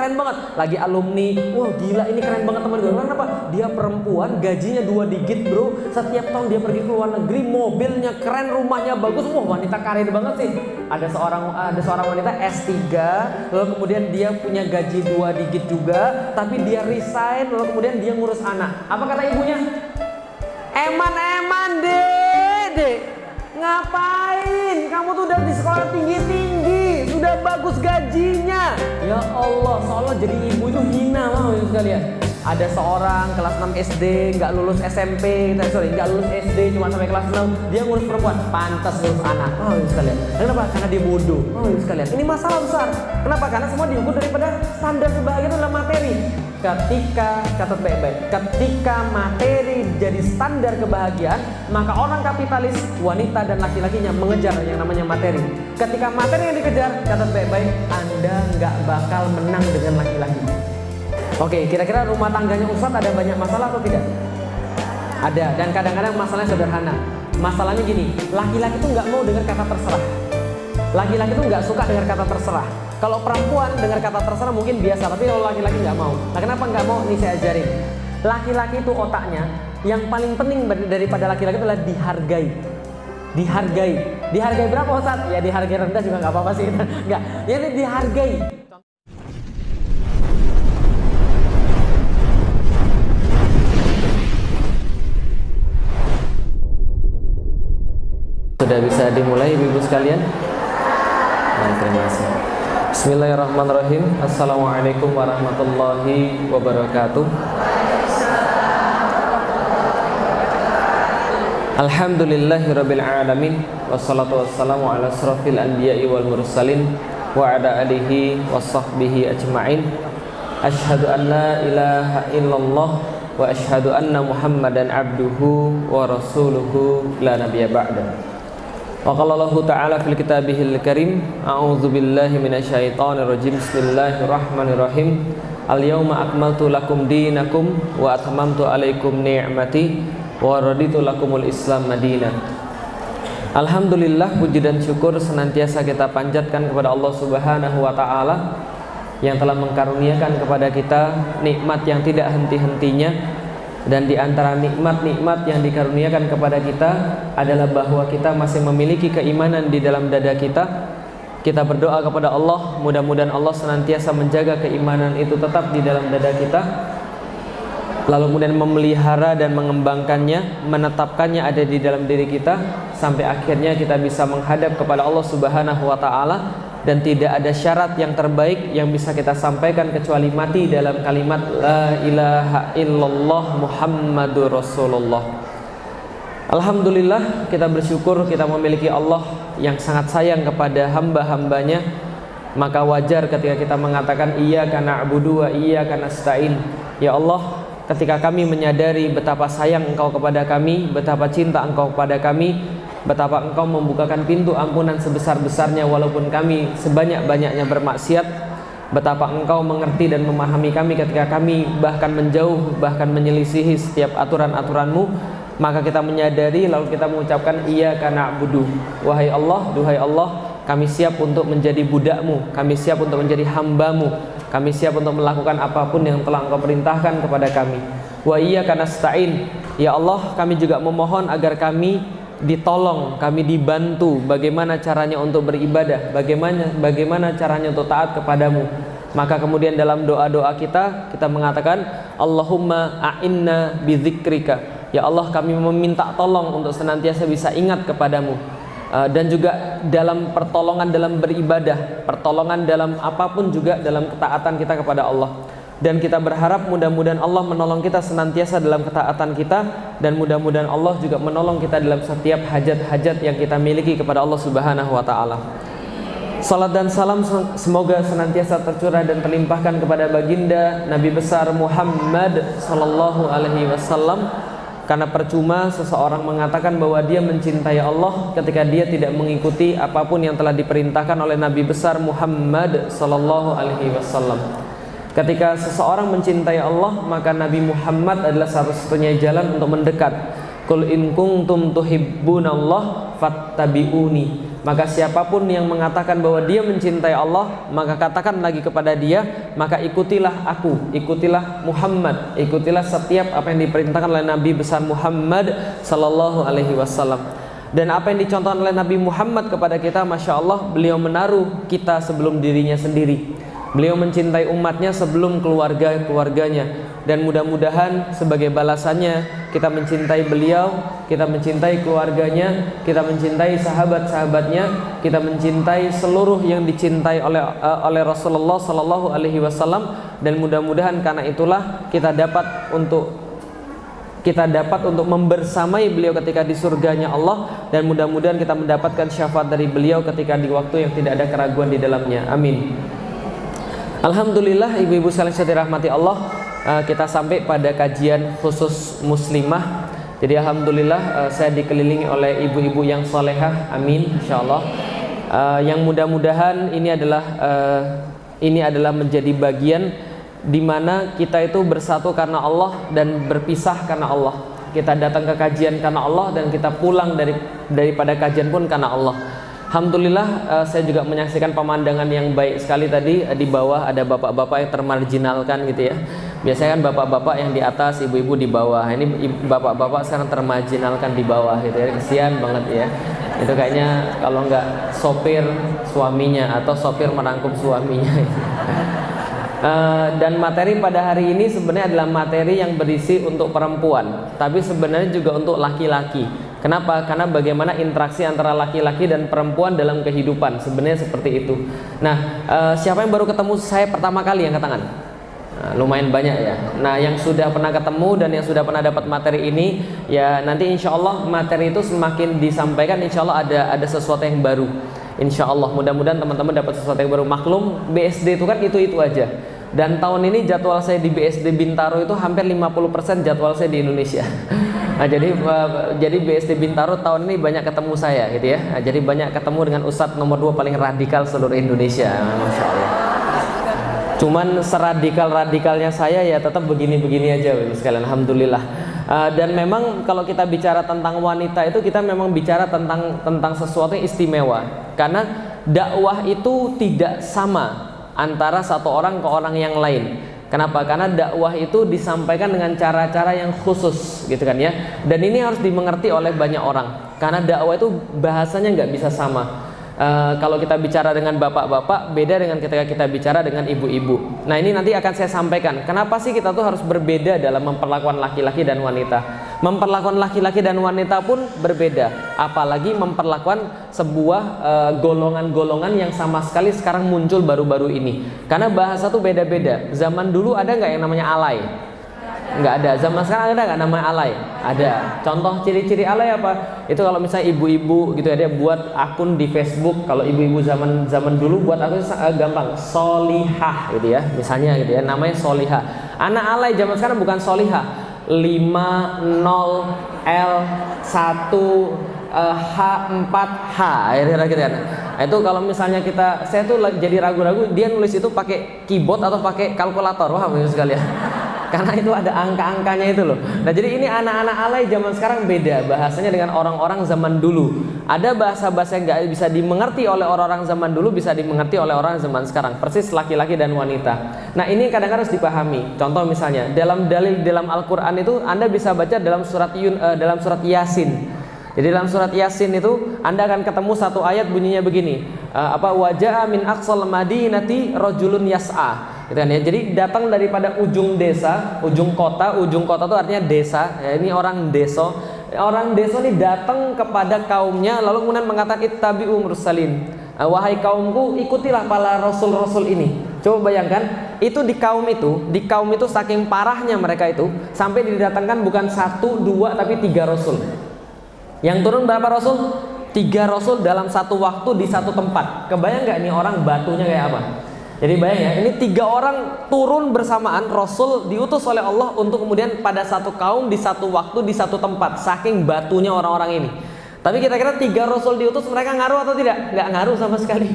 keren banget, lagi alumni, wah gila ini keren banget teman gue. Kenapa? Dia perempuan, gajinya 2 digit bro, setiap tahun dia pergi ke luar negeri, mobilnya keren, rumahnya bagus, wah wanita karir banget sih. Ada seorang wanita S3, lalu kemudian dia punya gaji 2 digit juga, tapi dia resign, lalu kemudian dia ngurus anak. Apa kata ibunya? Eman dek, ngapain? Kamu tuh udah di sekolah tinggi-tinggi, sudah bagus gajinya. Ya Allah, seolah jadi ibu itu hina loh sekalian. Ada seorang kelas 6 SD, nggak lulus SMP, nggak lulus SD, cuma sampai kelas 6, dia ngurus perempuan, pantas ngurus anak. Oh sekalian. Kenapa? Karena dia bodoh. Oh sekalian. Ini masalah besar. Kenapa? Karena semua diukur daripada standar kebahagiaan adalah materi. Ketika, catat baik-baik, ketika materi jadi standar kebahagiaan, maka orang kapitalis, wanita dan laki-lakinya mengejar yang namanya materi. Ketika materi yang dikejar, catat baik-baik, Anda nggak bakal menang dengan laki-laki. Oke, kira-kira rumah tangganya Ustadz ada banyak masalah atau tidak? Ada, dan kadang-kadang masalahnya sederhana. Masalahnya gini, laki-laki tuh nggak mau dengar kata terserah. Laki-laki tuh nggak suka dengar kata terserah. Kalau perempuan dengar kata terserah mungkin biasa, tapi kalau laki-laki nggak mau. Nah kenapa nggak mau? Nih saya ajarin. Laki-laki itu otaknya yang paling penting daripada laki-laki itu adalah dihargai. Dihargai berapa Ustadz? Ya dihargai rendah juga nggak apa-apa sih. Nggak, ya dihargai. Sudah bisa dimulai ibu-ibu sekalian? Nah, terima kasih. Bismillahirrahmanirrahim. Assalamualaikum warahmatullahi wabarakatuh. Alhamdulillahirabbil alamin, wassalatu wassalamu ala asrofil anbiya'i wal mursalin wa ala alihi wassahbihi ajma'in. Asyhadu an la ilaha illallah wa asyhadu anna Muhammadan abduhu wa rasuluhu la nabiyya ba'da. Wa qala Allahu ta'ala fil kitabihil karim, a'udzu billahi minasyaitonir rajim. Bismillahirrahmanirrahim. Al-yauma akmaltu lakum dinakum wa atmamtu 'alaikum ni'mati wa raditu lakumul Islam madina. Alhamdulillah, puji dan syukur senantiasa kita panjatkan kepada Allah Subhanahu wa taala yang telah mengkaruniakan kepada kita nikmat yang tidak henti-hentinya. Dan di antara nikmat-nikmat yang dikaruniakan kepada kita adalah bahwa kita masih memiliki keimanan di dalam dada kita. Kita berdoa kepada Allah, mudah-mudahan Allah senantiasa menjaga keimanan itu tetap di dalam dada kita, lalu kemudian memelihara dan mengembangkannya, menetapkannya ada di dalam diri kita, sampai akhirnya kita bisa menghadap kepada Allah Subhanahu wa ta'ala. Dan tidak ada syarat yang terbaik yang bisa kita sampaikan kecuali mati dalam kalimat La ilaha illallah Muhammadur Rasulullah. Alhamdulillah, kita bersyukur kita memiliki Allah yang sangat sayang kepada hamba-hambanya. Maka wajar ketika kita mengatakan Iyyaka na'budu wa iyyaka nasta'in. Ya Allah, ketika kami menyadari betapa sayang Engkau kepada kami, betapa cinta Engkau kepada kami, betapa Engkau membukakan pintu ampunan sebesar-besarnya walaupun kami sebanyak-banyaknya bermaksiat, betapa Engkau mengerti dan memahami kami ketika kami bahkan menjauh, bahkan menyelisihi setiap aturan-aturan-Mu, maka kita menyadari lalu kita mengucapkan Iyyaka na'budu. Wahai Allah, duhai Allah, kami siap untuk menjadi budak-Mu, kami siap untuk menjadi hamba-Mu, kami siap untuk melakukan apapun yang telah Engkau perintahkan kepada kami. Wa iyyaka nasta'in. Ya Allah, kami juga memohon agar kami ditolong, kami dibantu bagaimana caranya untuk beribadah, bagaimana caranya untuk taat kepadamu. Maka kemudian dalam doa-doa kita mengatakan Allahumma a'inna bidzikrika. Ya Allah, kami meminta tolong untuk senantiasa bisa ingat kepadamu. Dan juga dalam pertolongan dalam beribadah, pertolongan dalam apapun juga dalam ketaatan kita kepada Allah. Dan kita berharap mudah-mudahan Allah menolong kita senantiasa dalam ketaatan kita, dan mudah-mudahan Allah juga menolong kita dalam setiap hajat-hajat yang kita miliki kepada Allah Subhanahu wa ta'ala. Salat dan salam semoga senantiasa tercurah dan terlimpahkan kepada baginda Nabi besar Muhammad sallallahu alaihi wasallam. Karena percuma seseorang mengatakan bahwa dia mencintai Allah ketika dia tidak mengikuti apapun yang telah diperintahkan oleh Nabi besar Muhammad sallallahu alaihi wasallam. Ketika seseorang mencintai Allah, maka Nabi Muhammad adalah satu-satunya jalan untuk mendekat. Qul in kuntum tuhibbunallah fattabi'uni. Maka siapapun yang mengatakan bahwa dia mencintai Allah, maka katakan lagi kepada dia, maka ikutilah aku, ikutilah Muhammad, ikutilah setiap apa yang diperintahkan oleh Nabi besar Muhammad sallallahu alaihi wasallam. Dan apa yang dicontohkan oleh Nabi Muhammad kepada kita, Masya Allah, beliau menaruh kita sebelum dirinya sendiri. Beliau mencintai umatnya sebelum keluarganya. Dan mudah-mudahan sebagai balasannya kita mencintai beliau, kita mencintai keluarganya, kita mencintai sahabat-sahabatnya, kita mencintai seluruh yang dicintai oleh Rasulullah sallallahu alaihi wasallam. Dan mudah-mudahan karena itulah kita dapat untuk membersamai beliau ketika di surganya Allah, dan mudah-mudahan kita mendapatkan syafaat dari beliau ketika di waktu yang tidak ada keraguan di dalamnya. Amin. Alhamdulillah, ibu-ibu sekalian yang dirahmati Allah, kita sampai pada kajian khusus muslimah. Jadi alhamdulillah saya dikelilingi oleh ibu-ibu yang solehah. Amin, insyaallah. Yang mudah-mudahan ini adalah menjadi bagian di mana kita itu bersatu karena Allah dan berpisah karena Allah. Kita datang ke kajian karena Allah dan kita pulang daripada kajian pun karena Allah. Alhamdulillah, saya juga menyaksikan pemandangan yang baik sekali tadi. Di bawah ada bapak-bapak yang termarginalkan gitu ya. Biasanya kan bapak-bapak yang di atas, ibu-ibu di bawah. Ini bapak-bapak sekarang termarginalkan di bawah gitu ya. Kesian banget ya. Itu kayaknya kalau nggak sopir suaminya atau sopir merangkum suaminya. Dan materi pada hari ini sebenarnya adalah materi yang berisi untuk perempuan, tapi sebenarnya juga untuk laki-laki. Kenapa? Karena bagaimana interaksi antara laki-laki dan perempuan dalam kehidupan, sebenarnya seperti itu. Nah, siapa yang baru ketemu saya pertama kali, angkat tangan? Lumayan banyak ya. Nah, yang sudah pernah ketemu dan yang sudah pernah dapat materi ini, ya nanti insya Allah materi itu semakin disampaikan, insya Allah ada sesuatu yang baru. Insya Allah, mudah-mudahan teman-teman dapat sesuatu yang baru. Maklum, BSD itu kan itu aja. Dan tahun ini jadwal saya di BSD Bintaro itu hampir 50% jadwal saya di Indonesia. Nah, jadi BSD Bintaro tahun ini banyak ketemu saya gitu ya. Nah, jadi banyak ketemu dengan ustadz nomor 2 paling radikal seluruh Indonesia. Masya Allah. Cuman seradikal-radikalnya saya ya tetap begini-begini aja sekalian. Alhamdulillah. Dan memang kalau kita bicara tentang wanita itu kita memang bicara tentang sesuatu yang istimewa. Karena dakwah itu tidak sama antara satu orang ke orang yang lain. Kenapa? Karena dakwah itu disampaikan dengan cara-cara yang khusus gitu kan ya. Dan ini harus dimengerti oleh banyak orang. Karena dakwah itu bahasanya nggak bisa sama. Kalau kita bicara dengan bapak-bapak beda dengan ketika kita bicara dengan ibu-ibu. Nah, ini nanti akan saya sampaikan kenapa sih kita tuh harus berbeda dalam memperlakukan laki-laki dan wanita. Memperlakukan laki-laki dan wanita pun berbeda, apalagi memperlakukan sebuah golongan-golongan yang sama sekali sekarang muncul baru-baru ini. Karena bahasa tuh beda-beda. Zaman dulu ada nggak yang namanya alay? Nggak ada. Zaman sekarang ada nggak namanya alay? Ada. Contoh ciri-ciri alay apa? Itu kalau misalnya ibu-ibu gitu ya, dia buat akun di Facebook. Kalau ibu-ibu zaman dulu buat akun gampang, solihah gitu ya, misalnya gitu ya, namanya solihah. Anak alay zaman sekarang bukan solihah, 50L1H4H gitu ya. Itu kalau misalnya saya tuh jadi ragu-ragu dia nulis itu pakai keyboard atau pakai kalkulator. Wah, bagus sekali ya. Karena itu ada angka-angkanya itu loh. Nah, jadi ini anak-anak alay zaman sekarang beda bahasanya dengan orang-orang zaman dulu. Ada bahasa-bahasa yang nggak bisa dimengerti oleh orang-orang zaman dulu, bisa dimengerti oleh orang zaman sekarang. Persis laki-laki dan wanita. Nah, ini kadang-kadang harus dipahami. Contoh misalnya dalam dalil dalam Al-Quran itu Anda bisa baca dalam surat Yasin. Jadi dalam surat Yasin itu Anda akan ketemu satu ayat bunyinya begini. Waja'a min aqsal madinati rajulun yas'a. Gitu kan ya. Jadi datang daripada ujung desa, ujung kota itu artinya desa. Ya, ini orang desa. Orang desa ini datang kepada kaumnya lalu kemudian mengatakan ittabi'u mursalin. Wahai kaumku, ikutilah para rasul-rasul ini. Coba bayangkan, itu di kaum itu saking parahnya mereka itu sampai didatangkan bukan 1, 2 tapi 3 rasul. Yang turun berapa rasul? 3 rasul dalam satu waktu di satu tempat. Kebayang nggak nih orang batunya kayak apa? Jadi bayang ya, ini 3 orang turun bersamaan, Rasul diutus oleh Allah untuk kemudian pada satu kaum di satu waktu di satu tempat. Saking batunya orang-orang ini. Tapi kira-kira 3 Rasul diutus mereka ngaruh atau tidak? Nggak ngaruh sama sekali.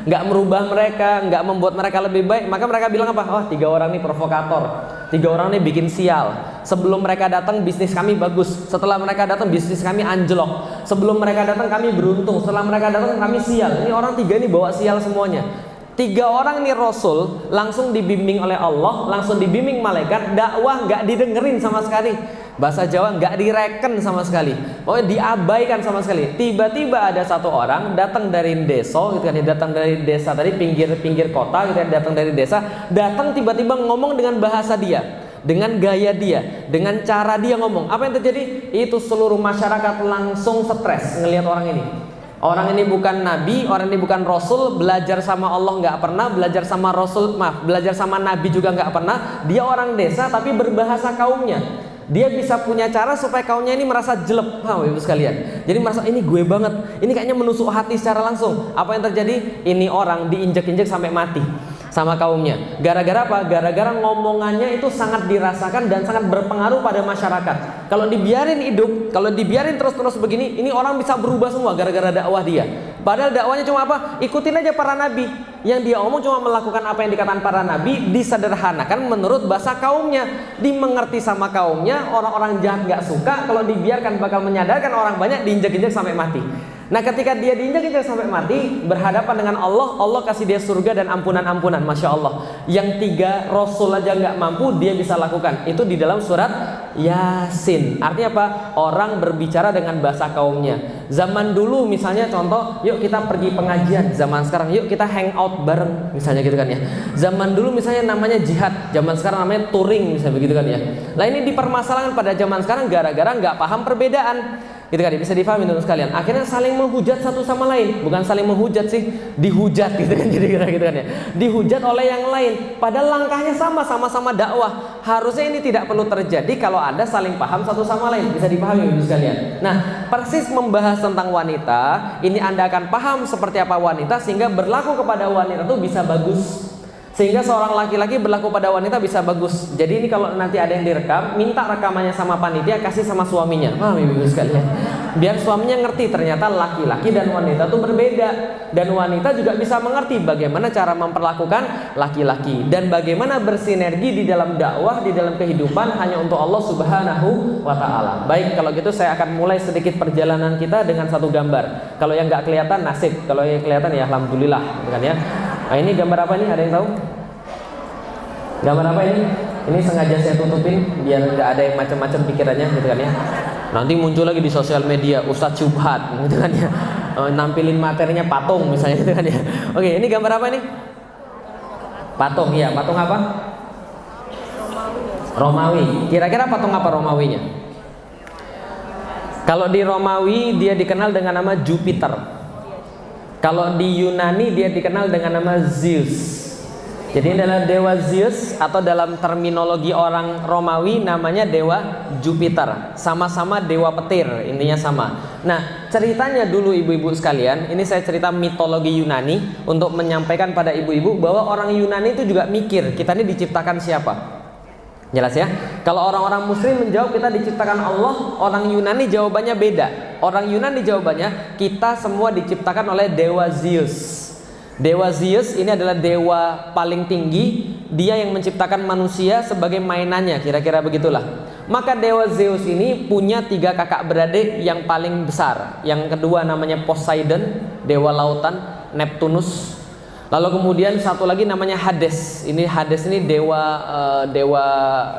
Nggak merubah mereka, nggak membuat mereka lebih baik. Maka mereka bilang apa? 3 orang ini provokator. 3 orang ini bikin sial. Sebelum mereka datang bisnis kami bagus, setelah mereka datang bisnis kami anjlok. Sebelum mereka datang kami beruntung, setelah mereka datang kami sial. Ini orang 3 ini bawa sial semuanya. 3 orang ini Rasul langsung dibimbing oleh Allah, langsung dibimbing malaikat, dakwah nggak didengerin sama sekali. Bahasa Jawa nggak direken sama sekali, pokoknya diabaikan sama sekali. Tiba-tiba ada 1 orang datang dari desa, gitu kan, datang dari desa tadi, pinggir kota, gitu kan, datang dari desa, datang tiba-tiba ngomong dengan bahasa dia, dengan gaya dia, dengan cara dia ngomong. Apa yang terjadi? Itu seluruh masyarakat langsung stres ngelihat orang ini. Orang ini bukan nabi, orang ini bukan rasul, belajar sama Allah nggak pernah, belajar sama rasul, belajar sama nabi juga nggak pernah. Dia orang desa tapi berbahasa kaumnya. Dia bisa punya cara supaya kaumnya ini merasa jelek, paham ibu sekalian? Jadi merasa ini gue banget, ini kayaknya menusuk hati secara langsung. Apa yang terjadi? Ini orang diinjek-injek sampai mati sama kaumnya. Gara-gara apa? Gara-gara ngomongannya itu sangat dirasakan dan sangat berpengaruh pada masyarakat. Kalau dibiarin hidup, kalau dibiarin terus-terus begini, ini orang bisa berubah semua gara-gara dakwah dia. Padahal dakwahnya cuma apa? Ikutin aja para nabi. Yang dia omong cuma melakukan apa yang dikatakan para nabi, disederhanakan menurut bahasa kaumnya, dimengerti sama kaumnya. Orang-orang jahat nggak suka, kalau dibiarkan bakal menyadarkan orang banyak, diinjek-injek sampai mati. Nah ketika dia diinjak-injak sampai mati, berhadapan dengan Allah, Allah kasih dia surga dan ampunan-ampunan, Masya Allah. Yang 3 Rasul aja nggak mampu, dia bisa lakukan. Itu di dalam surat Yasin. Artinya apa? Orang berbicara dengan bahasa kaumnya. Zaman dulu misalnya contoh, yuk kita pergi pengajian. Zaman sekarang yuk kita hangout bareng, misalnya gitu kan ya. Zaman dulu misalnya namanya jihad, zaman sekarang namanya touring, misalnya begitu kan ya. Nah ini dipermasalahkan pada zaman sekarang gara-gara nggak paham perbedaan. Gitu kan, bisa difahami teman sekalian. Akhirnya saling menghujat satu sama lain, bukan saling menghujat sih, dihujat gitu kan, jadi gitu kan ya. Dihujat oleh yang lain, padahal langkahnya sama-sama dakwah. Harusnya ini tidak perlu terjadi kalau ada saling paham satu sama lain, bisa dipahami teman sekalian. Nah, persis membahas tentang wanita, ini Anda akan paham seperti apa wanita sehingga berlaku kepada wanita itu bisa bagus. Sehingga seorang laki-laki berlaku pada wanita bisa bagus. Jadi ini kalau nanti ada yang direkam, minta rekamannya sama panitia, kasih sama suaminya. Wah, ibu sekalian. Biar suaminya ngerti ternyata laki-laki dan wanita itu berbeda. Dan wanita juga bisa mengerti bagaimana cara memperlakukan laki-laki dan bagaimana bersinergi di dalam dakwah, di dalam kehidupan hanya untuk Allah Subhanahu wa taala. Baik, kalau gitu saya akan mulai sedikit perjalanan kita dengan satu gambar. Kalau yang nggak kelihatan nasib, kalau yang kelihatan ya alhamdulillah, kan ya. Nah, ini gambar apa nih? Ada yang tahu? Gambar apa ini? Ini sengaja saya tutupin biar nggak ada yang macam-macam pikirannya, gitu kan ya. Nanti muncul lagi di sosial media Ustadz Syubhat, gitu kan ya. Nampilin materinya patung misalnya, gitu kan ya. Oke, ini gambar apa ini? Patung, iya. Patung apa? Romawi. Kira-kira patung apa Romawinya? Kalau di Romawi dia dikenal dengan nama Jupiter. Kalau di Yunani dia dikenal dengan nama Zeus. Jadi ini adalah dewa Zeus, atau dalam terminologi orang Romawi namanya dewa Jupiter. Sama-sama dewa petir, intinya sama. Nah, ceritanya dulu ibu-ibu sekalian, ini saya cerita mitologi Yunani untuk menyampaikan pada ibu-ibu bahwa orang Yunani itu juga mikir, kita ini diciptakan siapa? Jelas ya? Kalau orang-orang muslim menjawab kita diciptakan Allah, orang Yunani jawabannya beda. Orang Yunani jawabannya kita semua diciptakan oleh dewa Zeus. Dewa Zeus ini adalah dewa paling tinggi, dia yang menciptakan manusia sebagai mainannya, kira-kira begitulah. Maka dewa Zeus ini punya 3 kakak beradik yang paling besar. Yang kedua namanya Poseidon, dewa lautan, Neptunus. Lalu kemudian satu lagi namanya Hades. Ini Hades ini dewa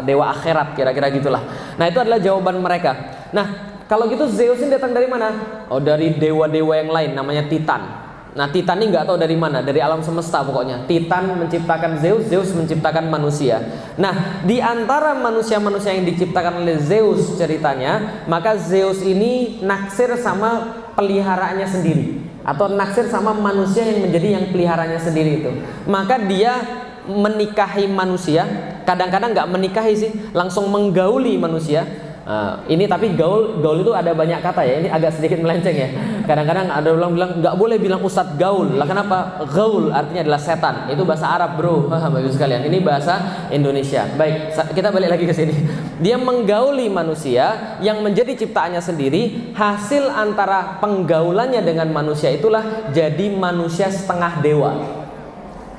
akhirat, kira-kira gitulah. Nah, itu adalah jawaban mereka. Nah, kalau gitu Zeus ini datang dari mana? Oh, dari dewa-dewa yang lain namanya Titan. Nah, Titan ini nggak tahu dari mana, dari alam semesta pokoknya. Titan menciptakan Zeus, Zeus menciptakan manusia. Nah, di antara manusia-manusia yang diciptakan oleh Zeus ceritanya, maka Zeus ini naksir sama peliharaannya sendiri, atau naksir sama manusia yang menjadi yang peliharanya sendiri itu. Maka dia menikahi manusia, kadang-kadang nggak menikahi sih, langsung menggauli manusia. Ini tapi gaul itu ada banyak kata ya, ini agak sedikit melenceng ya. Kadang-kadang ada orang bilang nggak boleh bilang ustadz gaul. Lah kenapa? Gaul artinya adalah setan. Itu bahasa Arab, bro. Bagus sekalian. Ini bahasa Indonesia. Baik, kita balik lagi ke sini. Dia menggauli manusia yang menjadi ciptaannya sendiri. Hasil antara penggaulannya dengan manusia itulah jadi manusia setengah dewa.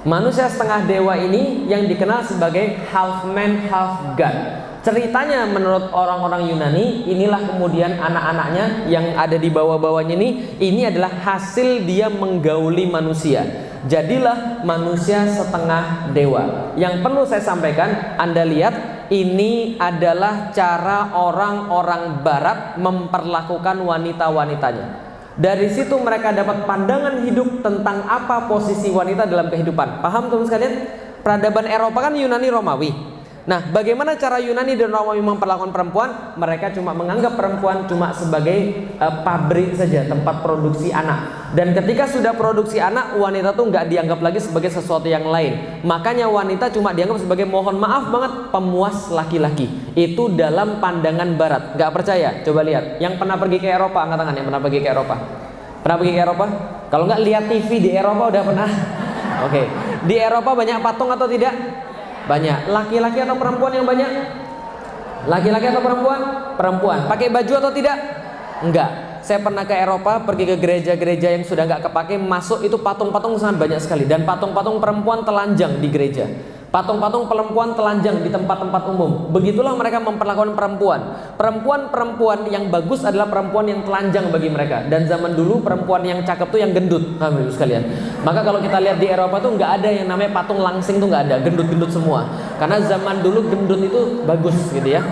Manusia setengah dewa ini yang dikenal sebagai half man half god. Ceritanya menurut orang-orang Yunani, inilah kemudian anak-anaknya yang ada di bawah-bawahnya ini adalah hasil dia menggauli manusia. Jadilah manusia setengah dewa. Yang perlu saya sampaikan, Anda lihat, ini adalah cara orang-orang barat memperlakukan wanita-wanitanya. Dari situ mereka dapat pandangan hidup tentang apa posisi wanita dalam kehidupan. Paham teman sekalian? Peradaban Eropa kan Yunani Romawi. Nah, bagaimana cara Yunani dan Romawi memperlakukan perempuan? Mereka cuma menganggap perempuan cuma sebagai pabrik saja, tempat produksi anak. Dan ketika sudah produksi anak, wanita tuh nggak dianggap lagi sebagai sesuatu yang lain. Makanya wanita cuma dianggap sebagai, mohon maaf banget, pemuas laki-laki. Itu dalam pandangan Barat. Nggak percaya? Coba lihat. Yang pernah pergi ke Eropa, angkat tangan yang pernah pergi ke Eropa. Pernah pergi ke Eropa? Kalau nggak lihat TV di Eropa udah pernah? Oke. Di Eropa banyak patung atau tidak? Banyak. Laki-laki atau perempuan yang banyak? Laki-laki atau perempuan? Perempuan. Pakai baju atau tidak? Enggak. Saya pernah ke Eropa, pergi ke gereja-gereja yang sudah nggak kepake, masuk itu patung-patung sangat banyak sekali. Dan patung-patung perempuan telanjang di gereja. Patung-patung perempuan telanjang di tempat-tempat umum. Begitulah mereka memperlakukan perempuan. Perempuan-perempuan yang bagus adalah perempuan yang telanjang bagi mereka. Dan zaman dulu perempuan yang cakep tuh yang gendut, Ibu sekalian. Maka kalau kita lihat di Eropa tuh nggak ada yang namanya patung langsing tuh nggak ada, gendut-gendut semua. Karena zaman dulu gendut itu bagus gitu ya.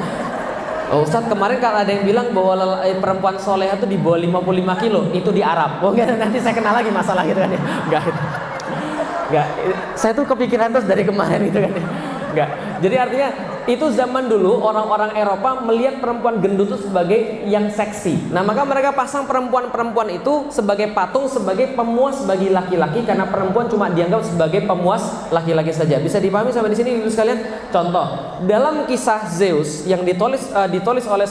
Oh, Ustadz, kemarin kalau ada yang bilang bahwa perempuan soleha itu di bawah 55 kilo, itu di Arab. Oh, nanti saya kenal lagi masalah gitu kan ya. Enggak. Saya tuh kepikiran terus dari kemarin itu kan ya. Enggak. Jadi artinya itu zaman dulu orang-orang Eropa melihat perempuan gendut itu sebagai yang seksi. Nah, maka mereka pasang perempuan-perempuan itu sebagai patung, sebagai pemuas bagi laki-laki, karena perempuan cuma dianggap sebagai pemuas laki-laki saja. Bisa dipahami sampai di sini Ibu sekalian? Contoh, dalam kisah Zeus yang ditulis oleh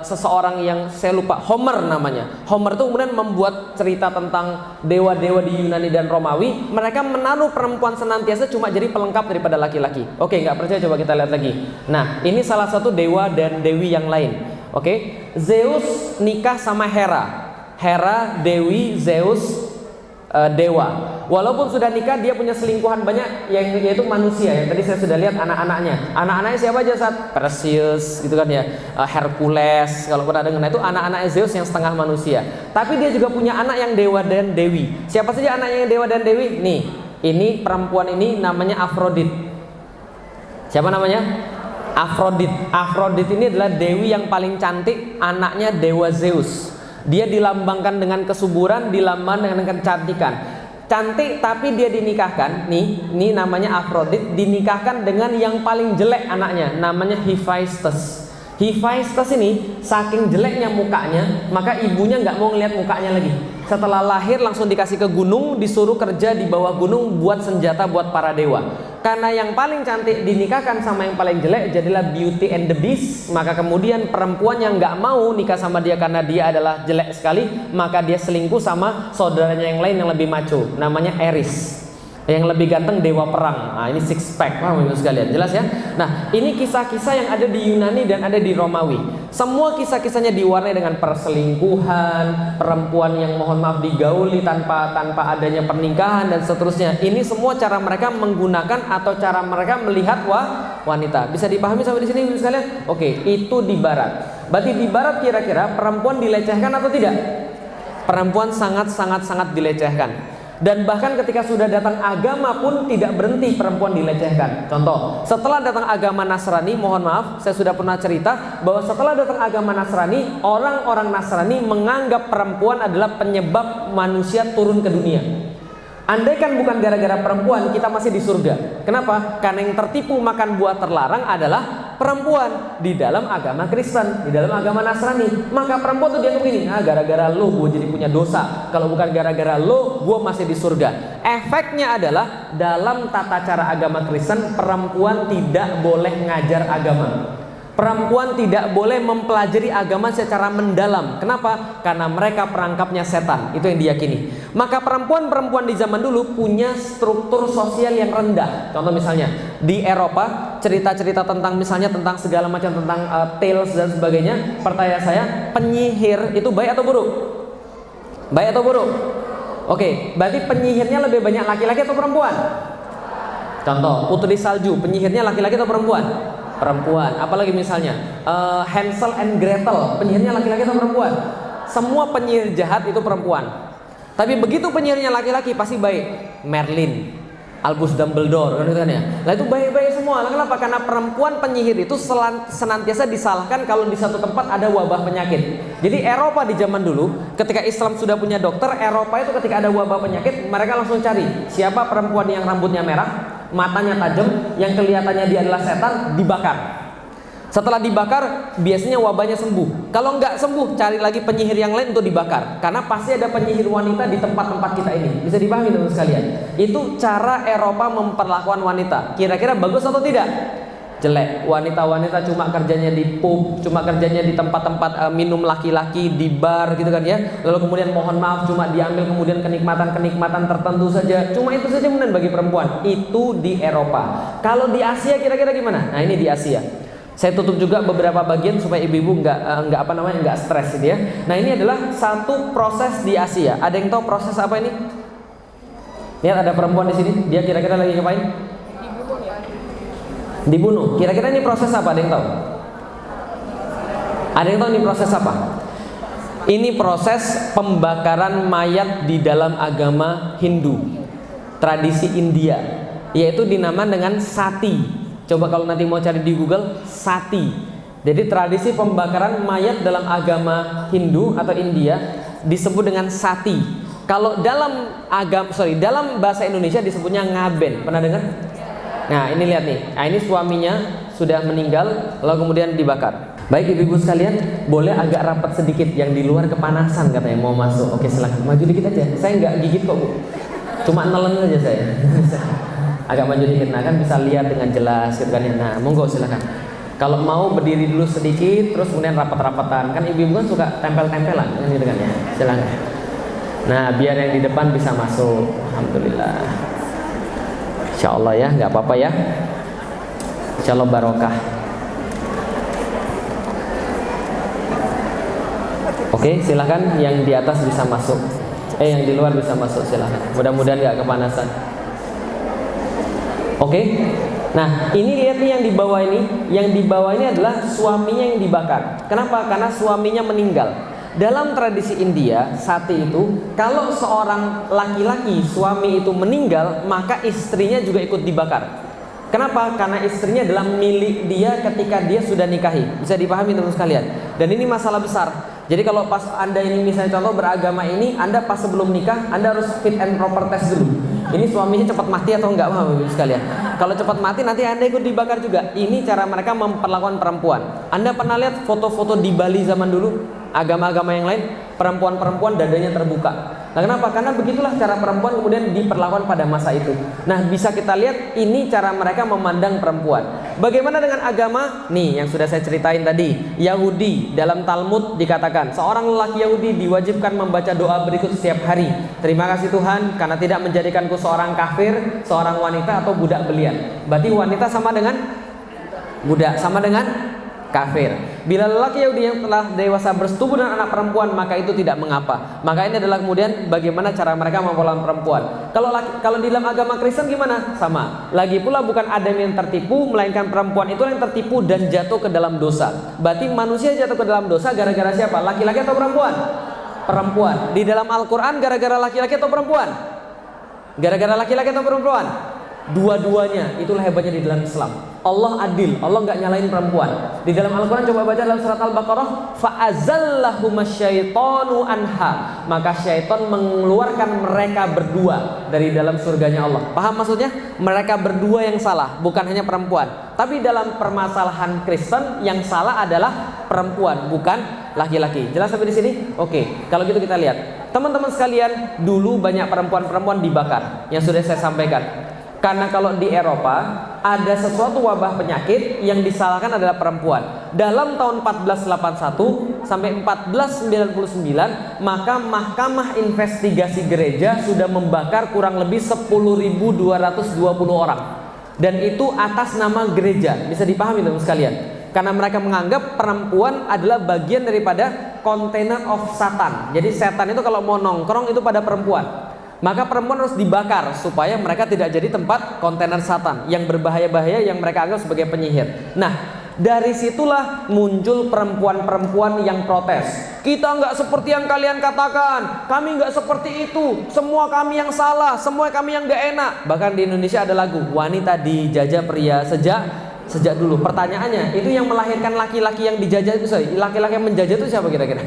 seseorang yang saya lupa, Homer namanya. Homer itu kemudian membuat cerita tentang dewa-dewa di Yunani dan Romawi. Mereka menaruh perempuan senantiasa cuma jadi pelengkap daripada laki-laki. Oke, nggak percaya, coba kita lihat lagi. Nah, ini salah satu dewa dan dewi yang lain. Oke, Zeus nikah sama Hera. Hera dewi, Zeus dewa. Walaupun sudah nikah, dia punya selingkuhan banyak, yaitu manusia. Yang tadi saya sudah lihat anak-anaknya. Anak-anaknya siapa aja saat Perseus gitu kan ya, Hercules. Kalau pernah dengar, itu anak-anak Zeus yang setengah manusia. Tapi dia juga punya anak yang dewa dan dewi. Siapa saja anaknya yang dewa dan dewi? Nih, ini perempuan ini namanya Afrodit. Siapa namanya? Afrodit. Afrodit ini adalah dewi yang paling cantik, anaknya dewa Zeus. Dia dilambangkan dengan kesuburan, dilambangkan dengan kecantikan. Cantik tapi dia dinikahkan. Nih namanya Afrodit, dinikahkan dengan yang paling jelek anaknya, namanya Hephaestus. Hephaestus ini saking jeleknya mukanya, maka ibunya nggak mau ngelihat mukanya lagi. Setelah lahir langsung dikasih ke gunung, disuruh kerja di bawah gunung buat senjata buat para dewa. Karena yang paling cantik dinikahkan sama yang paling jelek, jadilah Beauty and the Beast. Maka kemudian perempuan yang nggak mau nikah sama dia karena dia adalah jelek sekali, maka dia selingkuh sama saudaranya yang lain yang lebih maco, namanya Ares, yang lebih ganteng, dewa perang. Nah, ini six pack, paham Ibu sekalian? Jelas ya? Nah, ini kisah-kisah yang ada di Yunani dan ada di Romawi. Semua kisah-kisahnya diwarnai dengan perselingkuhan, perempuan yang mohon maaf digauli tanpa adanya pernikahan dan seterusnya. Ini semua cara mereka menggunakan atau cara mereka melihat wanita. Bisa dipahami sampai di sini Ibu sekalian? Oke, itu di barat. Berarti di barat kira-kira perempuan dilecehkan atau tidak? Perempuan sangat dilecehkan. Dan bahkan ketika sudah datang agama pun tidak berhenti perempuan dilecehkan. Contoh, setelah datang agama Nasrani, mohon maaf, saya sudah pernah cerita bahwa setelah datang agama Nasrani, orang-orang Nasrani menganggap perempuan adalah penyebab manusia turun ke dunia. Andai kan bukan gara-gara perempuan, kita masih di surga. Kenapa? Karena yang tertipu makan buah terlarang adalah perempuan di dalam agama Kristen, di dalam agama Nasrani. Maka perempuan tuh dianggap gini, gara-gara lo gue jadi punya dosa. Kalau bukan gara-gara lo, gue masih di surga. Efeknya adalah dalam tata cara agama Kristen, perempuan tidak boleh ngajar agama. Perempuan tidak boleh mempelajari agama secara mendalam. Kenapa? Karena mereka perangkapnya setan. Itu yang diyakini. Maka perempuan-perempuan di zaman dulu punya struktur sosial yang rendah. Contoh misalnya di Eropa, cerita-cerita tentang misalnya tentang segala macam tentang tales dan sebagainya. Pertanyaan saya, penyihir itu baik atau buruk? Baik atau buruk? Oke, berarti penyihirnya lebih banyak laki-laki atau perempuan? Contoh, Putri Salju, penyihirnya laki-laki atau perempuan? Perempuan. Apalagi misalnya Hansel and Gretel, penyihirnya laki-laki atau perempuan? Semua penyihir jahat itu perempuan. Tapi begitu penyihirnya laki-laki pasti baik. Merlin, Albus Dumbledore, kan ya. Nah itu baik-baik semua. Kenapa? Karena perempuan penyihir itu senantiasa disalahkan kalau di satu tempat ada wabah penyakit. Jadi Eropa di zaman dulu, ketika Islam sudah punya dokter, Eropa itu ketika ada wabah penyakit, mereka langsung cari siapa perempuan yang rambutnya merah, matanya tajam, yang kelihatannya dia adalah setan, dibakar. Setelah dibakar, biasanya wabahnya sembuh. Kalau nggak sembuh, cari lagi penyihir yang lain untuk dibakar. Karena pasti ada penyihir wanita di tempat-tempat kita ini. Bisa dipahami teman sekalian. Itu cara Eropa memperlakukan wanita. Kira-kira bagus atau tidak? Jelek. Wanita-wanita cuma kerjanya di pub, cuma kerjanya di tempat-tempat minum laki-laki, di bar gitu kan ya. Lalu kemudian mohon maaf cuma diambil kemudian kenikmatan-kenikmatan tertentu saja. Cuma itu saja kemudian bagi perempuan. Itu di Eropa. Kalau di Asia kira-kira gimana? Nah ini di Asia. Saya tutup juga beberapa bagian supaya ibu-ibu nggak stres gitu ya. Nah ini adalah satu proses di Asia. Ada yang tahu proses apa ini? Lihat ada perempuan di sini. Dia kira-kira lagi ngapain? Dibunuh. Kira-kira ini proses apa? Ada yang tahu? Ada yang tahu ini proses apa? Ini proses pembakaran mayat di dalam agama Hindu, tradisi India, yaitu dinamakan dengan sati. Coba kalau nanti mau cari di Google, sati. Jadi tradisi pembakaran mayat dalam agama Hindu atau India disebut dengan sati. Kalau dalam dalam bahasa Indonesia disebutnya ngaben. Pernah dengar? Nah, ini lihat nih. Nah, ini suaminya sudah meninggal lalu kemudian dibakar. Baik ibu-ibu sekalian, boleh agak rapat sedikit, yang di luar kepanasan katanya mau masuk. Oke, silakan maju dikit aja. Saya nggak gigit kok, Bu. Cuma nelen aja saya. Agak maju dikit, nah kan bisa lihat dengan jelas gitu kan ya. Nah monggo silakan. Kalau mau berdiri dulu sedikit, terus kemudian rapat-rapatan. Kan ibu-ibu kan suka tempel-tempelan kan gitu kan ya. Silakan. Nah biar yang di depan bisa masuk. Alhamdulillah. Insya Allah ya, nggak apa-apa ya. Insya Allah barokah. Oke silakan, yang di atas bisa masuk. Yang di luar bisa masuk silakan. Mudah-mudahan nggak kepanasan. Oke, nah ini lihat nih yang di bawah ini. Yang di bawah ini adalah suaminya yang dibakar. Kenapa? Karena suaminya meninggal. Dalam tradisi India, sati itu, kalau seorang laki-laki suami itu meninggal, maka istrinya juga ikut dibakar. Kenapa? Karena istrinya adalah milik dia ketika dia sudah nikahi. Bisa dipahami teman sekalian. Dan ini masalah besar. Jadi kalau pas Anda ini misalnya contoh beragama ini, Anda pas sebelum nikah, Anda harus fit and proper test dulu. Ini suaminya cepat mati atau enggak, Bapak sekalian. Kalau cepat mati nanti Anda ikut dibakar juga. Ini cara mereka memperlakukan perempuan. Anda pernah lihat foto-foto di Bali zaman dulu? Agama-agama yang lain, perempuan-perempuan dadanya terbuka. Nah kenapa? Karena begitulah cara perempuan kemudian diperlakukan pada masa itu. Nah bisa kita lihat ini cara mereka memandang perempuan. Bagaimana dengan agama? Nih yang sudah saya ceritain tadi. Yahudi, dalam Talmud dikatakan seorang lelaki Yahudi diwajibkan membaca doa berikut setiap hari. Terima kasih Tuhan karena tidak menjadikanku seorang kafir, seorang wanita atau budak belian. Berarti wanita sama dengan budak, sama dengan kafir. Bila lelaki Yahudi yang telah dewasa bersetubuh dengan anak perempuan, maka itu tidak mengapa. Maka ini adalah kemudian bagaimana cara mereka memperlakukan perempuan. Kalau di dalam agama Kristen gimana? Sama. Lagi pula bukan Adam yang tertipu, melainkan perempuan itu yang tertipu dan jatuh ke dalam dosa. Berarti manusia jatuh ke dalam dosa gara-gara siapa? Laki-laki atau perempuan? Perempuan. Di dalam Al-Quran gara-gara laki-laki atau perempuan? Gara-gara laki-laki atau perempuan? Dua-duanya. Itulah hebatnya di dalam Islam. Allah adil, Allah nggak nyalain perempuan. Di dalam Al-Quran coba baca dalam surat Al-Baqarah, fa'azallahummasyaitanu anha, maka syaitan mengeluarkan mereka berdua dari dalam surganya Allah. Paham maksudnya? Mereka berdua yang salah, bukan hanya perempuan. Tapi dalam permasalahan Kristen yang salah adalah perempuan, bukan laki-laki. Jelas sampai di sini? Oke, kalau gitu kita lihat. Teman-teman sekalian, dulu banyak perempuan-perempuan dibakar, yang sudah saya sampaikan. Karena kalau di Eropa ada sesuatu wabah penyakit yang disalahkan adalah perempuan. Dalam tahun 1481 sampai 1499, maka Mahkamah Investigasi Gereja sudah membakar kurang lebih 10.220 orang. Dan itu atas nama gereja. Bisa dipahami teman sekalian. Karena mereka menganggap perempuan adalah bagian daripada container of Satan. Jadi setan itu kalau mau nongkrong itu pada perempuan. Maka perempuan harus dibakar supaya mereka tidak jadi tempat kontainer setan yang berbahaya-bahaya yang mereka anggap sebagai penyihir. Nah, dari situlah muncul perempuan-perempuan yang protes. Kita nggak seperti yang kalian katakan, kami nggak seperti itu, semua kami yang salah, semua kami yang nggak enak. Bahkan di Indonesia ada lagu wanita dijajah pria sejak dulu. Pertanyaannya, itu yang melahirkan laki-laki yang dijajah itu, laki-laki yang menjajah itu siapa kira-kira?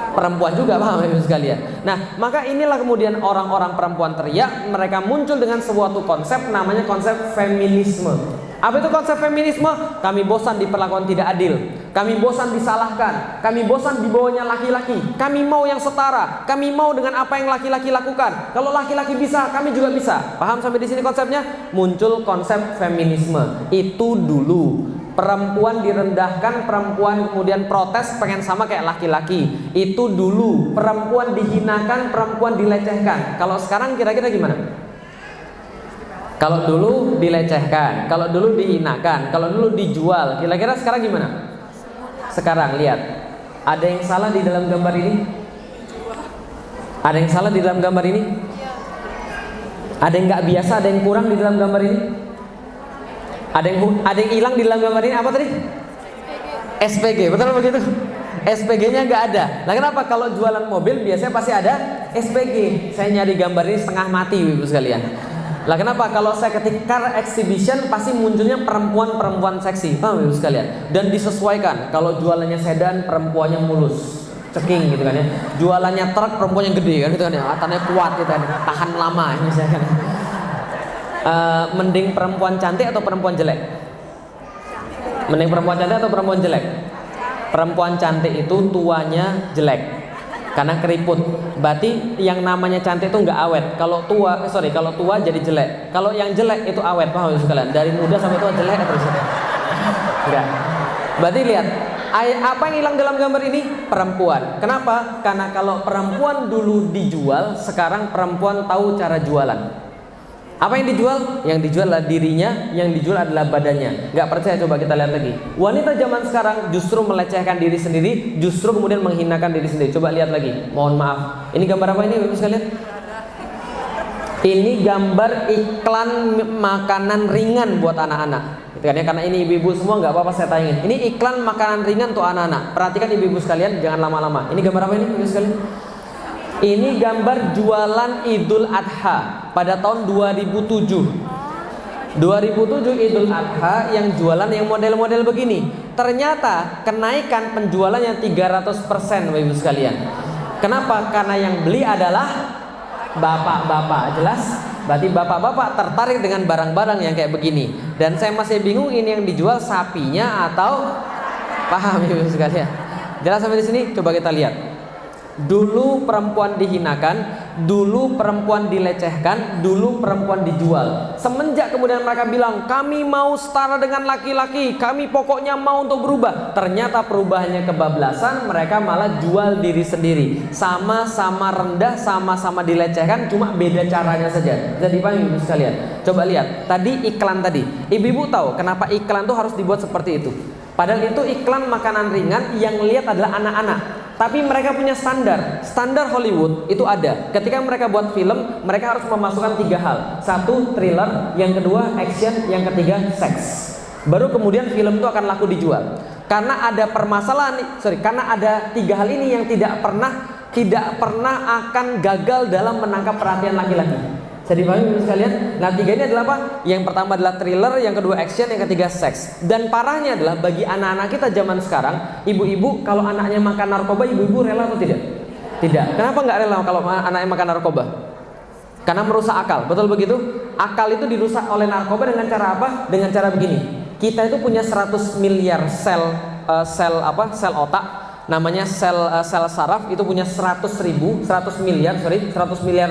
Perempuan juga, paham ibu sekalian. Nah, maka inilah kemudian orang-orang perempuan teriak, mereka muncul dengan suatu konsep namanya konsep feminisme. Apa itu konsep feminisme? Kami bosan diperlakukan tidak adil, kami bosan disalahkan, kami bosan dibawanya laki-laki, kami mau yang setara, kami mau dengan apa yang laki-laki lakukan. Kalau laki-laki bisa, kami juga bisa. Paham sampai di sini konsepnya? Muncul konsep feminisme. Itu dulu perempuan direndahkan, perempuan kemudian protes pengen sama kayak laki-laki. Itu dulu perempuan dihinakan, perempuan dilecehkan. Kalau sekarang kira-kira gimana? Kalau dulu dilecehkan, kalau dulu dihinakan, kalau dulu dijual, kira-kira sekarang gimana? Sekarang lihat, ada yang salah di dalam gambar ini? Ada yang salah di dalam gambar ini? Ada yang nggak biasa, ada yang kurang di dalam gambar ini? Ada yang hilang di dalam gambar ini? Apa tadi? SPG, betul begitu? SPG-nya nggak ada. Nah, kenapa? Kalau jualan mobil biasanya pasti ada SPG. Saya nyari gambar ini setengah mati, ibu sekalian. Lah kenapa? Kalau saya ketik car exhibition pasti munculnya perempuan-perempuan seksi, paham ibu sekalian? Dan disesuaikan. Kalau jualannya sedan, perempuannya mulus, ceking gitu kan ya. Jualannya truk, perempuannya gede kan gitu kan ya. Atannya kuat gitu kan, tahan lama misalkan. Mending perempuan cantik atau perempuan jelek? Mending perempuan cantik atau perempuan jelek? Perempuan cantik itu tuanya jelek karena keriput. Berarti yang namanya cantik itu nggak awet. Kalau tua jadi jelek. Kalau yang jelek itu awet, paham sekalian? Dari muda sampai tua jelek terus. Enggak. Berarti lihat, apa yang hilang dalam gambar ini? Perempuan. Kenapa? Karena kalau perempuan dulu dijual, sekarang perempuan tahu cara jualan. Apa yang dijual? Yang dijual adalah dirinya, yang dijual adalah badannya. Gak percaya, coba kita lihat lagi. Wanita zaman sekarang justru melecehkan diri sendiri, justru kemudian menghinakan diri sendiri. Coba lihat lagi. Mohon maaf. Ini gambar apa ini, Bapak sekalian? Ini gambar iklan makanan ringan buat anak-anak. Gitu kan ya? Karena ini ibu-ibu semua, nggak apa-apa saya tayangin. Ini iklan makanan ringan untuk anak-anak. Perhatikan ibu-ibu sekalian, jangan lama-lama. Ini gambar apa ini, ibu sekalian? Ini gambar jualan Idul Adha pada tahun 2007. 2007 Idul Adha yang jualan yang model-model begini. Ternyata kenaikan penjualannya 300% Bapak Ibu sekalian. Kenapa? Karena yang beli adalah bapak-bapak, jelas? Berarti bapak-bapak tertarik dengan barang-barang yang kayak begini. Dan saya masih bingung ini yang dijual sapinya atau, paham Ibu sekalian? Jelas sampai di sini? Coba kita lihat. Dulu perempuan dihinakan, dulu perempuan dilecehkan, dulu perempuan dijual. Semenjak kemudian mereka bilang, kami mau setara dengan laki-laki, kami pokoknya mau untuk berubah. Ternyata perubahannya kebablasan, mereka malah jual diri sendiri. Sama-sama rendah, sama-sama dilecehkan, cuma beda caranya saja. Jadi paham ibu sekalian? Coba lihat, tadi iklan tadi. Ibu-ibu tahu kenapa iklan itu harus dibuat seperti itu? Padahal itu iklan makanan ringan yang lihat adalah anak-anak. Tapi mereka punya standar Hollywood itu ada. Ketika mereka buat film, mereka harus memasukkan 3 hal. 1, thriller, yang kedua action, yang ketiga seks. Baru kemudian film itu akan laku dijual. Karena ada karena ada 3 hal ini yang tidak pernah akan gagal dalam menangkap perhatian laki-laki. Jadi paham ibu sekalian? Nah 3 ini adalah apa? Yang pertama adalah thriller, yang kedua action, yang ketiga seks. Dan parahnya adalah bagi anak-anak kita zaman sekarang, ibu-ibu kalau anaknya makan narkoba, ibu-ibu rela atau tidak? Tidak. Kenapa nggak rela kalau anaknya makan narkoba? Karena merusak akal, betul begitu? Akal itu dirusak oleh narkoba dengan cara apa? Dengan cara begini. Kita itu punya 100 miliar sel otak, namanya sel saraf, itu punya 100 miliar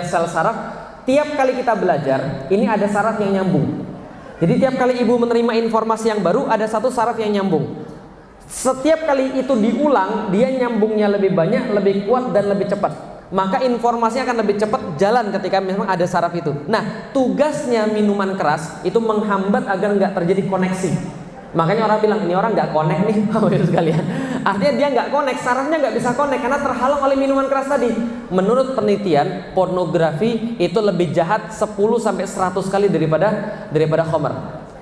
sel saraf. Tiap kali kita belajar, ini ada saraf yang nyambung. Jadi tiap kali ibu menerima informasi yang baru, ada satu saraf yang nyambung. Setiap kali itu diulang, dia nyambungnya lebih banyak, lebih kuat, dan lebih cepat. Maka informasinya akan lebih cepat jalan ketika memang ada saraf itu. Nah, tugasnya minuman keras itu menghambat agar nggak terjadi koneksi. Makanya orang bilang, ini orang nggak connect nih, sekalian. Artinya dia nggak connect, sarafnya nggak bisa connect karena terhalang oleh minuman keras tadi. Menurut penelitian, pornografi itu lebih jahat 10-100 kali daripada khamr.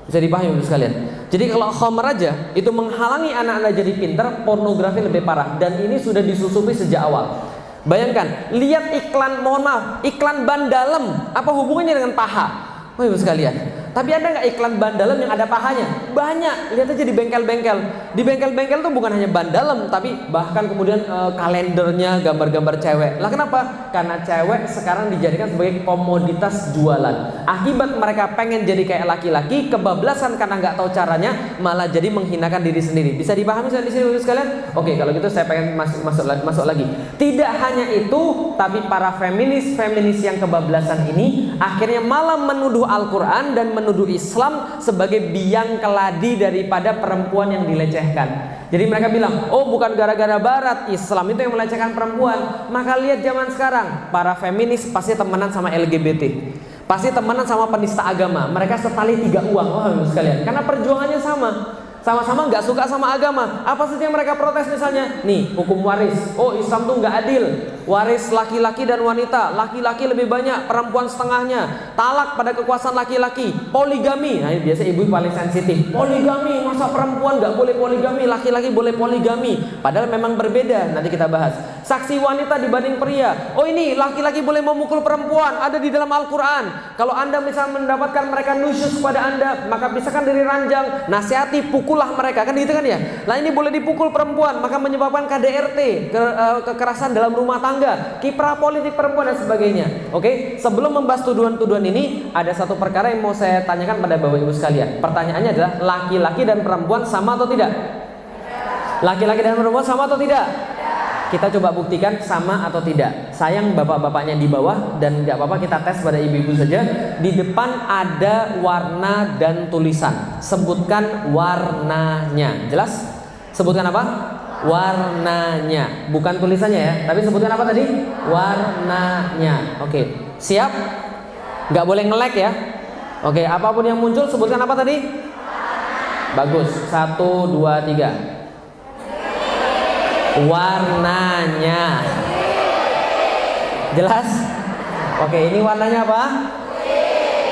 Bisa dipahami Ibu sekalian. Jadi kalau khamr aja itu menghalangi anak Anda jadi pintar, pornografi lebih parah, dan ini sudah disusupi sejak awal. Bayangkan, lihat iklan, mohon maaf, iklan ban dalam, apa hubungannya dengan paha? Oh Ibu sekalian, tapi ada nggak iklan ban dalam yang ada pahanya? Banyak, lihat aja di bengkel-bengkel. Di bengkel-bengkel tuh bukan hanya ban dalam, tapi bahkan kemudian kalendernya gambar-gambar cewek. Lah kenapa? Karena cewek sekarang dijadikan sebagai komoditas jualan. Akibat mereka pengen jadi kayak laki-laki, kebablasan karena nggak tahu caranya, malah jadi menghinakan diri sendiri. Bisa dipahami di sini Ibu sekalian? Oke, kalau gitu saya pengen masuk lagi. Tidak hanya itu, tapi para feminis yang kebablasan ini akhirnya malah menuduh Al-Quran dan menuduh Islam sebagai biang keladi daripada perempuan yang dilecehkan. Jadi mereka bilang, oh bukan gara-gara Barat, Islam itu yang melecehkan perempuan. Maka lihat zaman sekarang, para feminis pasti temenan sama LGBT, pasti temenan sama penista agama. Mereka setali 3 uang, wah sekalian, karena perjuangannya sama-sama nggak suka sama agama. Apa saja yang mereka protes misalnya? Nih, hukum waris. Oh, Islam tuh nggak adil. Waris laki-laki dan wanita, laki-laki lebih banyak, perempuan setengahnya. Talak pada kekuasaan laki-laki. Poligami. Nah, ini biasa ibu paling sensitif. Poligami, masa perempuan nggak boleh poligami, laki-laki boleh poligami. Padahal memang berbeda. Nanti kita bahas. Saksi wanita dibanding pria. Oh, ini laki-laki boleh memukul perempuan. Ada di dalam Al-Quran. Kalau Anda misalnya mendapatkan mereka nusyus kepada Anda, maka pisahkan dari ranjang. Nasihati, pukullah mereka. Kan gitu kan ya? Lah ini boleh dipukul perempuan, maka menyebabkan KDRT, kekerasan dalam rumah tangga, kiprah politik perempuan dan sebagainya. Oke, sebelum membahas tuduhan-tuduhan ini, ada satu perkara yang mau saya tanyakan pada Bapak Ibu sekalian. Pertanyaannya adalah, laki-laki dan perempuan sama atau tidak? Laki-laki dan perempuan sama atau tidak? Kita coba buktikan sama atau tidak. Sayang bapak-bapaknya di bawah, dan nggak apa-apa kita tes pada ibu-ibu saja. Di depan ada warna dan tulisan. Sebutkan warnanya. Jelas? Sebutkan apa? Warnanya, bukan tulisannya ya, tapi sebutkan apa tadi? Warnanya. Oke, siap? Nggak boleh nge-lag ya. Oke, apapun yang muncul sebutkan apa tadi? Bagus. 1, 2, 3. Warnanya. Jelas? Oke, ini warnanya apa?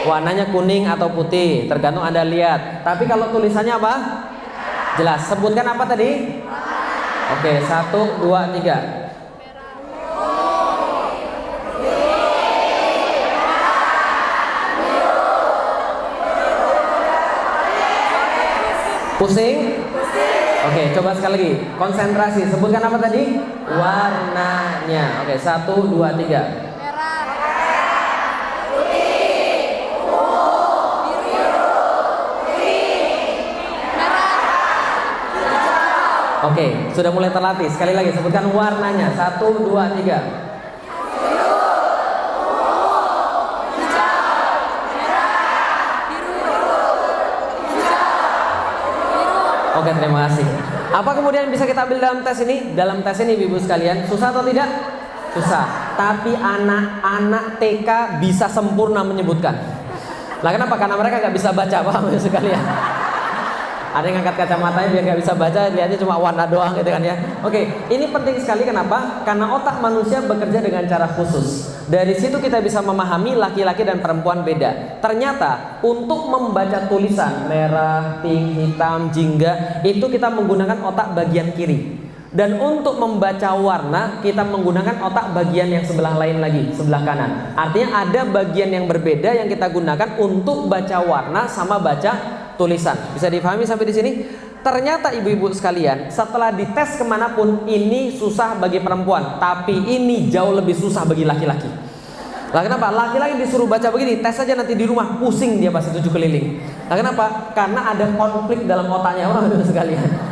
Warnanya kuning atau putih, tergantung Anda lihat. Tapi kalau tulisannya apa? Jelas. Sebutkan apa tadi? Oke, 1, 2, 3. Pusing? Oke, coba sekali lagi. Konsentrasi. Sebutkan apa tadi? Warnanya. Oke, 1, 2, 3. Oke, sudah mulai terlatih. Sekali lagi, sebutkan warnanya. 1, 2, 3. Oke, terima kasih. Apa kemudian bisa kita ambil dalam tes ini? Dalam tes ini ibu sekalian, susah atau tidak? Susah. Tapi anak-anak TK bisa sempurna menyebutkan. Lah kenapa? Karena mereka nggak bisa baca, paham sekalian? Ada yang angkat kacamatanya biar nggak bisa baca, lihatnya cuma warna doang gitu kan ya. Oke, ini penting sekali. Kenapa? Karena otak manusia bekerja dengan cara khusus. Dari situ kita bisa memahami laki-laki dan perempuan beda. Ternyata untuk membaca tulisan merah, pink, hitam, jingga, itu kita menggunakan otak bagian kiri. Dan untuk membaca warna kita menggunakan otak bagian yang sebelah lain lagi, sebelah kanan. Artinya ada bagian yang berbeda yang kita gunakan untuk baca warna sama baca tulisan. Bisa dipahami sampai di sini? Ternyata ibu-ibu sekalian, setelah dites kemanapun, ini susah bagi perempuan, tapi ini jauh lebih susah bagi laki-laki. Lah kenapa? Laki-laki disuruh baca begini, tes saja nanti di rumah pusing dia pasti 7 keliling. Lah kenapa? Karena ada konflik dalam otaknya orang sekalian.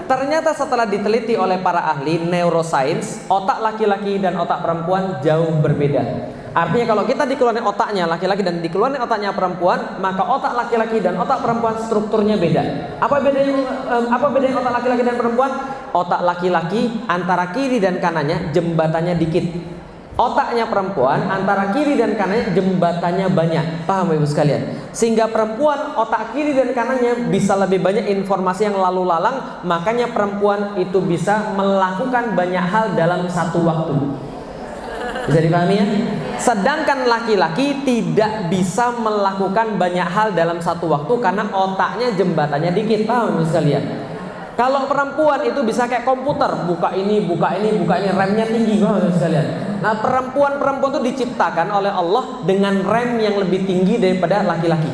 Ternyata setelah diteliti oleh para ahli neuroscience, otak laki-laki dan otak perempuan jauh berbeda. Artinya kalau kita dikeluarin otaknya laki-laki dan dikeluarin otaknya perempuan, maka otak laki-laki dan otak perempuan strukturnya beda. Apa bedanya otak laki-laki dan perempuan? Otak laki-laki antara kiri dan kanannya jembatannya dikit. Otaknya perempuan antara kiri dan kanannya jembatannya banyak. Paham Ibu sekalian? Sehingga perempuan otak kiri dan kanannya bisa lebih banyak informasi yang lalu lalang, makanya perempuan itu bisa melakukan banyak hal dalam satu waktu. Bisa dipahami ya? Sedangkan laki-laki tidak bisa melakukan banyak hal dalam satu waktu karena otaknya jembatannya dikit. Paham Ibu sekalian? Kalau perempuan itu bisa kayak komputer, buka ini, remnya tinggi, Bapak sekalian. Nah, perempuan itu diciptakan oleh Allah dengan rem yang lebih tinggi daripada laki-laki.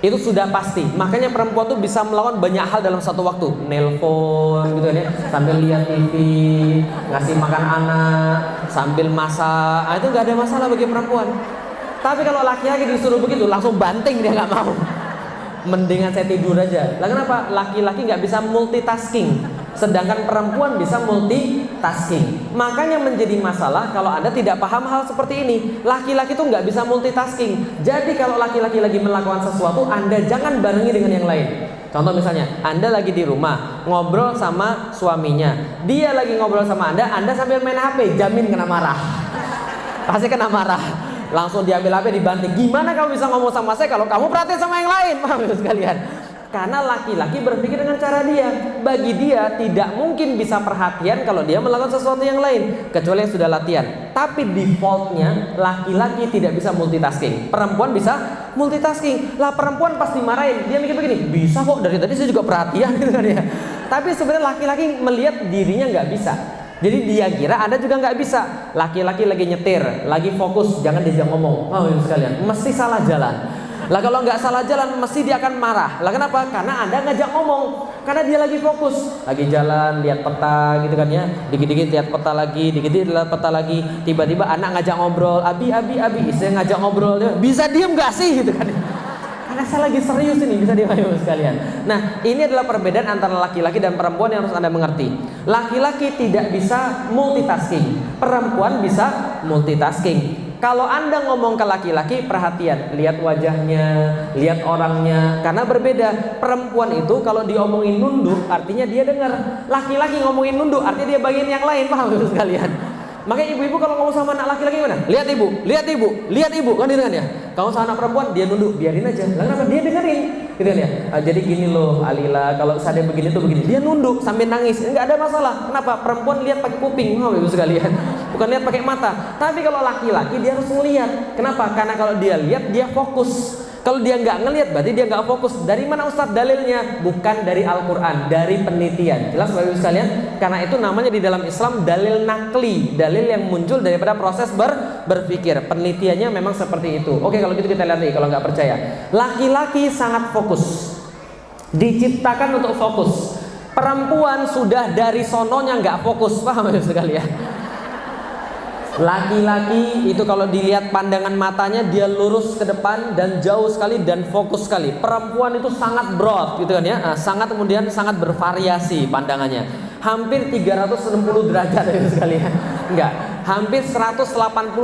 Itu sudah pasti. Makanya perempuan itu bisa melakukan banyak hal dalam satu waktu. Nelpon gitu ya, sambil lihat TV, ngasih makan anak, sambil masak. Nah, itu nggak ada masalah bagi perempuan. Tapi kalau laki-laki disuruh begitu, langsung banting, dia nggak mau. Mendingan saya tidur aja. Lah kenapa? Laki-laki nggak bisa multitasking, sedangkan perempuan bisa multitasking. Makanya menjadi masalah kalau Anda tidak paham hal seperti ini. Laki-laki tuh nggak bisa multitasking. Jadi kalau laki-laki lagi melakukan sesuatu, Anda jangan barengi dengan yang lain. Contoh misalnya, Anda lagi di rumah ngobrol sama suaminya, dia lagi ngobrol sama Anda sambil main HP, jamin kena marah. Pasti kena marah. Langsung diambil HP, dibanting. Gimana kamu bisa ngomong sama saya kalau kamu perhatian sama yang lain? Paham sekalian? Karena laki-laki berpikir dengan cara dia. Bagi dia tidak mungkin bisa perhatian kalau dia melakukan sesuatu yang lain, kecuali yang sudah latihan. Tapi defaultnya laki-laki tidak bisa multitasking. Perempuan bisa multitasking. Lah perempuan pasti marahin. Dia mikir begini, bisa kok, dari tadi saya juga perhatian gitu kan ya. Tapi sebenarnya laki-laki melihat dirinya nggak bisa. Jadi dia kira Anda juga nggak bisa. Laki-laki lagi nyetir, lagi fokus, jangan diajak ngomong. Ibu sekalian, mesti salah jalan. Lah kalau nggak salah jalan, mesti dia akan marah. Lah kenapa? Karena Anda ngajak ngomong. Karena dia lagi fokus, lagi jalan, lihat peta gitu kan ya. Dikit-dikit lihat peta lagi, dikit-dikit lihat peta lagi. Tiba-tiba anak ngajak ngobrol, abi, istri ngajak ngobrol. Bisa diem nggak sih gitu kan? Karena saya lagi serius ini, bisa dipahami sekalian. Nah, ini adalah perbedaan antara laki-laki dan perempuan yang harus Anda mengerti. Laki-laki tidak bisa multitasking, perempuan bisa multitasking. Kalau Anda ngomong ke laki-laki, perhatian, lihat wajahnya, lihat orangnya, karena berbeda. Perempuan itu kalau diomongin nunduk, artinya dia dengar. Laki-laki ngomongin nunduk, artinya dia bagian yang lain, paham sekalian? Makanya ibu-ibu kalau ngomong sama anak laki-laki gimana? Lihat ibu, kan gitu kan ya? Kalau sama anak perempuan dia nunduk, biarin aja. Lah kenapa? Dia dengerin, gitu kan ya? Jadi gini loh, Alila, kalau saya begini tuh begini. Dia nunduk sambil nangis, enggak ada masalah. Kenapa? Perempuan lihat pakai kuping, ibu sekalian. Bukan lihat pakai mata. Tapi kalau laki-laki dia harus ngelihat. Kenapa? Karena kalau dia lihat dia fokus. Kalau dia nggak ngelihat berarti dia nggak fokus. Dari mana Ustadz dalilnya? Bukan dari Al-Quran, dari penelitian. Jelas Bapak Ibu sekalian? Karena itu namanya di dalam Islam dalil nakli, dalil yang muncul daripada proses berpikir. Penelitiannya memang seperti itu. Oke, kalau gitu kita lihat nih, kalau nggak percaya. Laki-laki sangat fokus, diciptakan untuk fokus. Perempuan sudah dari sononya nggak fokus, paham Bapak Ibu sekalian? Laki-laki itu kalau dilihat pandangan matanya dia lurus ke depan dan jauh sekali dan fokus sekali. Perempuan itu sangat broad gitu kan ya, sangat kemudian sangat bervariasi pandangannya. Hampir 360 derajat itu sekalian. Enggak, hampir 180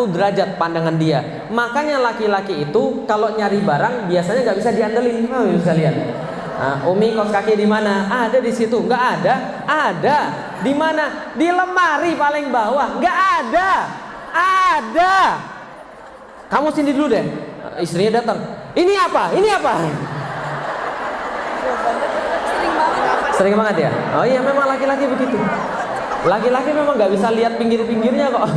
derajat pandangan dia. Makanya laki-laki itu kalau nyari barang biasanya nggak bisa diandelin, itu sekalian. Umi kaos kaki di mana? Ada di situ. Nggak ada. Ada. Di mana? Di lemari paling bawah. Nggak ada. Ada. Kamu sini dulu deh. Istrinya datang. Ini apa? Ini apa? Sering banget ya. Oh iya, memang laki-laki begitu. Laki-laki memang nggak bisa lihat pinggir-pinggirnya kok.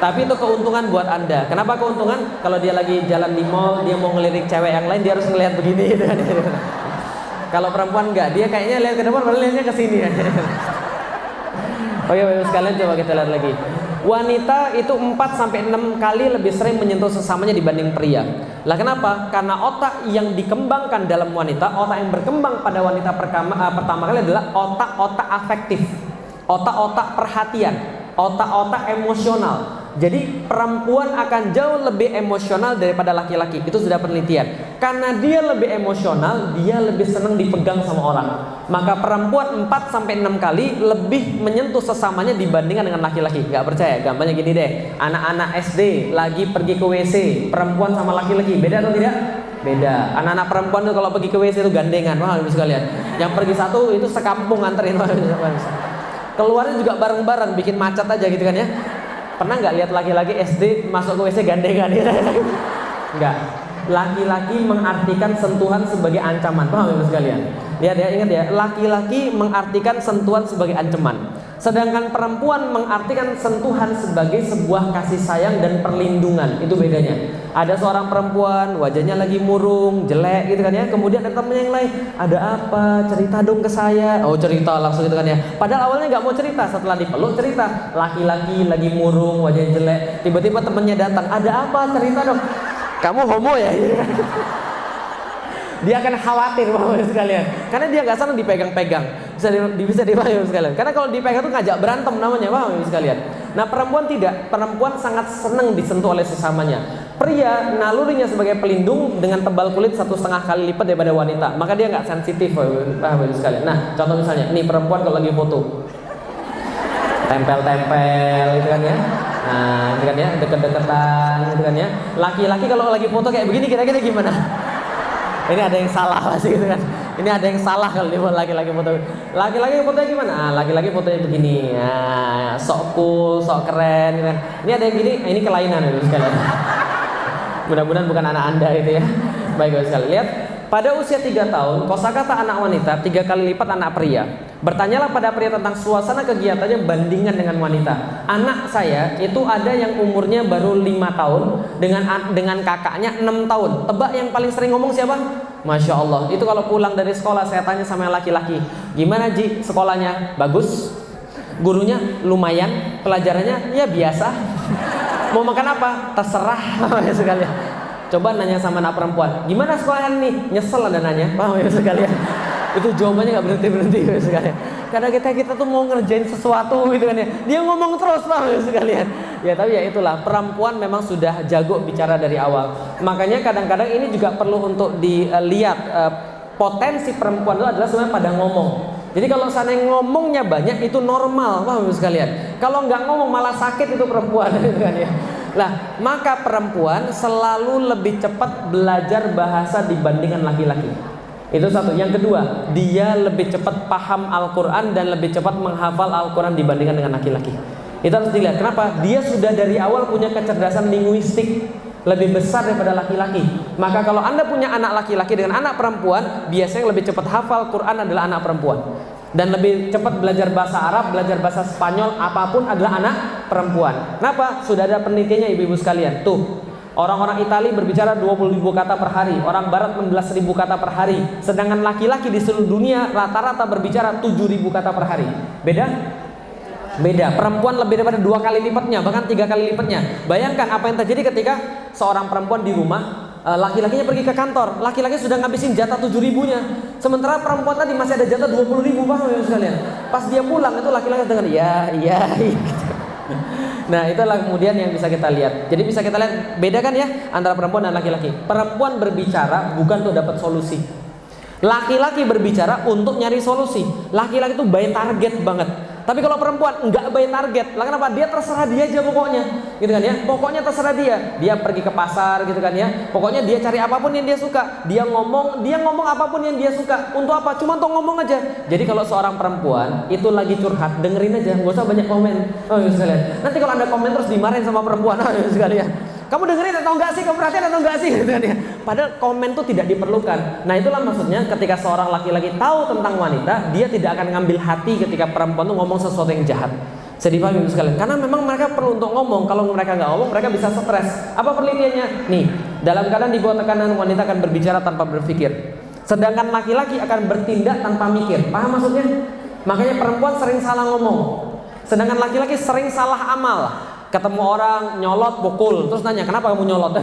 Tapi itu keuntungan buat Anda. Kenapa keuntungan? Kalau dia lagi jalan di mall, dia mau ngelirik cewek yang lain, dia harus ngelihat begini. Kalau perempuan enggak, dia kayaknya lihat ke depan, malah lihatnya ke sini. Oke, Bapak sekalian, coba kita lihat lagi. Wanita itu 4-6 kali lebih sering menyentuh sesamanya dibanding pria. Lah kenapa? Karena otak yang dikembangkan dalam wanita, otak yang berkembang pada wanita pertama kali adalah otak-otak afektif, otak-otak perhatian, otak-otak emosional. Jadi perempuan akan jauh lebih emosional daripada laki-laki. Itu sudah penelitian. Karena dia lebih emosional, dia lebih senang dipegang sama orang. Maka perempuan 4-6 kali lebih menyentuh sesamanya dibandingkan dengan laki-laki. Gak percaya? Gampangnya gini deh. Anak-anak SD lagi pergi ke WC, perempuan sama laki-laki, beda atau tidak? Beda. Anak-anak perempuan tuh kalau pergi ke WC itu gandengan. Wah, Ibu sekalian. Yang pergi satu itu sekampung nganterin. Keluarnya juga bareng-bareng, bikin macet aja gitu kan ya. Pernah nggak lihat laki-laki SD masuk ke WC gandengan? Enggak. Laki-laki mengartikan sentuhan sebagai ancaman. Paham ya sekalian? Lihat ya, ingat ya, laki-laki mengartikan sentuhan sebagai ancaman. Sedangkan perempuan mengartikan sentuhan sebagai sebuah kasih sayang dan perlindungan. Itu bedanya. Ada seorang perempuan, wajahnya lagi murung, jelek gitu kan ya. Kemudian ada temennya yang lain, ada apa? Cerita dong ke saya. Oh cerita langsung gitu kan ya. Padahal awalnya nggak mau cerita, setelah dipeluk cerita. Laki-laki lagi murung, wajahnya jelek. Tiba-tiba temennya datang, ada apa? Cerita dong. Kamu homo ya? Dia akan khawatir Bapak sekalian, karena dia nggak senang dipegang-pegang. Bisa dipahami sekalian. Karena kalau dipegang itu ngajak berantem namanya, Bapak sekalian. Nah perempuan tidak, perempuan sangat senang disentuh oleh sesamanya. Pria nalurinya sebagai pelindung dengan tebal kulit 1,5 kali lipat daripada wanita, maka dia nggak sensitif, Bapak sekalian. Nah contoh misalnya, nih perempuan kalau lagi foto, tempel-tempel gitu kan ya. Nah, gitu kan ya, deket-deketan gitu kan ya. Laki-laki kalau lagi foto kayak begini kira-kira gimana? Ini ada yang salah pasti gitu kan. Ini ada yang salah kalau dia laki-laki foto. Laki-laki fotonya gimana? Ah, laki-laki fotonya begini. Nah, sok cool, sok keren gitu kan. Ini ada yang gini, ini kelainan itu sekalian. Mudah-mudahan bukan anak Anda itu ya. Baik sekali. Lihat, pada usia 3 tahun, kosakata anak wanita 3 kali lipat anak pria. Bertanyalah pada pria tentang suasana kegiatannya bandingan dengan wanita. Anak saya itu ada yang umurnya baru 5 tahun dengan kakaknya 6 tahun. Tebak yang paling sering ngomong siapa? Masya Allah. Itu kalau pulang dari sekolah saya tanya sama yang laki-laki, gimana Ji sekolahnya? Bagus. Gurunya lumayan. Pelajarannya ya biasa. Mau makan apa? Terserah. Sekalian. Coba nanya sama anak perempuan, gimana sekolahan nih? Nyesel ada nanya, paham ya sekalian? Itu jawabannya nggak berhenti ya sekalian. Karena kita tuh mau ngerjain sesuatu gitu kan ya. Dia ngomong terus, paham ya sekalian? Ya tapi ya itulah, perempuan memang sudah jago bicara dari awal. Makanya kadang-kadang ini juga perlu untuk dilihat, potensi perempuan itu adalah sebenarnya pada ngomong. Jadi kalau seandainya ngomongnya banyak itu normal, paham ya sekalian? Kalau nggak ngomong malah sakit itu perempuan gitu kan ya. Nah, maka perempuan selalu lebih cepat belajar bahasa dibandingkan laki-laki. Itu satu. Yang kedua, dia lebih cepat paham Al-Quran dan lebih cepat menghafal Al-Quran dibandingkan dengan laki-laki. Itu harus dilihat. Kenapa? Dia sudah dari awal punya kecerdasan linguistik lebih besar daripada laki-laki. Maka kalau Anda punya anak laki-laki dengan anak perempuan, biasanya lebih cepat hafal Quran adalah anak perempuan. Dan lebih cepat belajar bahasa Arab, belajar bahasa Spanyol, apapun adalah anak perempuan. Kenapa? Sudah ada penelitiannya ibu-ibu sekalian. Tuh, orang-orang Italia berbicara 20.000 kata per hari, orang Barat 16.000 kata per hari. Sedangkan laki-laki di seluruh dunia rata-rata berbicara 7.000 kata per hari. Beda? Beda. Perempuan lebih daripada 2 kali lipatnya, bahkan 3 kali lipatnya. Bayangkan apa yang terjadi ketika seorang perempuan di rumah, laki-lakinya pergi ke kantor, laki-laki sudah ngabisin jatah 7.000-nya, sementara perempuan tadi masih ada jatah 20.000, paham ya sekalian? Pas dia pulang itu laki-laki dengar iya gitu. Nah itulah kemudian yang bisa kita lihat. Jadi bisa kita lihat, bedakan ya antara perempuan dan laki-laki. Perempuan berbicara bukan untuk dapat solusi, laki-laki berbicara untuk nyari solusi. Laki-laki itu by target banget. Tapi kalau perempuan enggak by target, lah kenapa? Dia terserah dia aja pokoknya, gitu kan ya? Pokoknya terserah dia. Dia pergi ke pasar, gitu kan ya? Pokoknya dia cari apapun yang dia suka. Dia ngomong apapun yang dia suka. Untuk apa? Cuma untuk ngomong aja. Jadi kalau seorang perempuan itu lagi curhat, dengerin aja, nggak usah banyak komen. Oh ya sekalian. Nanti kalau Anda komen terus dimarahin sama perempuan, oh ya sekalian. Kamu dengerin atau enggak sih? Kamu perhatian atau enggak sih? Gitu kan ya. Padahal komen itu tidak diperlukan. Nah itulah maksudnya ketika seorang laki-laki tahu tentang wanita, dia tidak akan ngambil hati ketika perempuan itu ngomong sesuatu yang jahat. Saya dipahami sekalian. Karena memang mereka perlu untuk ngomong. Kalau mereka nggak ngomong, mereka bisa stres. Apa penelitiannya? Nih, dalam keadaan di bawah tekanan, wanita akan berbicara tanpa berpikir. Sedangkan laki-laki akan bertindak tanpa mikir. Paham maksudnya? Makanya perempuan sering salah ngomong. Sedangkan laki-laki sering salah amal. Ketemu orang nyolot, pukul, terus nanya kenapa kamu nyolot?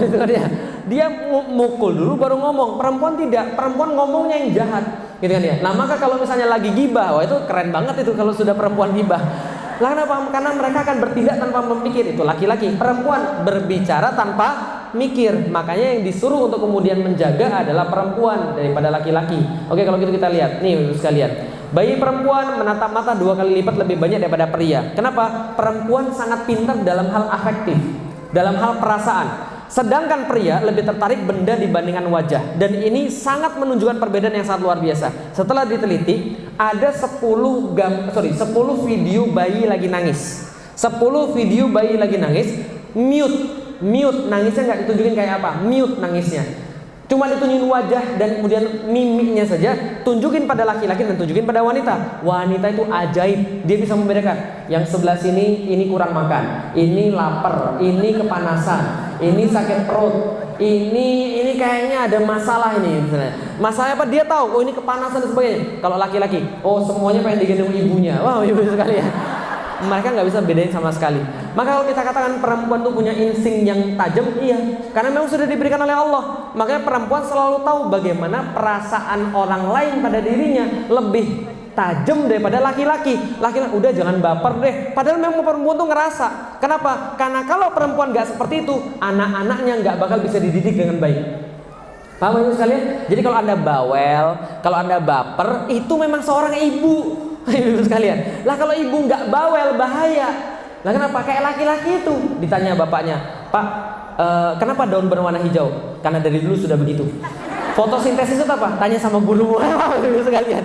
Dia mukul dulu baru ngomong. Perempuan tidak, perempuan ngomongnya yang jahat, gitu kan ya. Nah maka kalau misalnya lagi gibah, wah itu keren banget itu kalau sudah perempuan gibah. Lah kenapa? Karena mereka akan bertindak tanpa memikir. Itu laki-laki. Perempuan berbicara tanpa mikir. Makanya yang disuruh untuk kemudian menjaga adalah perempuan daripada laki-laki. Oke, kalau gitu kita lihat nih sekalian. Bayi perempuan menatap mata 2 kali lipat lebih banyak daripada pria. Kenapa? Perempuan sangat pintar dalam hal afektif, dalam hal perasaan. Sedangkan pria lebih tertarik benda dibandingkan wajah. Dan ini sangat menunjukkan perbedaan yang sangat luar biasa. Setelah diteliti, ada 10 video bayi lagi nangis. 10 video bayi lagi nangis, mute nangisnya nggak ditunjukin kayak apa, mute nangisnya. Cuma ditunjukin wajah dan kemudian mimiknya saja, tunjukin pada laki-laki dan tunjukin pada wanita. Wanita itu ajaib, dia bisa membedakan. Yang sebelah sini ini kurang makan, ini lapar, ini kepanasan, ini sakit perut, ini kayaknya ada masalah ini. Masalahnya apa? Dia tahu. Oh ini kepanasan dan sebagainya. Kalau laki-laki, oh semuanya pengen digendong ibunya. Wah ibu sekali ya. Mereka nggak bisa bedain sama sekali. Maka kalau kita katakan perempuan tuh punya insting yang tajam, iya, karena memang sudah diberikan oleh Allah. Makanya perempuan selalu tahu bagaimana perasaan orang lain pada dirinya lebih tajam daripada laki-laki. Laki-laki udah jangan baper deh. Padahal memang perempuan tuh ngerasa. Kenapa? Karena kalau perempuan nggak seperti itu, anak-anaknya nggak bakal bisa dididik dengan baik. Paham ibu sekalian? Jadi kalau Anda bawel, kalau Anda baper, itu memang seorang ibu. Ibu sekalian, lah kalau ibu nggak bawel bahaya. Lah kenapa? Kayak laki-laki itu ditanya bapaknya, Pak, kenapa daun berwarna hijau? Karena dari dulu sudah begitu. Fotosintesis itu apa? Tanya sama guru. Ibu sekalian,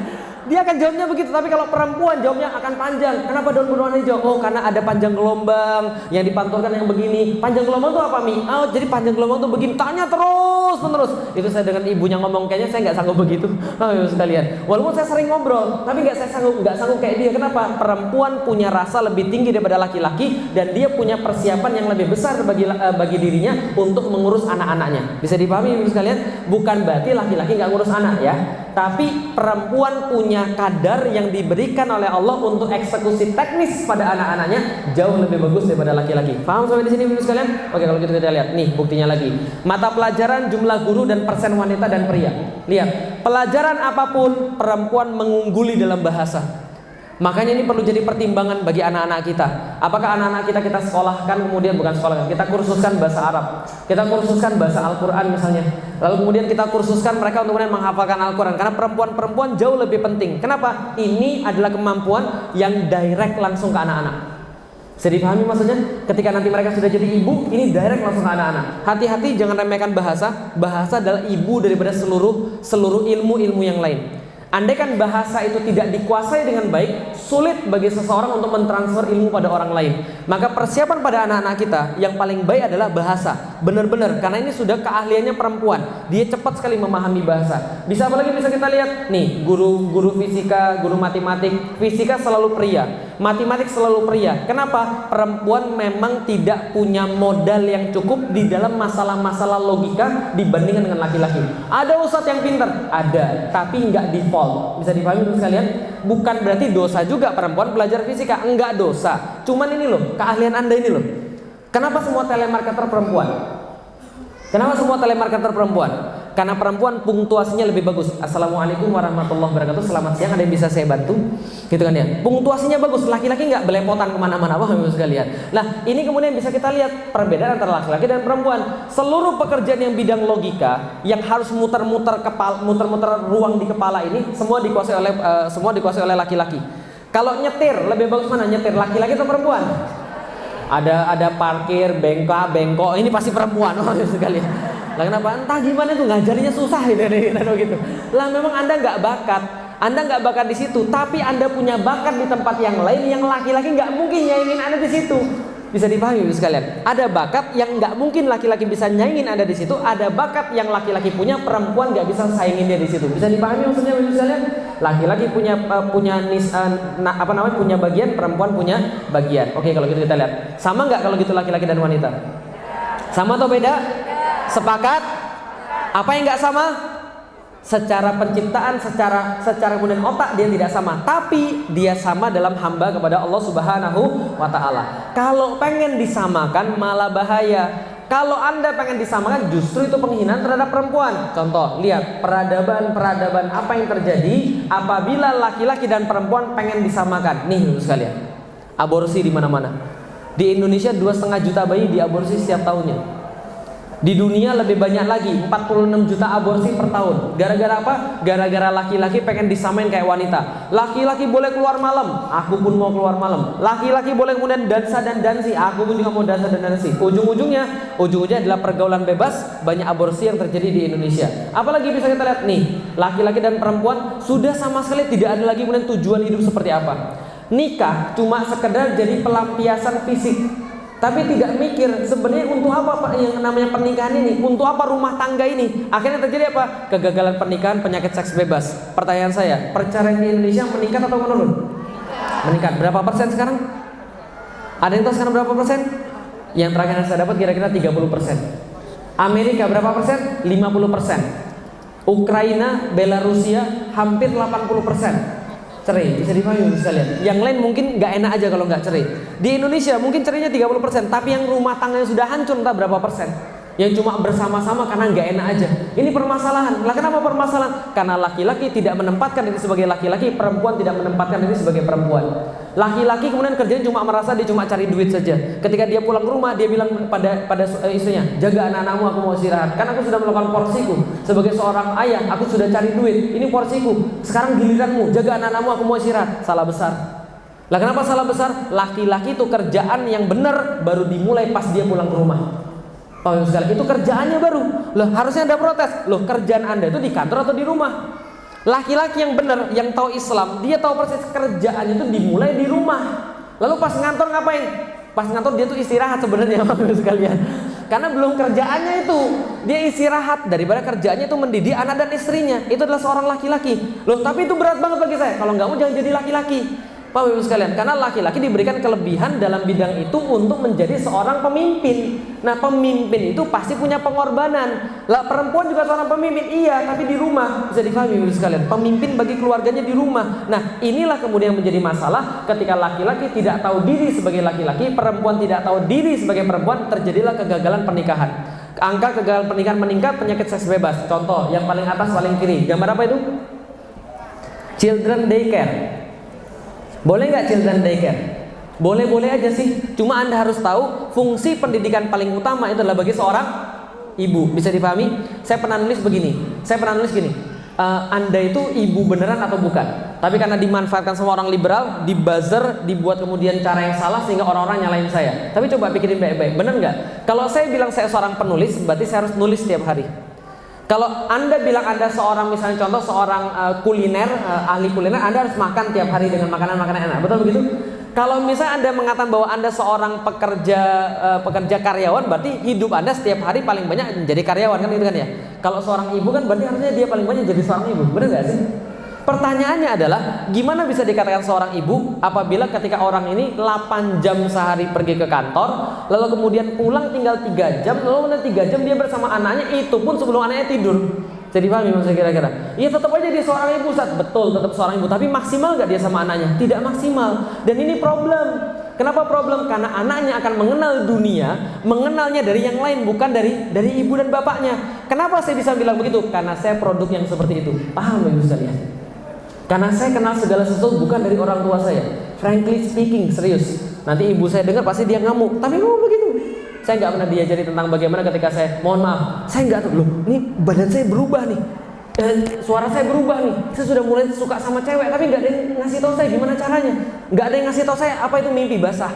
dia akan jawabnya begitu. Tapi kalau perempuan jawabnya akan panjang. Kenapa daun berwarna hijau? Oh karena ada panjang gelombang yang dipantulkan yang begini. Panjang gelombang itu apa Mi? Oh jadi panjang gelombang itu begini. Tanya terus menerus. Itu saya dengan ibunya ngomong, kayaknya saya nggak sanggup begitu. Ibu sekalian, walaupun saya sering ngobrol, tapi nggak sanggup kayak dia. Kenapa? Perempuan punya rasa lebih tinggi daripada laki-laki dan dia punya persiapan yang lebih besar bagi dirinya untuk mengurus anak-anaknya. Bisa dipahami ibu sekalian? Bukan berarti laki-laki nggak ngurus anak ya. Tapi perempuan punya kadar yang diberikan oleh Allah untuk eksekusi teknis pada anak-anaknya jauh lebih bagus daripada laki-laki. Paham sampai di sini ibu sekalian? Oke, kalau gitu kita lihat nih buktinya lagi. Mata pelajaran, jumlah guru dan persen wanita dan pria. Lihat, pelajaran apapun perempuan mengungguli dalam bahasa. Makanya ini perlu jadi pertimbangan bagi anak-anak kita. Apakah anak-anak kita sekolahkan, kemudian bukan sekolahkan, kita kursuskan bahasa Arab, kita kursuskan bahasa Al-Quran misalnya, lalu kemudian kita kursuskan mereka untuk kemudian menghafalkan Al-Quran. Karena perempuan jauh lebih penting. Kenapa? Ini adalah kemampuan yang direct langsung ke anak-anak. Bisa dipahami maksudnya? Ketika nanti mereka sudah jadi ibu, ini direct langsung ke anak-anak. Hati-hati jangan remehkan bahasa. Bahasa adalah ibu daripada seluruh ilmu-ilmu yang lain. Andaikan bahasa itu tidak dikuasai dengan baik, sulit bagi seseorang untuk mentransfer ilmu pada orang lain. Maka persiapan pada anak-anak kita yang paling baik adalah bahasa. Benar-benar, karena ini sudah keahliannya perempuan. Dia cepat sekali memahami bahasa. Bisa apa lagi bisa kita lihat? Nih, guru fisika, guru matematik. Fisika selalu pria, matematik selalu pria. Kenapa? Perempuan memang tidak punya modal yang cukup di dalam masalah-masalah logika dibandingkan dengan laki-laki. Ada ustadz yang pintar? Ada, tapi nggak default. Bisa dipahami sekalian? Bukan berarti dosa juga perempuan belajar fisika. Enggak dosa. Cuman ini loh, keahlian Anda ini loh. Kenapa semua telemarketer perempuan? Kenapa semua telemarketer perempuan? Karena perempuan punktuasinya lebih bagus. Assalamualaikum warahmatullahi wabarakatuh. Selamat siang, ada yang bisa saya bantu? Gitu kan ya. Punktuasinya bagus. Laki-laki nggak belepotan kemana-mana. Wah ibu sekalian. Nah ini kemudian bisa kita lihat perbedaan antara laki-laki dan perempuan. Seluruh pekerjaan yang bidang logika, yang harus muter-muter ruang di kepala ini, semua dikuasai oleh laki-laki. Kalau nyetir lebih bagus mana? Nyetir laki-laki atau perempuan? Ada parkir, bengkok, ini pasti perempuan. Wah ibu sekalian. Lah kenapa? Entah gimana tuh ngajarinya susah gitu. Lah memang Anda nggak bakat di situ, tapi Anda punya bakat di tempat yang lain yang laki-laki nggak mungkin nyaingin Anda di situ. Bisa dipahami Ibu sekalian? Ada bakat yang nggak mungkin laki-laki bisa nyaingin Anda di situ, ada bakat yang laki-laki punya, perempuan nggak bisa saingin dia di situ. Bisa dipahami maksudnya Ibu sekalian? Laki-laki punya bagian, perempuan punya bagian. Oke, kalau gitu kita lihat. Sama nggak kalau gitu laki-laki dan wanita? Sama atau beda? Sepakat? Apa yang nggak sama? Secara penciptaan, secara kemudian otak dia tidak sama, tapi dia sama dalam hamba kepada Allah Subhanahu wa Ta'ala. Kalau pengen disamakan malah bahaya. Kalau Anda pengen disamakan, justru itu penghinaan terhadap perempuan. Contoh, lihat peradaban apa yang terjadi apabila laki-laki dan perempuan pengen disamakan. Nih Ibu sekalian, aborsi di mana-mana. Di Indonesia 2,5 juta bayi diaborsi setiap tahunnya. Di dunia lebih banyak lagi, 46 juta aborsi per tahun. Gara-gara apa? Gara-gara laki-laki pengen disamain kayak wanita. Laki-laki boleh keluar malam, aku pun mau keluar malam. Laki-laki boleh kemudian dansa dan dansi, aku pun juga mau dansa dan dansi. Ujung-ujungnya adalah pergaulan bebas, banyak aborsi yang terjadi di Indonesia. Apalagi bisa kita lihat nih, laki-laki dan perempuan sudah sama sekali tidak ada lagi kemudian tujuan hidup seperti apa. nikah cuma sekedar jadi pelampiasan fisik, tapi tidak mikir sebenarnya untuk apa yang namanya pernikahan ini, untuk apa rumah tangga ini. Akhirnya terjadi apa? Kegagalan pernikahan, penyakit seks bebas. Pertanyaan saya, perceraian di Indonesia meningkat atau menurun? Meningkat. Berapa persen sekarang? Ada yang tahu sekarang berapa persen? Yang terakhir yang saya dapat kira-kira 30%. Amerika berapa persen? 50%. Ukraina, Belarusia hampir 80% cerai. Bisa dipahami sekalian. Yang lain mungkin nggak enak aja kalau nggak cerai. Di Indonesia mungkin cerainya 30%, tapi yang rumah tangganya sudah hancur entah berapa persen. Yang cuma bersama-sama karena nggak enak aja. Ini permasalahan. Lah kenapa permasalahan? Karena laki-laki tidak menempatkan diri sebagai laki-laki, perempuan tidak menempatkan diri sebagai perempuan. Laki-laki kemudian kerjanya cuma merasa dia cuma cari duit saja. Ketika dia pulang ke rumah, dia bilang pada istrinya, jaga anak-anakmu, aku mau istirahat. Kan aku sudah melakukan porsiku sebagai seorang ayah, aku sudah cari duit. Ini porsiku. Sekarang giliranmu, jaga anak-anakmu, aku mau istirahat. Salah besar. Lah kenapa salah besar? Laki-laki itu kerjaan yang benar baru dimulai pas dia pulang ke rumah. Tahu sekali, itu kerjaannya baru. Loh, harusnya ada protes. Loh, kerjaan Anda itu di kantor atau di rumah? Laki-laki yang benar, yang tahu Islam, dia tahu persis kerjaannya itu dimulai di rumah. Lalu pas ngantor ngapain? Pas ngantor dia tuh istirahat sebenarnya, Bapak sekalian. Karena belum kerjaannya itu, dia istirahat daripada kerjaannya itu mendidik anak dan istrinya. Itu adalah seorang laki-laki. Loh, tapi itu berat banget bagi saya. Kalau nggak mau jangan jadi laki-laki. Bapak Ibu sekalian, karena laki-laki diberikan kelebihan dalam bidang itu untuk menjadi seorang pemimpin. Nah, pemimpin itu pasti punya pengorbanan. Lah, perempuan juga seorang pemimpin, iya, tapi di rumah. Bisa dipahami Ibu sekalian, pemimpin bagi keluarganya di rumah. Nah, inilah kemudian menjadi masalah ketika laki-laki tidak tahu diri sebagai laki-laki, perempuan tidak tahu diri sebagai perempuan, terjadilah kegagalan pernikahan. Angka kegagalan pernikahan meningkat, penyakit seks bebas. Contoh, yang paling atas paling kiri, gambar apa itu? Children daycare. Boleh nggak children daycare? Boleh-boleh aja sih. Cuma Anda harus tahu fungsi pendidikan paling utama itu adalah bagi seorang ibu. Bisa dipahami? Saya pernah nulis begini. Gini. Anda itu ibu beneran atau bukan? Tapi karena dimanfaatkan sama orang liberal, dibuzzer, dibuat kemudian cara yang salah sehingga orang-orang nyalain saya. Tapi coba pikirin baik-baik. Bener nggak? Kalau saya bilang saya seorang penulis, berarti saya harus nulis setiap hari. Kalau Anda bilang Anda seorang, misalnya contoh seorang kuliner, ahli kuliner, Anda harus makan tiap hari dengan makanan-makanan enak. Betul begitu? Kalau misalnya Anda mengatakan bahwa Anda seorang pekerja karyawan, berarti hidup Anda setiap hari paling banyak menjadi karyawan, kan gitu kan ya? Kalau seorang ibu kan berarti harusnya dia paling banyak jadi seorang ibu. Benar nggak sih? Pertanyaannya adalah, gimana bisa dikatakan seorang ibu apabila ketika orang ini 8 jam sehari pergi ke kantor, lalu kemudian pulang tinggal 3 jam, lalu kemudian 3 jam dia bersama anaknya, itu pun sebelum anaknya tidur. Jadi paham ya maksudnya kira-kira? Iya, tetap aja dia seorang ibu, Ustaz. Betul, tetap seorang ibu, tapi maksimal nggak dia sama anaknya? Tidak maksimal. Dan ini problem. Kenapa problem? Karena anaknya akan mengenal dunia, mengenalnya dari yang lain, bukan dari ibu dan bapaknya. Kenapa saya bisa bilang begitu? Karena saya produk yang seperti itu. Paham ya Ustaz ya? Karena saya kenal segala sesuatu bukan dari orang tua saya. Frankly speaking, serius. Nanti ibu saya dengar pasti dia ngamuk. Tapi ngomong begitu. Saya nggak pernah diajari tentang bagaimana ketika saya, mohon maaf, saya nggak tahu loh. Ini badan saya berubah nih, suara saya berubah nih. Saya sudah mulai suka sama cewek, tapi nggak ada yang ngasih tahu saya gimana caranya. Nggak ada yang ngasih tahu saya apa itu mimpi basah.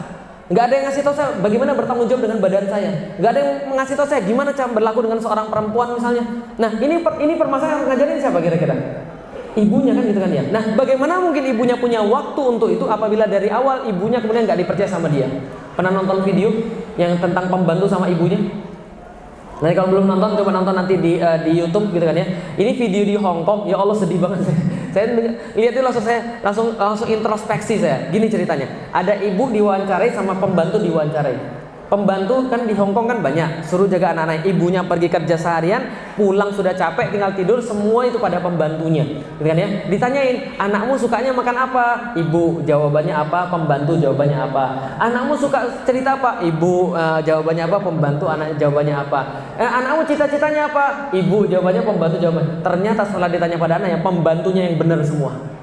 Nggak ada yang ngasih tahu saya bagaimana bertanggung jawab dengan badan saya. Nggak ada yang ngasih tahu saya gimana cara berlaku dengan seorang perempuan misalnya. Nah, ini permasalahan yang ngajarin siapa kira-kira? Ibunya kan gitu kan ya. Nah, bagaimana mungkin ibunya punya waktu untuk itu apabila dari awal ibunya kemudian nggak dipercaya sama dia? Pernah nonton video yang tentang pembantu sama ibunya? Nah, kalau belum nonton coba nonton nanti di YouTube gitu kan ya. Ini video di Hong Kong. Ya Allah, sedih banget saya. Saya lihat itu langsung introspeksi saya. Gini ceritanya. Ada ibu diwawancarai sama pembantu diwawancarai. Pembantu kan di Hong Kong kan banyak, suruh jaga anak-anak. Ibunya pergi kerja seharian, pulang sudah capek, tinggal tidur, semua itu pada pembantunya. Gitu kan ya? Ditanyain, anakmu sukanya makan apa? Ibu jawabannya apa? Pembantu jawabannya apa? Anakmu suka cerita apa? Ibu jawabannya apa? Pembantu anak jawabannya apa? Anakmu cita-citanya apa? Ibu jawabannya, pembantu jawabannya. Ternyata setelah ditanya pada anaknya, pembantunya yang benar semua.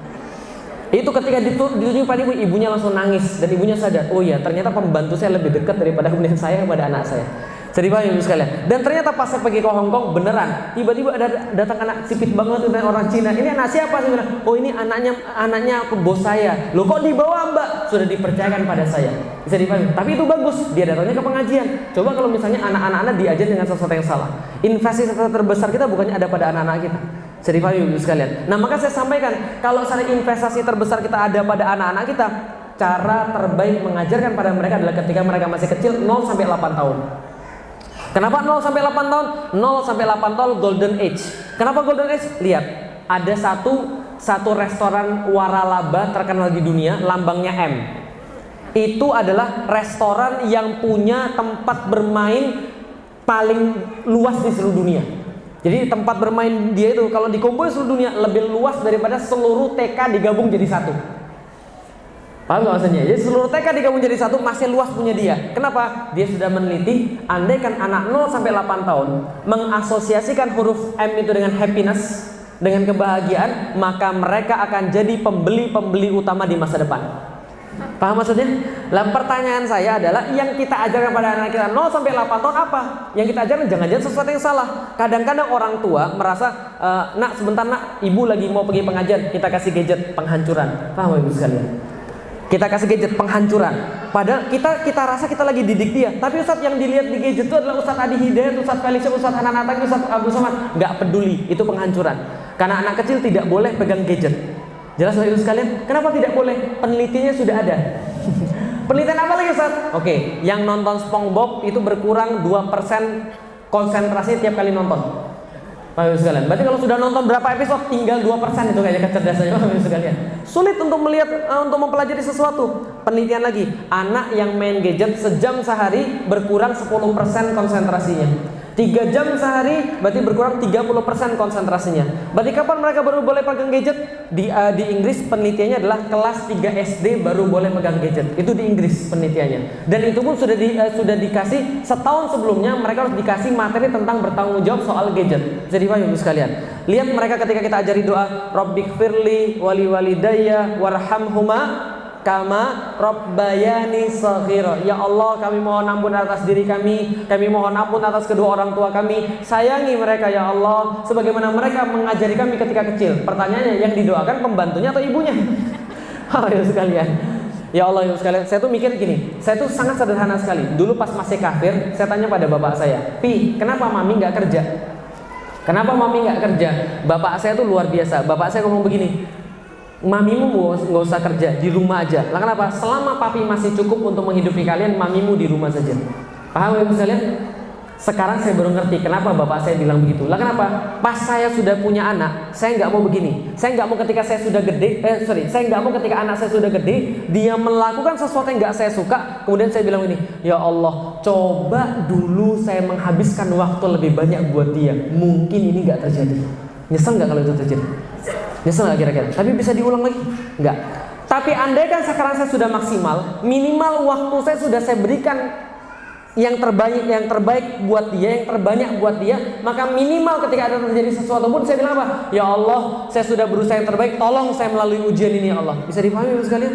Itu ketika ditunjuk pada ibunya langsung nangis dan ibunya sadar, oh iya ternyata pembantu saya lebih dekat daripada kemudian saya kepada anak saya. Jadi paham ibu sekalian. Dan ternyata pas saya pergi ke Hong Kong beneran, tiba-tiba ada datang anak sipit banget itu orang Cina. Ini anak siapa sih? Oh ini anaknya bos saya. Loh kok dibawa Mbak? Sudah dipercayakan pada saya. Bisa dipahami. Tapi itu bagus. Dia datangnya ke pengajian. Coba kalau misalnya anak-anak diajar dengan sesuatu yang salah. Investasi terbesar kita bukannya ada pada anak-anak kita. Jadi Pak Ibu sekalian. Nah, maka saya sampaikan, kalau misalnya investasi terbesar kita ada pada anak-anak kita, cara terbaik mengajarkan pada mereka adalah ketika mereka masih kecil, 0 sampai 8 tahun. Kenapa 0 sampai 8 tahun? 0 sampai 8 tahun golden age. Kenapa golden age? Lihat, ada satu restoran waralaba terkenal di dunia, lambangnya M. Itu adalah restoran yang punya tempat bermain paling luas di seluruh dunia. Jadi tempat bermain dia itu kalau dikumpul seluruh dunia lebih luas daripada seluruh TK digabung jadi satu. Paham gak maksudnya? Jadi seluruh TK digabung jadi satu masih luas punya dia. Kenapa? Dia sudah meneliti, andaikan anak 0 sampai 8 tahun mengasosiasikan huruf M itu dengan happiness, dengan kebahagiaan, maka mereka akan jadi pembeli-pembeli utama di masa depan. Paham maksudnya? Lah pertanyaan saya adalah yang kita ajarkan pada anak kita 0 sampai 8 tahun apa? Yang kita ajarkan jangan-jangan sesuatu yang salah. Kadang-kadang orang tua merasa, nak sebentar nak, ibu lagi mau pergi pengajian, kita kasih gadget penghancuran. Paham Ibu sekalian? Kita kasih gadget penghancuran. Padahal kita rasa kita lagi didik dia. Tapi Ustadz yang dilihat di gadget itu adalah Ustadz Adi Hidayat, Ustadz Felicia, Ustadz Hanan Ataki, Ustadz Abu Somad. Gak peduli, itu penghancuran. Karena anak kecil tidak boleh pegang gadget. Jelas Ibu sekalian? Kenapa tidak boleh? Penelitiannya sudah ada. Penelitian apa lagi Ustaz? Oke, yang nonton SpongeBob itu berkurang 2% konsentrasi tiap kali nonton. Ibu sekalian. Berarti kalau sudah nonton berapa episode tinggal 2% itu kayaknya kecerdasannya Ibu sekalian. Sulit untuk melihat, untuk mempelajari sesuatu. Penelitian lagi, anak yang main gadget sejam sehari berkurang 10% konsentrasinya. 3 jam sehari berarti berkurang 30% konsentrasinya. Berarti kapan mereka baru boleh pegang gadget? Di Inggris penelitiannya adalah kelas 3 SD baru boleh pegang gadget. Itu di Inggris penelitiannya. Dan itu pun sudah dikasih setahun sebelumnya, mereka harus dikasih materi tentang bertanggung jawab soal gadget. Jadi Bapak Ibu sekalian, lihat mereka ketika kita ajari doa Rabbighfirli wali walidayya warhamhuma kama rabbayani shaghira. Ya Allah, kami mohon ampun atas diri kami mohon ampun atas kedua orang tua kami, sayangi mereka ya Allah sebagaimana mereka mengajari kami ketika kecil. Pertanyaannya, yang didoakan pembantunya atau ibunya? Ayo sekalian. Ya Allah ibu sekalian, saya tuh mikir gini, saya tuh sangat sederhana sekali. Dulu pas masih kafir, saya tanya pada bapak saya, "Pi, kenapa mami nggak kerja?" Kenapa mami nggak kerja? Bapak saya tuh luar biasa. Bapak saya ngomong begini, "Mamimu nggak usah kerja, di rumah aja." Lah kenapa? Selama papi masih cukup untuk menghidupi kalian, mamimu di rumah saja. Paham ibu sekalian? Sekarang saya baru ngerti kenapa bapak saya bilang begitu. Lah kenapa? Pas saya sudah punya anak, saya nggak mau begini. Saya nggak mau ketika saya sudah gede, saya nggak mau ketika anak saya sudah gede, dia melakukan sesuatu yang nggak saya suka. Kemudian saya bilang ini, ya Allah, coba dulu saya menghabiskan waktu lebih banyak buat dia. Mungkin ini nggak terjadi. Nyesel nggak kalau itu terjadi? Nyesel nggak kira-kira? Tapi bisa diulang lagi? Enggak. Tapi andai kan sekarang saya sudah maksimal, minimal waktu saya sudah saya berikan yang terbaik buat dia, yang terbanyak buat dia, maka minimal ketika ada terjadi sesuatu pun saya bilang apa? Ya Allah, saya sudah berusaha yang terbaik, tolong saya melalui ujian ini ya Allah. Bisa dipahami Ibu sekalian?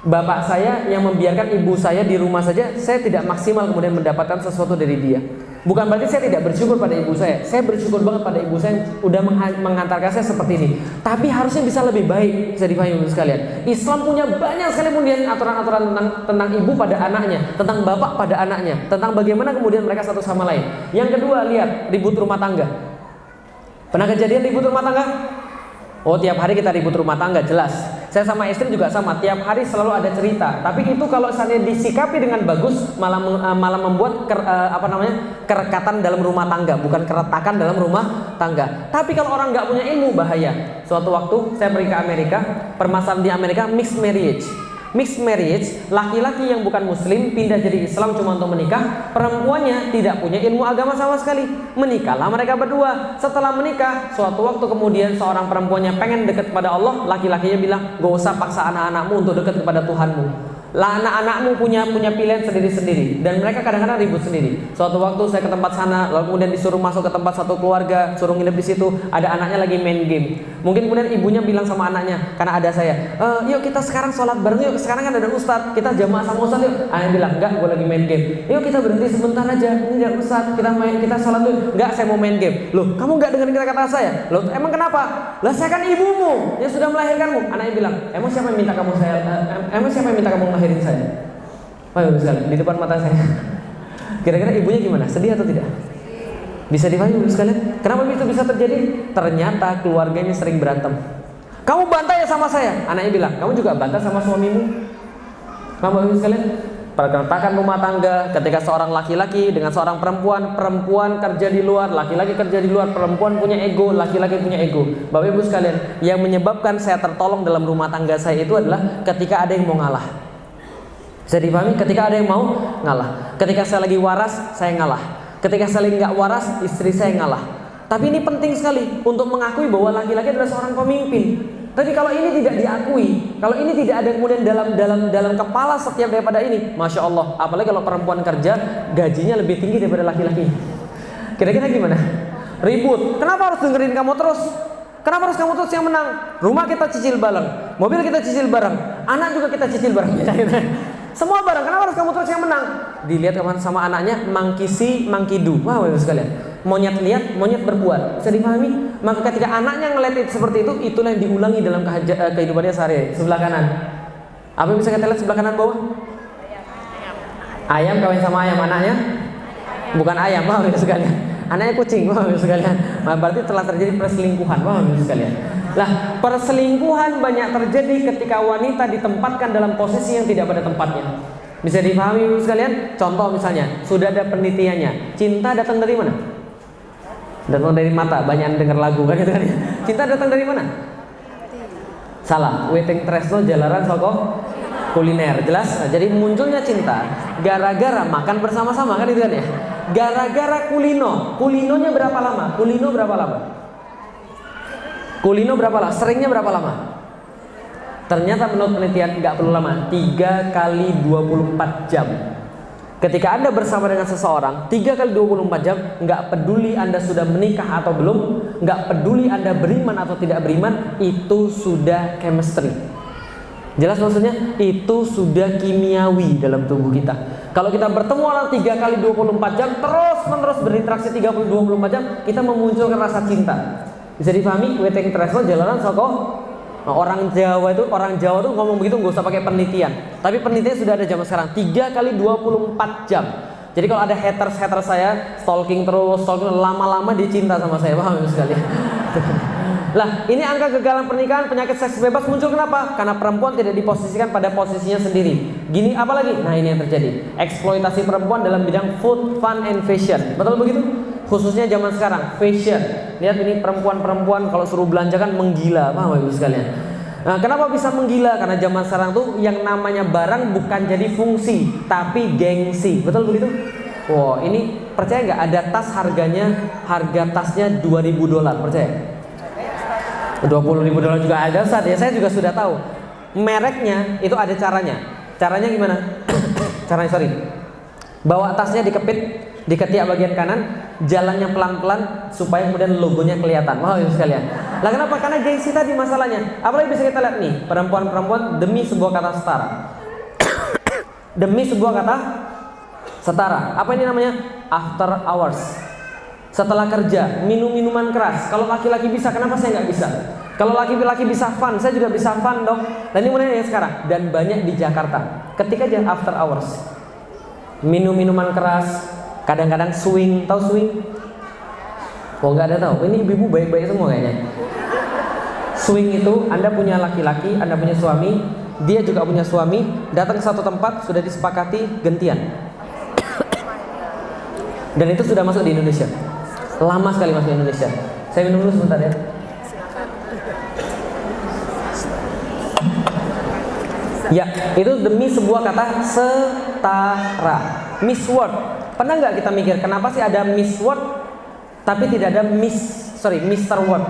Bapak saya yang membiarkan ibu saya di rumah saja, saya tidak maksimal kemudian mendapatkan sesuatu dari dia. Bukan berarti saya tidak bersyukur pada ibu saya. Saya bersyukur banget pada ibu saya yang udah menghantarkan saya seperti ini. Tapi harusnya bisa lebih baik, bisa dipahami Ibu sekalian. Islam punya banyak sekali kemudian aturan-aturan tentang ibu pada anaknya, tentang bapak pada anaknya, tentang bagaimana kemudian mereka satu sama lain. Yang kedua, lihat ribut rumah tangga. Pernah kejadian ribut rumah tangga? Oh, tiap hari kita ribut rumah tangga, jelas. Saya sama istri juga sama, tiap hari selalu ada cerita. Tapi itu kalau misalnya disikapi dengan bagus, malah membuat kerekatan dalam rumah tangga, bukan keretakan dalam rumah tangga. Tapi kalau orang nggak punya ilmu, bahaya. Suatu waktu saya pergi ke Amerika, permasalahan di Amerika mixed marriage. Mixed marriage, laki-laki yang bukan muslim pindah jadi Islam cuma untuk menikah, perempuannya tidak punya ilmu agama sama sekali. Menikahlah mereka berdua. Setelah menikah, suatu waktu kemudian seorang perempuannya pengen dekat kepada Allah, laki-lakinya bilang, "Gak usah paksa anak-anakmu untuk dekat kepada Tuhanmu. Lah anak-anakmu punya pilihan sendiri-sendiri." Dan mereka kadang-kadang ribut sendiri. Suatu waktu saya ke tempat sana, lalu kemudian disuruh masuk ke tempat satu keluarga, suruh nginep di situ. Ada anaknya lagi main game. Mungkin kemudian ibunya bilang sama anaknya, karena ada saya, "Yuk kita sekarang sholat bareng yuk. Sekarang kan ada ustadz, kita jamaah sama ustadz yuk." Anaknya bilang, "Enggak, gue lagi main game." "Yuk kita berhenti sebentar aja. Ini ada ustadz, kita sholat dulu." "Enggak, saya mau main game." "Loh, kamu enggak dengerin kata-kata saya?" "Loh, emang kenapa?" "Lah saya kan ibumu yang sudah melahirkanmu." Anaknya bilang, "Emang siapa yang minta kamu melahirin saya?" Di depan mata saya. Kira-kira ibunya gimana? Sedih atau tidak? Bisa dipahami Bapak sekalian? Kenapa itu bisa terjadi? Ternyata keluarganya sering berantem. Kamu bantah ya sama saya. Anaknya bilang, kamu juga bantah sama suamimu. Bapak sekalian, perkeretakan rumah tangga ketika seorang laki-laki dengan seorang perempuan, perempuan kerja di luar, laki-laki kerja di luar, perempuan punya ego, laki-laki punya ego. Bapak Ibu sekalian, yang menyebabkan saya tertolong dalam rumah tangga saya itu adalah ketika ada yang mau ngalah. Bisa dipahami? Ketika ada yang mau ngalah. Ketika saya lagi waras, saya ngalah. Ketika saya lagi nggak waras, istri saya ngalah. Tapi ini penting sekali untuk mengakui bahwa laki-laki adalah seorang pemimpin. Tapi kalau ini tidak diakui, kalau ini tidak ada kemudian dalam kepala setiap daripada ini, masya Allah. Apalagi kalau perempuan kerja, gajinya lebih tinggi daripada laki-laki. Kira-kira gimana? Ribut. Kenapa harus dengerin kamu terus? Kenapa harus kamu terus yang menang? Rumah kita cicil bareng, mobil kita cicil bareng, anak juga kita cicil bareng. Semua bareng. Kenapa harus kamu terus yang menang? Dilihat sama anaknya, monkey see, monkey do. Wah, Bapak sekalian. Monyet lihat, monyet berbuat. Bisa dipahami? Maka ketika anaknya ngeliat seperti itu, itulah yang diulangi dalam kehidupannya sehari-hari. Sebelah kanan. Apa yang bisa kita lihat sebelah kanan bawah? Ayam kawin sama ayam, anaknya? Bukan ayam, Bapak sekalian. Anaknya kucing, Bapak sekalian. Nah, berarti telah terjadi perselingkuhan, Bapak sekalian. Lah, perselingkuhan banyak terjadi ketika wanita ditempatkan dalam posisi yang tidak pada tempatnya. Bisa dipahami Bapak sekalian? Contoh misalnya, sudah ada penelitiannya. Cinta datang dari mana? Datang dari mata. Banyak yang dengar lagu kan gitu kan ya. Cinta datang dari mana? Salah. Weting tresno jalaran soko kuliner. Jelas? Nah, jadi munculnya cinta gara-gara makan bersama-sama kan itu kan ya. Gara-gara kulino. Kulinonya berapa lama? Kulino berapa lama? Kulino berapa lama? Seringnya berapa lama? Ternyata menurut penelitian nggak perlu lama, 3 kali 24 jam. Ketika Anda bersama dengan seseorang 3 kali 24 jam, nggak peduli Anda sudah menikah atau belum, nggak peduli Anda beriman atau tidak beriman, itu sudah chemistry. Jelas maksudnya? Itu sudah kimiawi dalam tubuh kita. Kalau kita bertemu orang 3 kali 24 jam terus-menerus berinteraksi 3 kali 24 jam, kita memunculkan rasa cinta. Bisa dipahami? Weting tresno jalanan soko. Nah, orang Jawa tuh ngomong begitu nggak usah pakai penelitian. Tapi penelitian sudah ada zaman sekarang 3 kali 24 jam. Jadi kalau ada haters saya stalking lama-lama dia cinta sama saya, paham sekali. Lah, ini angka kegagalan pernikahan, penyakit seks bebas muncul kenapa? Karena perempuan tidak diposisikan pada posisinya sendiri. Gini apalagi? Nah, ini yang terjadi. Eksploitasi perempuan dalam bidang food, fun, and fashion. Betul begitu? Khususnya zaman sekarang, fashion. Lihat ini perempuan-perempuan kalau suruh belanja kan menggila, paham Ibu sekalian? Nah, kenapa bisa menggila? Karena zaman sekarang tuh yang namanya barang bukan jadi fungsi, tapi gengsi. Betul begitu? Wow, ini percaya nggak ada tas harga tasnya $2.000, percaya? $20.000 juga ada saat ya, saya juga sudah tahu. Mereknya itu ada caranya. Caranya gimana? Bawa tasnya di ketiak bagian kanan, jalannya pelan-pelan supaya kemudian logonya kelihatan. Wah, itu sekalian. Lah kenapa? Karena gengsi tadi masalahnya. Apalagi bisa kita lihat nih, perempuan-perempuan demi sebuah kata setara. Demi sebuah kata setara. Apa ini namanya? After hours. Setelah kerja, minum minuman keras. Kalau laki-laki bisa, kenapa saya nggak bisa? Kalau laki-laki bisa fun, saya juga bisa fun dong. Dan ini mulai sekarang. Dan banyak di Jakarta. Ketika aja after hours, minum minuman keras, kadang-kadang swing. Tahu swing? Oh, nggak ada tahu. Ini ibu-ibu baik-baik semua kayaknya. Swing itu Anda punya laki-laki, Anda punya suami, dia juga punya suami, datang ke satu tempat sudah disepakati gantian. Dan itu sudah masuk di Indonesia. Lama sekali masuk Indonesia. Saya minum dulu sebentar ya. Ya, itu demi sebuah kata setara. Miss World. Pernah nggak kita mikir kenapa sih ada Miss World tapi tidak ada Mr. World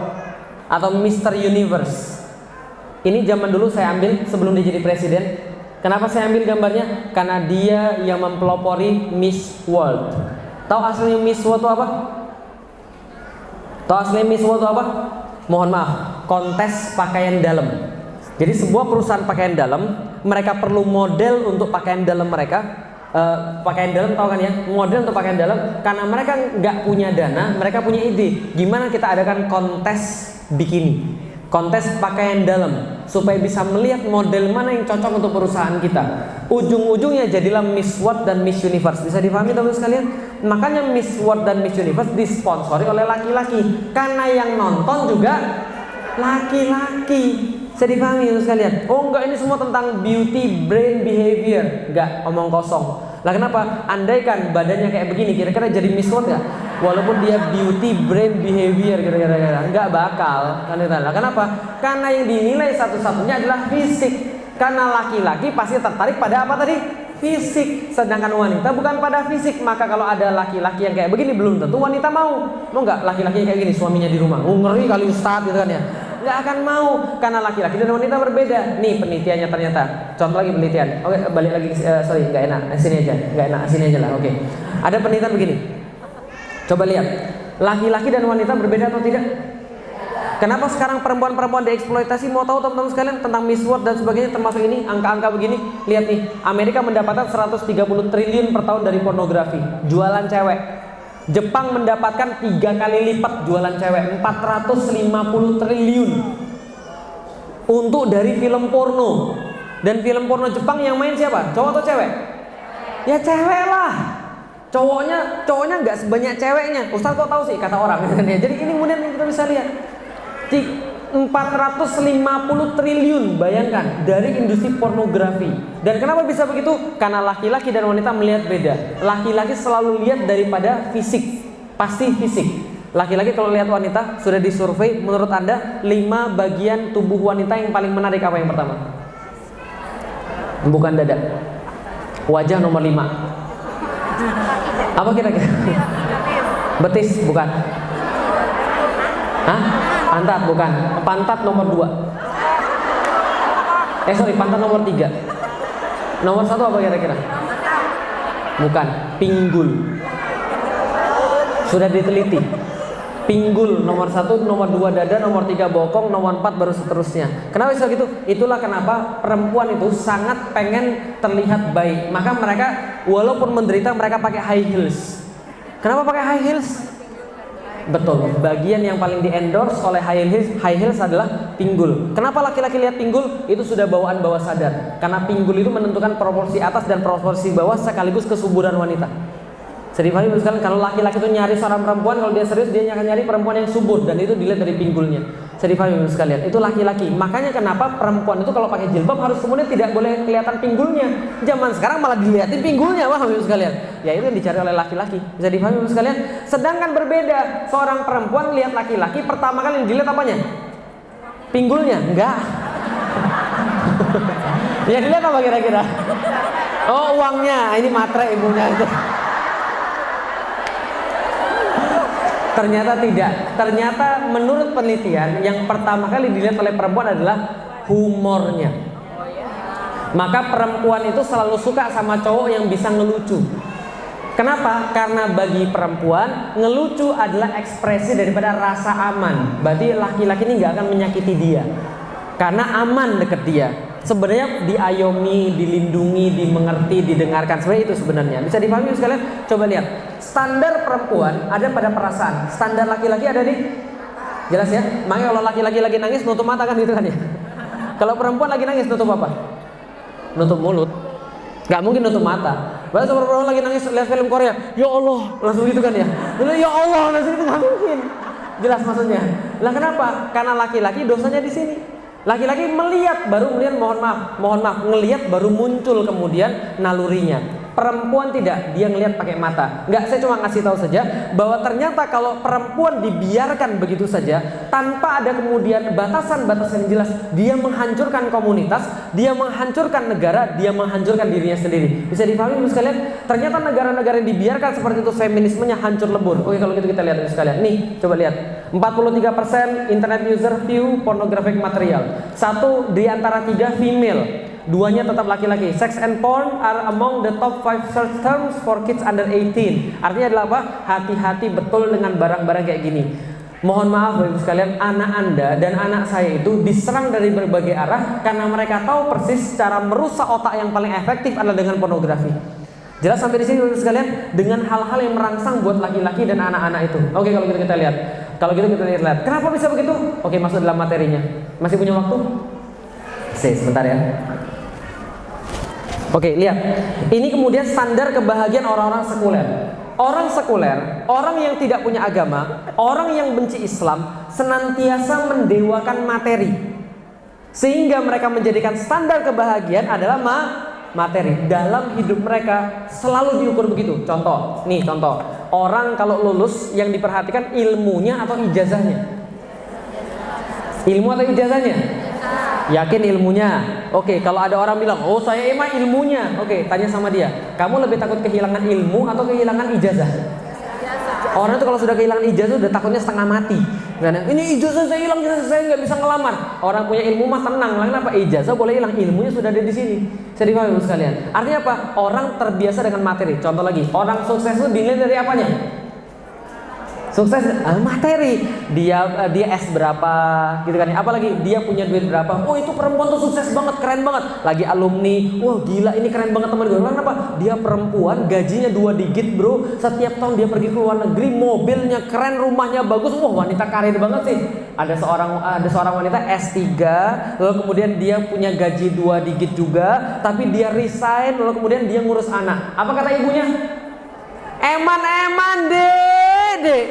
atau Mr. Universe? Ini zaman dulu saya ambil sebelum dia jadi presiden. Kenapa saya ambil gambarnya? Karena dia yang mempelopori Miss World. Tahu aslinya Miss World itu apa? Tahu aslinya Miss World itu apa? Mohon maaf, kontes pakaian dalam. Jadi sebuah perusahaan pakaian dalam, mereka perlu model untuk pakaian dalam mereka. Pakaian dalam tahu kan ya? Model untuk pakaian dalam. Karena mereka nggak punya dana, mereka punya ide. Gimana kita adakan kontes bikini? kontes pakaian dalam supaya bisa melihat model mana yang cocok untuk perusahaan kita. Ujung-ujungnya jadilah Miss World dan Miss Universe. Bisa dipahami teman-teman sekalian? Makanya Miss World dan Miss Universe disponsori oleh laki-laki, karena yang nonton juga laki-laki. Bisa dipahami teman-teman sekalian? Oh enggak, ini semua tentang beauty, brain, behavior. Enggak, omong kosong. Lah kenapa? Andaikan badannya kayak begini, kira-kira jadi Miss World nggak? Walaupun dia beauty, brain, behavior, kira-kira nggak bakal. Lah kenapa? Karena yang dinilai satu-satunya adalah fisik. Karena laki-laki pasti tertarik pada apa tadi? Fisik. Sedangkan wanita bukan pada fisik. Maka kalau ada laki-laki yang kayak begini, belum tentu wanita mau. Mau nggak laki-laki kayak gini suaminya di rumah? Ngeri kali Ustadz gitu kan ya. Nggak akan mau, karena laki-laki dan wanita berbeda. Nih penelitiannya ternyata. Contoh lagi penelitian. Oke, balik lagi. Sorry, nggak enak. Sini aja. Nggak enak. Sini aja lah. Oke. Ada penelitian begini. Coba lihat. Laki-laki dan wanita berbeda atau tidak? Kenapa sekarang perempuan-perempuan dieksploitasi? Mau tahu teman-teman sekalian tentang Miss World dan sebagainya, termasuk ini angka-angka begini? Lihat nih, Amerika mendapatkan 130 triliun per tahun dari pornografi, jualan cewek. Jepang mendapatkan 3 kali lipat jualan cewek, 450 triliun untuk dari film porno. Dan film porno Jepang yang main siapa? Cowok atau cewek? Ya cewek lah. Cowoknya nggak sebanyak ceweknya. Ustaz kok tahu sih? Kata orang. Jadi ini kemudian kita bisa lihat 450 triliun, bayangkan, dari industri pornografi. Dan kenapa bisa begitu? Karena laki-laki dan wanita melihat beda. Laki-laki selalu lihat daripada fisik, pasti fisik. Laki-laki kalau lihat wanita, sudah disurvei, menurut Anda 5 bagian tubuh wanita yang paling menarik apa yang pertama? Bukan dada. Wajah nomor 5. Apa kira-kira? Betis, bukan. Hah? Pantat, bukan. Pantat nomor 2. Pantat nomor 3. Nomor 1 apa kira-kira? Bukan. Pinggul. Sudah diteliti. Pinggul nomor 1, nomor 2 dada, nomor 3 bokong, nomor 4 baru seterusnya. Kenapa bisa gitu? Itulah kenapa perempuan itu sangat pengen terlihat baik. Maka mereka walaupun menderita, mereka pakai high heels. Kenapa pakai high heels? Betul, bagian yang paling di-endorse oleh high heels adalah pinggul. Kenapa laki-laki lihat pinggul? Itu sudah bawaan bawah sadar. Karena pinggul itu menentukan proporsi atas dan proporsi bawah sekaligus kesuburan wanita. Sedih sekali kalau laki-laki itu nyari seorang perempuan, kalau dia serius dia akan nyari perempuan yang subur, dan itu dilihat dari pinggulnya. Sedih sekalian, itu laki-laki. Makanya kenapa perempuan itu kalau pakai jilbab harus kemudian tidak boleh kelihatan pinggulnya. Zaman sekarang malah dilihatin pinggulnya, paham sekalian? Ya itu yang dicari oleh laki-laki. Bisa dipahami sekalian? Sedangkan berbeda, seorang perempuan lihat laki-laki pertama kali yang dilihat apanya? Pinggulnya? Enggak. Ya dilihat apa kira-kira? Oh uangnya, ini matre ibunya itu. Ternyata tidak. Ternyata menurut penelitian yang pertama kali dilihat oleh perempuan adalah humornya. Maka perempuan itu selalu suka sama cowok yang bisa ngelucu. Kenapa? Karena bagi perempuan ngelucu adalah ekspresi daripada rasa aman. Berarti laki-laki ini nggak akan menyakiti dia, karena aman deket dia. Sebenarnya diayomi, dilindungi, dimengerti, didengarkan. Sebenarnya itu sebenarnya. Bisa dipahami sekalian? Coba lihat. Standar perempuan ada pada perasaan. Standar laki-laki ada di... Jelas ya? Makanya kalau laki-laki lagi nangis nutup mata kan gitu kan ya. Kalau perempuan lagi nangis nutup apa? Nutup mulut. Gak mungkin nutup mata. Bahkan kalau perempuan lagi nangis lihat film Korea, ya Allah, langsung gitu kan ya. Ya Allah, langsung itu gak mungkin. Jelas maksudnya. Lah kenapa? Karena laki-laki dosanya di sini. Laki-laki melihat baru kemudian mohon maaf, ngelihat baru muncul kemudian nalurinya. Perempuan tidak, dia ngelihat pakai mata. Enggak, saya cuma ngasih tahu saja bahwa ternyata kalau perempuan dibiarkan begitu saja tanpa ada kemudian batasan-batasan yang jelas, dia menghancurkan komunitas, dia menghancurkan negara, dia menghancurkan dirinya sendiri. Bisa dipahami sekalian? Ternyata negara-negara yang dibiarkan seperti itu feminismenya hancur lebur. Oke, kalau gitu kita lihat sekalian. Nih, coba lihat. 43% internet user view pornographic material. 1 di antara 3 female. 2-nya tetap laki-laki. Sex and porn are among the top 5 search terms for kids under 18. Artinya adalah apa? Hati-hati betul dengan barang-barang kayak gini. Mohon maaf Bapak Ibu sekalian, anak Anda dan anak saya itu diserang dari berbagai arah karena mereka tahu persis cara merusak otak yang paling efektif adalah dengan pornografi. Jelas sampai di sini Bapak Ibu sekalian, dengan hal-hal yang merangsang buat laki-laki dan anak-anak itu. Oke, kalau kita lihat. Kalau gitu kita lihat. Kenapa bisa begitu? Oke, masuk dalam materinya. Masih punya waktu? Sebentar ya. Oke, lihat. Ini kemudian standar kebahagiaan orang-orang sekuler. Orang sekuler, orang yang tidak punya agama, orang yang benci Islam, senantiasa mendewakan materi. Sehingga mereka menjadikan standar kebahagiaan adalah materi. Dalam hidup mereka selalu diukur begitu. Contoh, orang kalau lulus yang diperhatikan ilmunya atau ijazahnya? Ilmu atau ijazahnya? Yakin ilmunya? Oke, kalau ada orang bilang, oh saya emang ilmunya. Oke, tanya sama dia, kamu lebih takut kehilangan ilmu atau kehilangan ijazah? Orang itu kalau sudah kehilangan ijazah udah takutnya setengah mati. Karena ini ijazah saya hilang, saya nggak bisa ngelamar. Orang punya ilmu mah tenang, kenapa? Ijazah boleh hilang, ilmunya sudah ada di sini. Saya dipahami sekalian. Artinya apa? Orang terbiasa dengan materi. Contoh lagi, orang sukses itu dinilai dari apanya? Sukses materi, dia S berapa gitu kan ya. Apalagi dia punya duit berapa. Oh itu perempuan tuh sukses banget, keren banget. Lagi alumni, wah gila ini keren banget teman gue. Kenapa? Dia perempuan, gajinya 2 digit bro. Setiap tahun dia pergi ke luar negeri, mobilnya keren, rumahnya bagus. Wah wanita karir banget sih. Ada seorang wanita S3, lalu kemudian dia punya gaji 2 digit juga, tapi dia resign, lalu kemudian dia ngurus anak. Apa kata ibunya? Eman dek,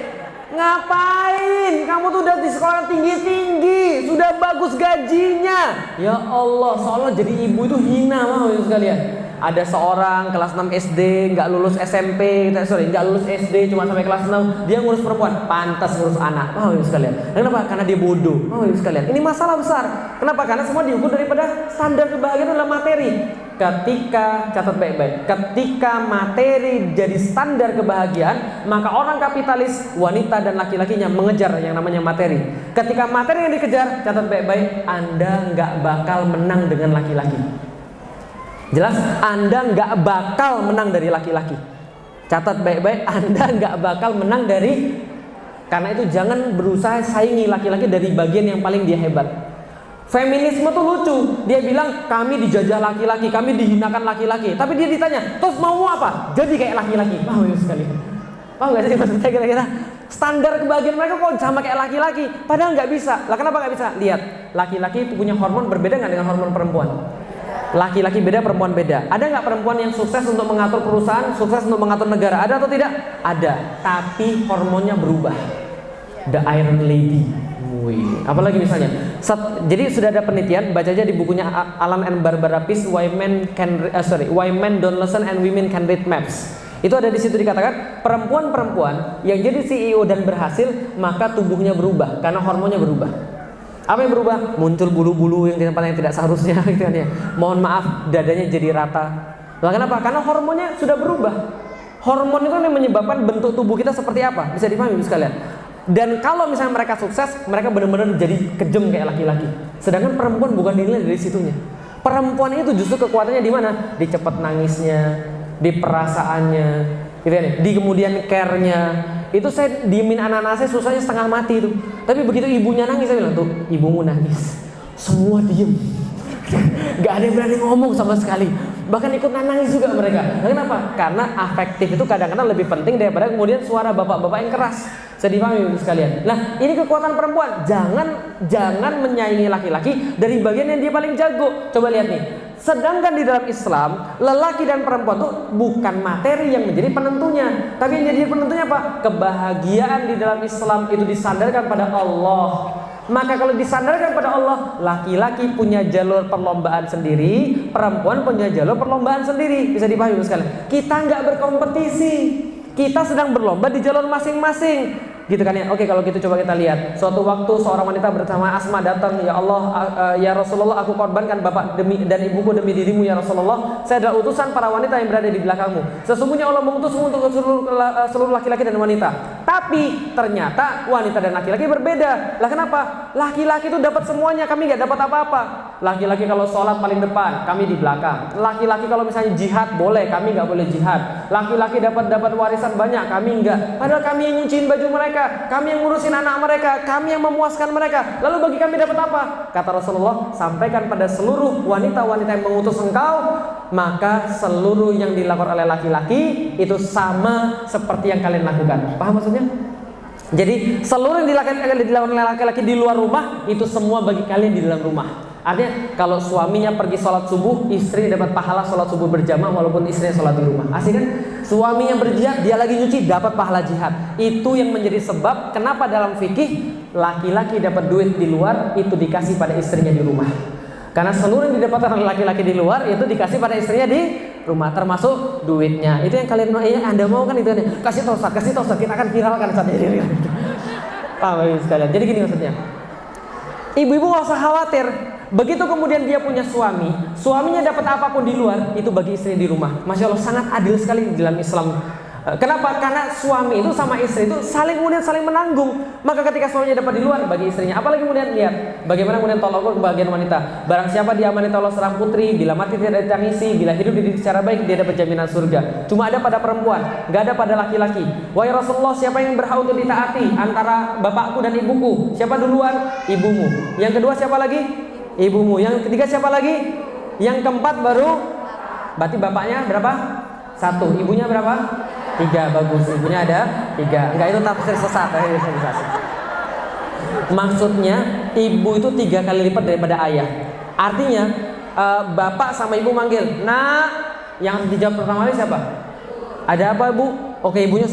ngapain? Kamu tuh udah di sekolah tinggi-tinggi, sudah bagus gajinya. Ya Allah, seolah jadi ibu itu hina mah sekalian. Ada seorang kelas 6 SD, nggak lulus SMP, nggak lulus SD, cuma sampai kelas 6, dia ngurus perempuan, pantas ngurus anak. Sekalian. Kenapa? Karena dia bodoh. Sekalian. Ini masalah besar. Kenapa? Karena semua diukur daripada standar kebahagiaan adalah materi. Ketika, catat baik-baik, ketika materi jadi standar kebahagiaan, maka orang kapitalis, wanita dan laki-lakinya mengejar yang namanya materi. Ketika materi yang dikejar, catat baik-baik, Anda nggak bakal menang dengan laki-laki. Jelas? Anda nggak bakal menang dari laki-laki. Catat baik-baik, Anda nggak bakal menang dari. Karena itu jangan berusaha saingi laki-laki dari bagian yang paling dia hebat. Feminisme tuh lucu. Dia bilang kami dijajah laki-laki, kami dihinakan laki-laki. Tapi dia ditanya, terus mau apa? Jadi kayak laki-laki. Sekali. Paham nggak sih maksudnya kira-kira? Standar kebahagiaan mereka kok sama kayak laki-laki. Padahal nggak bisa. Lah kenapa nggak bisa? Lihat, laki-laki punya hormon berbeda nggak dengan hormon perempuan? Laki-laki beda, perempuan beda. Ada nggak perempuan yang sukses untuk mengatur perusahaan, sukses untuk mengatur negara? Ada atau tidak? Ada. Tapi hormonnya berubah. The Iron Lady. Apalagi misalnya, jadi sudah ada penelitian, baca aja di bukunya Alan and Barbara Pease, Why Men Don't Listen and Women Can Read Maps. Itu ada di situ dikatakan perempuan-perempuan yang jadi CEO dan berhasil, maka tubuhnya berubah karena hormonnya berubah. Apa yang berubah? Muncul bulu-bulu yang di tempat yang tidak seharusnya, gitu kan ya. Mohon maaf, dadanya jadi rata. Lah kenapa? Karena hormonnya sudah berubah. Hormon itu yang menyebabkan bentuk tubuh kita seperti apa. Bisa dipahami sekalian. Dan kalau misalnya mereka sukses, mereka benar-benar jadi kejam kayak laki-laki. Sedangkan perempuan bukan dinilai dari situnya. Perempuan itu justru kekuatannya di mana? Di cepat nangisnya, di perasaannya, gitu ya. Di kemudian care-nya. Itu saya diemin anak-anak saya susahnya setengah mati itu. Tapi begitu ibunya nangis, saya bilang tuh, ibumu nangis. Semua diem. Gak ada yang berani ngomong sama sekali. Bahkan ikut nangis juga mereka. Nah, kenapa? Karena afektif itu kadang-kadang lebih penting daripada kemudian suara bapak-bapak yang keras. Saya dipahami sekalian. Nah, ini kekuatan perempuan. Jangan menyaingi laki-laki dari bagian yang dia paling jago. Coba lihat nih. Sedangkan di dalam Islam, lelaki dan perempuan itu bukan materi yang menjadi penentunya. Tapi yang jadi penentunya apa? Kebahagiaan di dalam Islam itu disandarkan pada Allah. Maka kalau disandarkan pada Allah, laki-laki punya jalur perlombaan sendiri, perempuan punya jalur perlombaan sendiri. Bisa dipahami sekali. Kita nggak berkompetisi, kita sedang berlomba di jalur masing-masing. Gitu kan ya. Oke, kalau gitu coba kita lihat. Suatu waktu seorang wanita bernama Asma datang, ya Allah, ya Rasulullah, aku korbankan bapak demi dan ibuku demi dirimu ya Rasulullah. Saya adalah utusan para wanita yang berada di belakangmu. Sesungguhnya Allah mengutusmu untuk seluruh laki-laki dan wanita. Tapi ternyata wanita dan laki-laki berbeda. Lah kenapa? Laki-laki itu dapat semuanya, kami nggak dapat apa-apa. Laki-laki kalau sholat paling depan, kami di belakang. Laki-laki kalau misalnya jihad boleh, kami nggak boleh jihad. Laki-laki dapat warisan banyak, kami nggak. Padahal kami yang nyuciin baju mereka, kami yang ngurusin anak mereka, kami yang memuaskan mereka. Lalu bagi kami dapat apa? Kata Rasulullah, sampaikan pada seluruh wanita-wanita yang mengutus engkau, maka seluruh yang dilakukan oleh laki-laki itu sama seperti yang kalian lakukan. Paham maksudnya? Jadi seluruh yang dilakukan laki-laki di luar rumah itu semua bagi kalian di dalam rumah. Artinya kalau suaminya pergi sholat subuh, istri dapat pahala sholat subuh berjamaah walaupun istrinya sholat di rumah. Asik kan? Suaminya berjihad, dia lagi nyuci, dapat pahala jihad. Itu yang menjadi sebab kenapa dalam fikih laki-laki dapat duit di luar itu dikasih pada istrinya di rumah. Karena seluruh yang didapatkan oleh laki-laki di luar itu dikasih pada istrinya di rumah, termasuk duitnya. Itu yang kalian mau, Anda mau kan itu? Kasih tahu Ustaz, kita akan viralkan Ustaz. Paham sekalian. Jadi gini maksudnya. Ibu-ibu nggak usah khawatir. Begitu kemudian dia punya suami, suaminya dapat apapun di luar, itu bagi istrinya di rumah. Masya Allah, sangat adil sekali dalam Islam. Kenapa? Karena suami itu sama istri itu saling menanggung. Maka ketika suaminya dapat di luar, bagi istrinya. Apalagi kemudian lihat bagaimana kemudian tolak ukur kebahagiaan wanita. Barang siapa diamanati Allah seorang putri, bila mati tidak ditangisi, bila hidup dididik secara baik, dia dapat jaminan surga. Cuma ada pada perempuan, nggak ada pada laki-laki. Wahai Rasulullah, siapa yang berhak untuk ditaati antara bapakku dan ibuku? Siapa duluan? Ibumu. Yang kedua siapa lagi? Ibumu. Yang ketiga siapa lagi? Yang keempat baru. Berarti bapaknya berapa? 1. Ibunya berapa? 3. Bagus, ibunya ada 3. Enggak, itu tafsir sesat. Maksudnya ibu itu 3 kali lipat daripada ayah. Artinya bapak sama ibu manggil, "Nak," yang dijawab pertama kali siapa? "Ada apa, Bu?" Oke, ibunya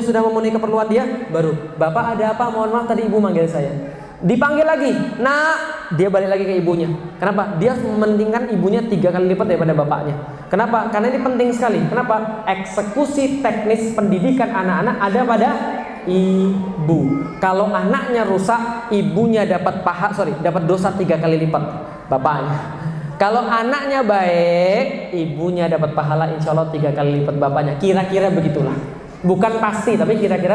sudah memenuhi keperluan dia, baru, "Bapak ada apa? Mohon maaf tadi ibu manggil saya." Dipanggil lagi, "Nak," dia balik lagi ke ibunya. Kenapa? Dia mementingkan ibunya 3 kali lipat daripada bapaknya. Kenapa? Karena ini penting sekali. Kenapa? Eksekusi teknis pendidikan anak-anak ada pada ibu. Kalau anaknya rusak, ibunya dapat dosa 3 kali lipat bapaknya. Kalau anaknya baik, ibunya dapat pahala insya Allah 3 kali lipat bapaknya. Kira-kira begitulah. Bukan pasti, tapi kira-kira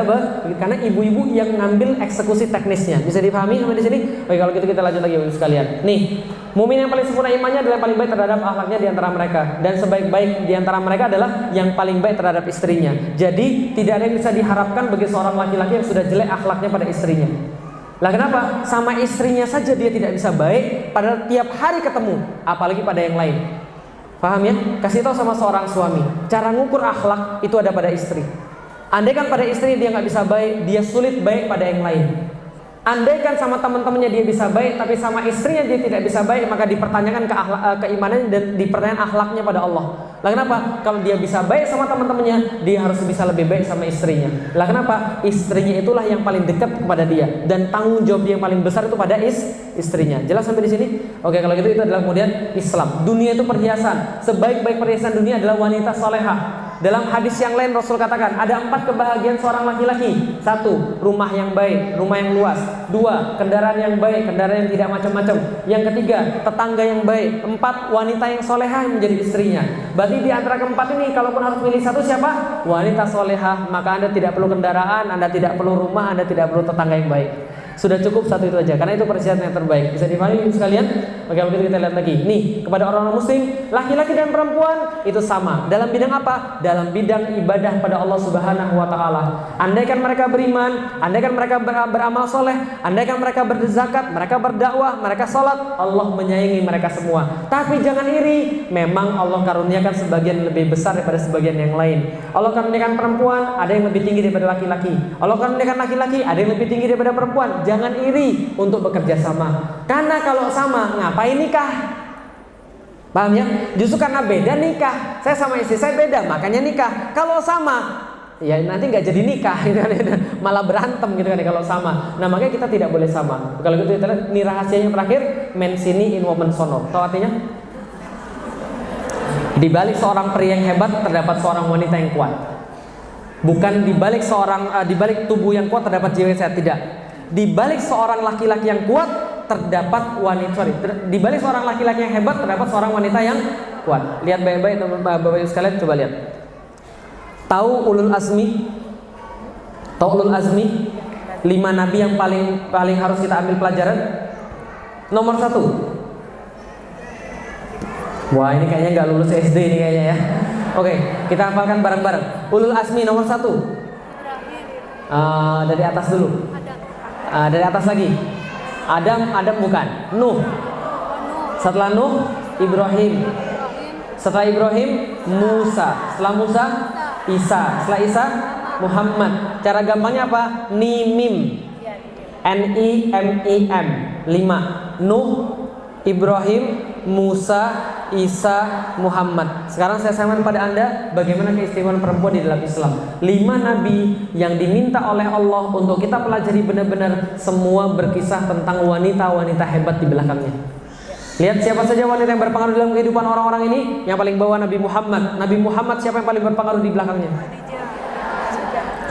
karena ibu-ibu yang ngambil eksekusi teknisnya. Bisa dipahami sampai di sini? Oke, kalau gitu kita lanjut lagi Bapak sekalian. Nih, mukmin yang paling sempurna imannya adalah yang paling baik terhadap akhlaknya di antara mereka, dan sebaik-baik di antara mereka adalah yang paling baik terhadap istrinya. Jadi, tidak ada yang bisa diharapkan bagi seorang laki-laki yang sudah jelek akhlaknya pada istrinya. Lah kenapa? Sama istrinya saja dia tidak bisa baik, padahal tiap hari ketemu, apalagi pada yang lain. Paham ya? Kasih tahu sama seorang suami, cara ngukur akhlak itu ada pada istri. Andaikan pada istri dia nggak bisa baik, dia sulit baik pada yang lain. Andaikan sama teman-temannya dia bisa baik, tapi sama istrinya dia tidak bisa baik, maka dipertanyakan keimanannya dan dipertanyakan akhlaknya pada Allah. Lah kenapa? Kalau dia bisa baik sama teman-temannya, dia harus bisa lebih baik sama istrinya. Lah kenapa? Istrinya itulah yang paling dekat kepada dia, dan tanggung jawab dia yang paling besar itu pada istrinya. Jelas sampai di sini? Oke, kalau gitu itu adalah kemudian Islam. Dunia itu perhiasan. Sebaik-baik perhiasan dunia adalah wanita salehah. Dalam hadis yang lain Rasul katakan ada 4 kebahagiaan seorang laki-laki. 1, rumah yang baik, rumah yang luas. 2, kendaraan yang baik, kendaraan yang tidak macam-macam. Yang ketiga, tetangga yang baik. 4, wanita yang solehah yang menjadi istrinya. Berarti di antara keempat ini, kalaupun harus pilih satu siapa? Wanita solehah. Maka Anda tidak perlu kendaraan, Anda tidak perlu rumah, Anda tidak perlu tetangga yang baik. Sudah cukup satu itu aja, karena itu persiapan yang terbaik. Bisa dipahami sekalian? Oke, begitu kita lihat lagi. Nih, kepada orang-orang muslim, laki-laki dan perempuan itu sama. Dalam bidang apa? Dalam bidang ibadah pada Allah Subhanahu wa taala. Andaikan mereka beriman, andaikan mereka beramal soleh, andaikan mereka berzakat, mereka berdakwah, mereka salat, Allah menyayangi mereka semua. Tapi jangan iri, memang Allah karuniakan sebagian lebih besar daripada sebagian yang lain. Allah karuniakan perempuan, ada yang lebih tinggi daripada laki-laki. Allah karuniakan laki-laki, ada yang lebih tinggi daripada perempuan. Jangan iri untuk bekerja sama. Karena kalau sama, ngapain nikah? Paham ya? Justru karena beda nikah. Saya sama istri saya beda, makanya nikah. Kalau sama, ya nanti nggak jadi nikah, gitu kan? Malah berantem gitu kan kalau sama. Nah makanya kita tidak boleh sama. Kalau gitu kita lihat nih rahasianya terakhir, men sini in woman sono. Tahu artinya? Di balik seorang pria yang hebat terdapat seorang wanita yang kuat. Bukan di balik tubuh yang kuat terdapat jiwa yang sehat, tidak. Di balik seorang laki-laki yang kuat terdapat di balik seorang laki-laki yang hebat terdapat seorang wanita yang kuat. Lihat baik-baik Bapak Ibu sekalian, coba lihat. Tahu ulul azmi? Tahu ulul azmi? 5 nabi yang paling harus kita ambil pelajaran. Nomor 1. Wah, ini kayaknya nggak lulus SD ini kayaknya ya. Oke, kita hafalkan bareng-bareng. Ulul azmi nomor 1. Dari atas dulu. Dari atas lagi. Adam bukan. Nuh. Setelah Nuh, Ibrahim. Setelah Ibrahim, Musa. Setelah Musa, Isa. Setelah Isa, Muhammad. Cara gampangnya apa? Nimim. N-I-M-I-M. 5. Nuh, Ibrahim, Musa, Isa, Muhammad. Sekarang saya sampaikan pada Anda bagaimana keistimewaan perempuan di dalam Islam. 5 nabi yang diminta oleh Allah untuk kita pelajari benar-benar, semua berkisah tentang wanita-wanita hebat di belakangnya. Lihat siapa saja wanita yang berpengaruh dalam kehidupan orang-orang ini. Yang paling bawah Nabi Muhammad. Nabi Muhammad siapa yang paling berpengaruh di belakangnya?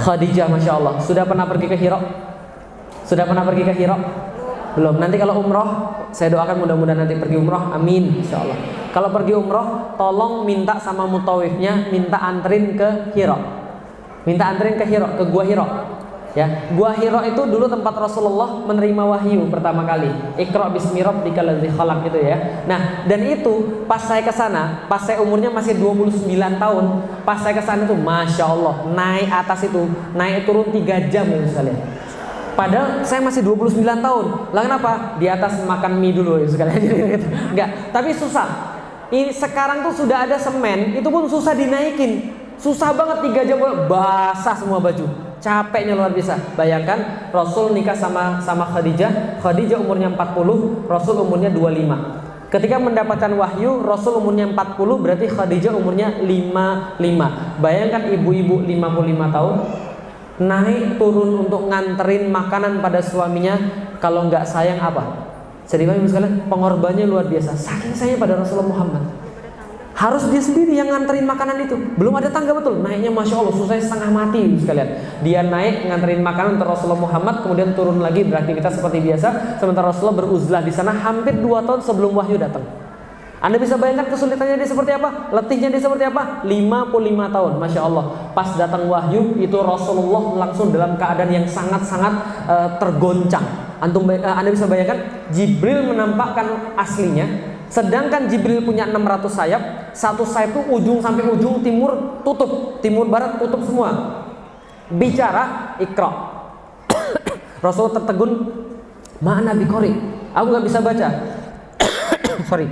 Khadijah, Masya Allah. Sudah pernah pergi ke Hira? Sudah pernah pergi ke Hira? Belum. Nanti kalau umroh, saya doakan mudah-mudahan nanti pergi umroh, amin, insya Allah. Kalau pergi umroh, tolong minta sama mutawifnya, minta anterin ke Hira. Minta anterin ke Hira, ke Gua Hira. Ya, Gua Hira itu dulu tempat Rasulullah menerima wahyu pertama kali. Iqra bismi rabbikal ladzi khalaq itu ya. Nah, dan itu pas saya ke sana, pas saya umurnya masih 29 tahun, pas saya ke sana itu Masya Allah, naik atas itu, naik turun 3 jam ya sekalian. Padahal saya masih 29 tahun. Lah kenapa? Di atas makan mie dulu ya sekalian. Enggak, tapi susah. Ini sekarang tuh sudah ada semen, itu pun susah dinaikin. Susah banget 3 jam basah semua baju. Capeknya luar biasa. Bayangkan Rasul nikah sama Khadijah. Khadijah umurnya 40, Rasul umurnya 25. Ketika mendapatkan wahyu, Rasul umurnya 40, berarti Khadijah umurnya 55. Bayangkan ibu-ibu 55 tahun naik turun untuk nganterin makanan pada suaminya. Kalau nggak sayang apa? Jadi ibu sekalian, pengorbanannya luar biasa. Saking sayangnya pada Rasulullah Muhammad, harus dia sendiri yang nganterin makanan itu. Belum ada tangga, betul. Naiknya Masya Allah, susahnya setengah mati ibu sekalian. Dia naik nganterin makanan untuk Rasulullah Muhammad, kemudian turun lagi beraktivitas seperti biasa. Sementara Rasulullah beruzlah di sana hampir 2 tahun sebelum wahyu datang. Anda bisa bayangkan kesulitannya dia seperti apa? Letihnya dia seperti apa? 55 tahun, Masya Allah. Pas datang wahyu, itu Rasulullah langsung dalam keadaan yang sangat-sangat tergoncang. Anda bisa bayangkan, Jibril menampakkan aslinya. Sedangkan Jibril punya 600 sayap. Satu sayap itu ujung sampai ujung timur tutup, timur barat tutup semua. Bicara, Iqra. Rasulullah tertegun, Ma'ana biqori, aku gak bisa baca. Sorry.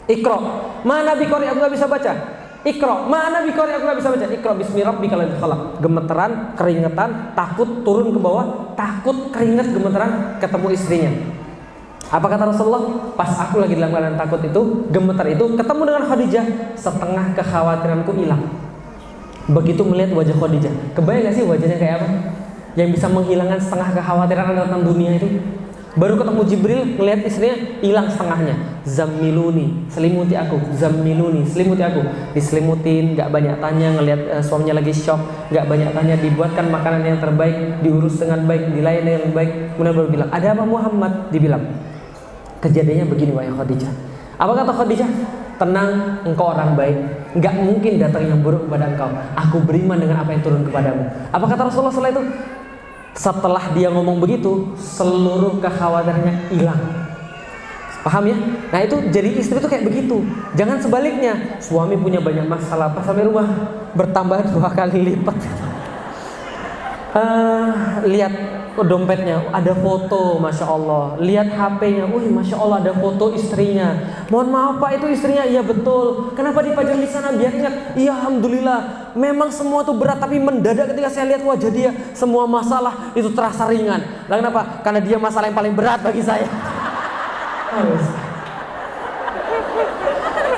Iqra, Ma'ana biqori, aku gak bisa baca. Iqra, Ma'ana biqori, aku gak bisa baca. Iqra bismi rabbikal ladzi khalaq. Gemeteran, keringetan, takut turun ke bawah, takut keringet gemeteran, ketemu istrinya. Apa kata Rasulullah? Pas aku lagi dalam keadaan takut itu, gemetar itu, ketemu dengan Khadijah, setengah kekhawatiranku hilang. Begitu melihat wajah Khadijah, kebayang gak sih wajahnya kayak apa? Yang bisa menghilangkan setengah kekhawatiran tentang dunia itu. Baru ketemu Jibril, ngelihat istrinya, hilang setengahnya. Zammiluni, selimuti aku. Zammiluni, selimuti aku. Diselimutin, gak banyak tanya, ngelihat suaminya lagi shock, gak banyak tanya, dibuatkan makanan yang terbaik, diurus dengan baik, dilayani dengan baik. Kemudian baru bilang, ada apa Muhammad? Dibilang, kejadiannya begini wahai Khadijah. Apa kata Khadijah? Tenang, engkau orang baik, gak mungkin datang yang buruk kepada engkau. Aku beriman dengan apa yang turun kepadamu. Apa kata Rasulullah setelah itu? Setelah dia ngomong begitu, seluruh kekhawatirannya hilang. Paham ya? Nah itu jadi istri itu kayak begitu. Jangan sebaliknya, suami punya banyak masalah, pas sampai rumah bertambah 2 kali lipat. Lihat dompetnya, ada foto, Masya Allah. Lihat HP-nya, wih Masya Allah ada foto istrinya. Mohon maaf Pak, itu istrinya? Iya betul. Kenapa dipajang di sana? Biar ingat. Iya Alhamdulillah. Memang semua itu berat, tapi mendadak ketika saya lihat wajah dia, semua masalah itu terasa ringan. Lah kenapa? Karena dia masalah yang paling berat bagi saya.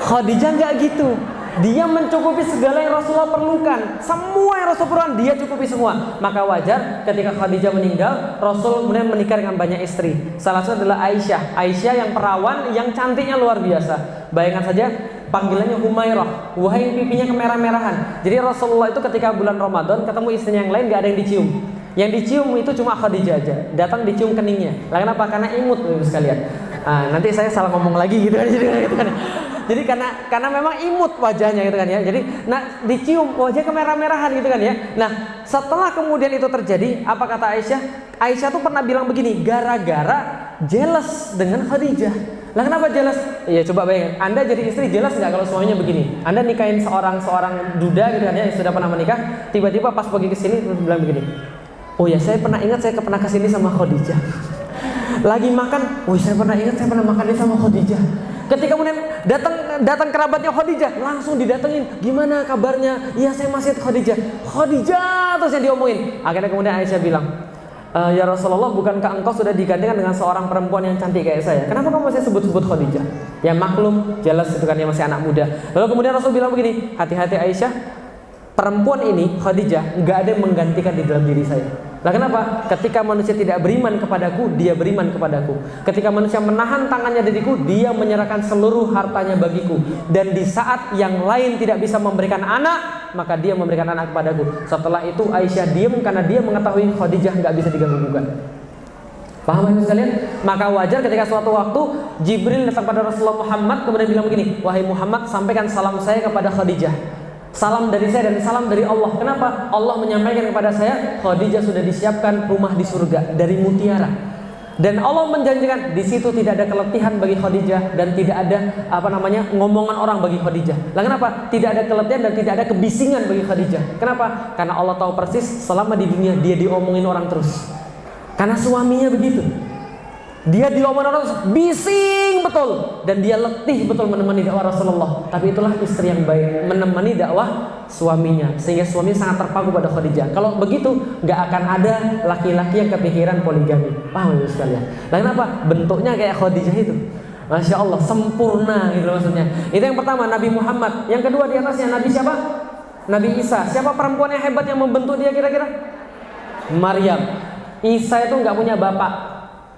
Khadijah nggak gitu. Dia mencukupi segala yang Rasulullah perlukan. Semua yang Rasul perlukan dia cukupi semua. Maka wajar ketika Khadijah meninggal, Rasul kemudian menikah dengan banyak istri. Salah satu adalah Aisyah. Aisyah yang perawan, yang cantiknya luar biasa. Bayangkan saja panggilannya Humairah, wahai yang pipinya kemerah-merahan. Jadi Rasulullah itu ketika bulan Ramadan ketemu istrinya yang lain, gak ada yang dicium. Yang dicium itu cuma Khadijah aja. Datang dicium keningnya. Lah kenapa? Karena imut sekalian. Nanti saya salah ngomong lagi gitu kan. Jadi karena memang imut wajahnya gitu kan ya. Jadi dicium wajah kemerah-merahan gitu kan ya. Nah, setelah kemudian itu terjadi, apa kata Aisyah? Aisyah tuh pernah bilang begini, gara-gara jealous dengan Khadijah. Lah kenapa jealous? Ya coba bayangin, Anda jadi istri jealous nggak kalau suaminya begini? Anda nikahin seorang duda gitu kan ya, yang sudah pernah menikah, tiba-tiba pas pergi ke sini bilang begini. Oh ya, saya pernah ingat saya pernah ke sini sama Khadijah. Lagi makan, oh saya pernah ingat saya pernah makan sama Khadijah. Ketika kemudian datang kerabatnya Khadijah, langsung didatengin. Gimana kabarnya? Iya, saya masih Khadijah. Khadijah terus yang diomongin. Akhirnya kemudian Aisyah bilang, ya Rasulullah, bukankah engkau sudah digantikan dengan seorang perempuan yang cantik kayak saya? Kenapa kamu masih sebut-sebut Khadijah? Ya maklum, jelas itu kan dia masih anak muda. Lalu kemudian Rasul bilang begini, hati-hati Aisyah, perempuan ini Khadijah nggak ada yang menggantikan di dalam diri saya. Lah kenapa? Ketika manusia tidak beriman kepadaku, dia beriman kepadaku. Ketika manusia menahan tangannya dariku, dia menyerahkan seluruh hartanya bagiku. Dan di saat yang lain tidak bisa memberikan anak, maka dia memberikan anak kepadaku. Setelah itu Aisyah diam karena dia mengetahui Khadijah nggak bisa diganggu-gugat. Paham ya sekalian? Maka wajar ketika suatu waktu Jibril datang pada Rasulullah Muhammad kemudian bilang begini, wahai Muhammad, sampaikan salam saya kepada Khadijah. Salam dari saya dan salam dari Allah. Kenapa? Allah menyampaikan kepada saya, Khadijah sudah disiapkan rumah di surga dari mutiara. Dan Allah menjanjikan di situ tidak ada keletihan bagi Khadijah dan tidak ada ngomongan orang bagi Khadijah. Lah kenapa? Tidak ada keletihan dan tidak ada kebisingan bagi Khadijah. Kenapa? Karena Allah tahu persis selama di dunia dia diomongin orang terus. Karena suaminya begitu. Dia diomongin orang terus, bising betul, dan dia letih betul menemani dakwah Rasulullah. Tapi itulah istri yang baik, menemani dakwah suaminya, sehingga suaminya sangat terpaku pada Khadijah. Kalau begitu, nggak akan ada laki-laki yang kepikiran poligami. Paham ya sekalian? Nah, kenapa? Bentuknya kayak Khadijah itu. Masya Allah, sempurna gitu maksudnya. Itu yang pertama, Nabi Muhammad. Yang kedua di atasnya Nabi siapa? Nabi Isa. Siapa perempuan yang hebat yang membentuk dia kira-kira? Maryam. Isa itu nggak punya bapak.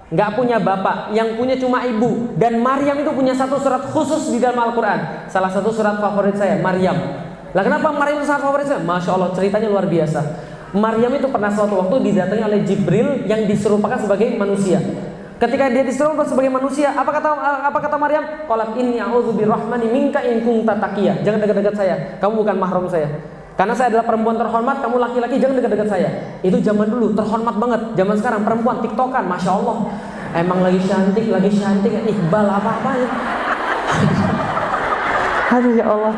Nggak punya bapak, yang punya cuma ibu. Dan Maryam itu punya satu surat khusus di dalam Al-Quran. Salah satu surat favorit saya, Maryam. Lah kenapa Maryam itu surat favorit saya? Masya Allah, ceritanya luar biasa. Maryam itu pernah suatu waktu didatangi oleh Jibril yang diserupakan sebagai manusia. Ketika dia diserupakan sebagai manusia, apa kata Maryam? Qalat inni a'udzu birrahmani minka in kunta taqiyya. Jangan dekat-dekat saya, kamu bukan mahram saya. Karena saya adalah perempuan terhormat, kamu laki-laki, jangan dekat-dekat saya. Itu zaman dulu, terhormat banget. Zaman sekarang perempuan tiktokan, Masya Allah. Emang lagi cantik, Iqbal apa-apa ya. Aduh ya Allah.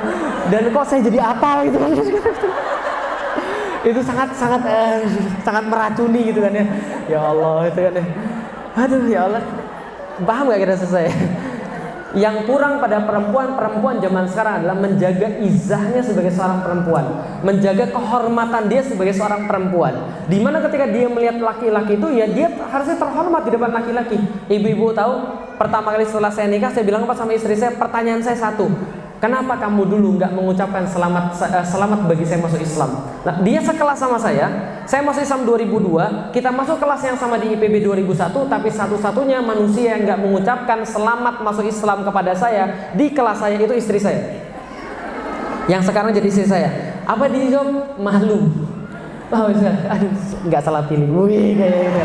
Dan kok saya jadi apa gitu. Itu sangat meracuni gitu kan ya. Ya Allah itu kan ya. Aduh ya Allah. Paham gak kita selesai? Yang kurang pada perempuan zaman sekarang adalah menjaga izahnya sebagai seorang perempuan, menjaga kehormatan dia sebagai seorang perempuan. Dimana ketika dia melihat laki-laki itu, ya dia harusnya terhormat di depan laki-laki. Ibu-ibu tahu, pertama kali setelah saya nikah, saya bilang apa sama istri saya? Pertanyaan saya satu, kenapa kamu dulu nggak mengucapkan selamat bagi saya masuk Islam? Nah, dia sekelas sama saya masuk Islam 2002, kita masuk kelas yang sama di IPB 2001, tapi satu-satunya manusia yang nggak mengucapkan selamat masuk Islam kepada saya di kelas saya itu istri saya. Yang sekarang jadi istri saya. Apa dia jawab? Malu. Oh, aduh, nggak salah pilih. Wih, kayak gitu.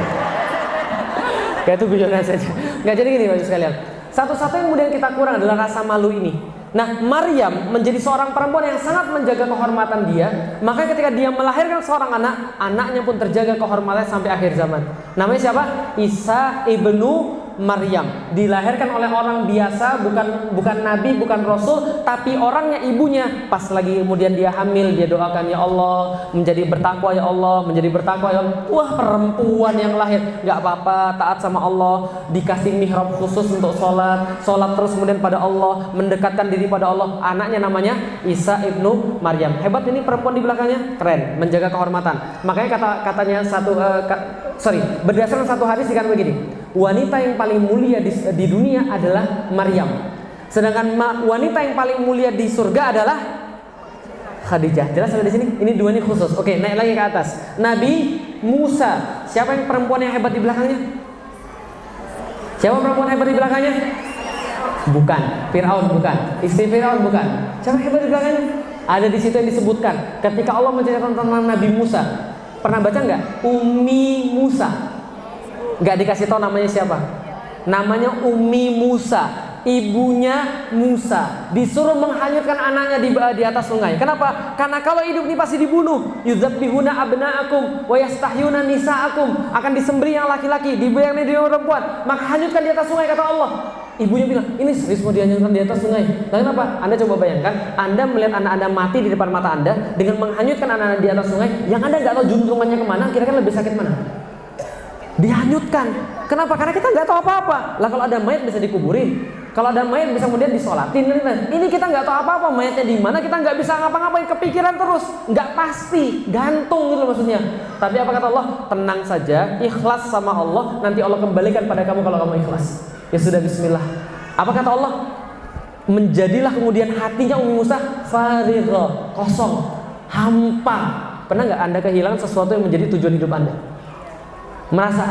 Kayak itu guyonan saja. Nggak, jadi gini Bapak sekalian. Satu-satu yang kemudian kita kurang adalah rasa malu ini. Nah, Maryam menjadi seorang perempuan yang sangat menjaga kehormatan dia. Maka ketika dia melahirkan seorang anak, anaknya pun terjaga kehormatannya sampai akhir zaman. Namanya siapa? Isa ibnu Maryam. Dilahirkan oleh orang biasa, bukan nabi, bukan rasul, tapi orangnya ibunya. Pas lagi kemudian dia hamil, dia doakan, ya Allah, menjadi bertakwa ya Allah, menjadi bertakwa ya Allah. Wah, perempuan yang lahir, nggak apa-apa, taat sama Allah, dikasih mihrab khusus untuk sholat terus kemudian pada Allah, mendekatkan diri pada Allah. Anaknya namanya Isa ibnu Maryam. Hebat ini perempuan di belakangnya, keren, menjaga kehormatan. Makanya katanya berdasarkan satu hadis dikatakan begini, wanita yang paling mulia di dunia adalah Maryam. Sedangkan wanita yang paling mulia di surga adalah Khadijah. Jelas sampai di sini? Ini dua ini khusus. Oke, naik lagi ke atas. Nabi Musa. Siapa yang perempuan yang hebat di belakangnya? Siapa perempuan hebat di belakangnya? Bukan. Fir'aun bukan. Istri Fir'aun bukan. Siapa hebat di belakangnya? Ada di situ yang disebutkan. Ketika Allah menceritakan tentang Nabi Musa. Pernah baca nggak? Ummi Musa. Nggak dikasih tahu namanya siapa. Namanya Ummi Musa, ibunya Musa. Disuruh menghanyutkan anaknya di atas sungai. Kenapa? Karena kalau hidup ini pasti dibunuh. Yudzabihuna abna'akum wa yastahyuna nisa'akum. Akan disembelih yang laki-laki, dibayang yang perempuan. Maka hanyutkan di atas sungai, kata Allah. Ibunya bilang, ini serius mau dihanyutkan di atas sungai. Nah, kenapa? Anda coba bayangkan, Anda melihat anak Anda mati di depan mata Anda dengan menghanyutkan anak Anda di atas sungai, yang Anda nggak tahu juntrungannya kemana, kira-kira lebih sakit mana? Dihanyutkan. Kenapa? Karena kita nggak tahu apa-apa. Lah kalau ada mayat bisa dikuburin. Kalau ada mayat bisa kemudian disolatin. Ini kita nggak tahu apa-apa mayatnya di mana, kita nggak bisa ngapa-ngapain, kepikiran terus, nggak pasti, gantung gitu maksudnya. Tapi apa kata Allah? Tenang saja, ikhlas sama Allah, nanti Allah kembalikan pada kamu kalau kamu ikhlas. Ya sudah, bismillah. Apa kata Allah? Menjadilah kemudian hatinya Ummi Musa farigha, kosong, hampa. Pernah nggak Anda kehilangan sesuatu yang menjadi tujuan hidup Anda? Merasa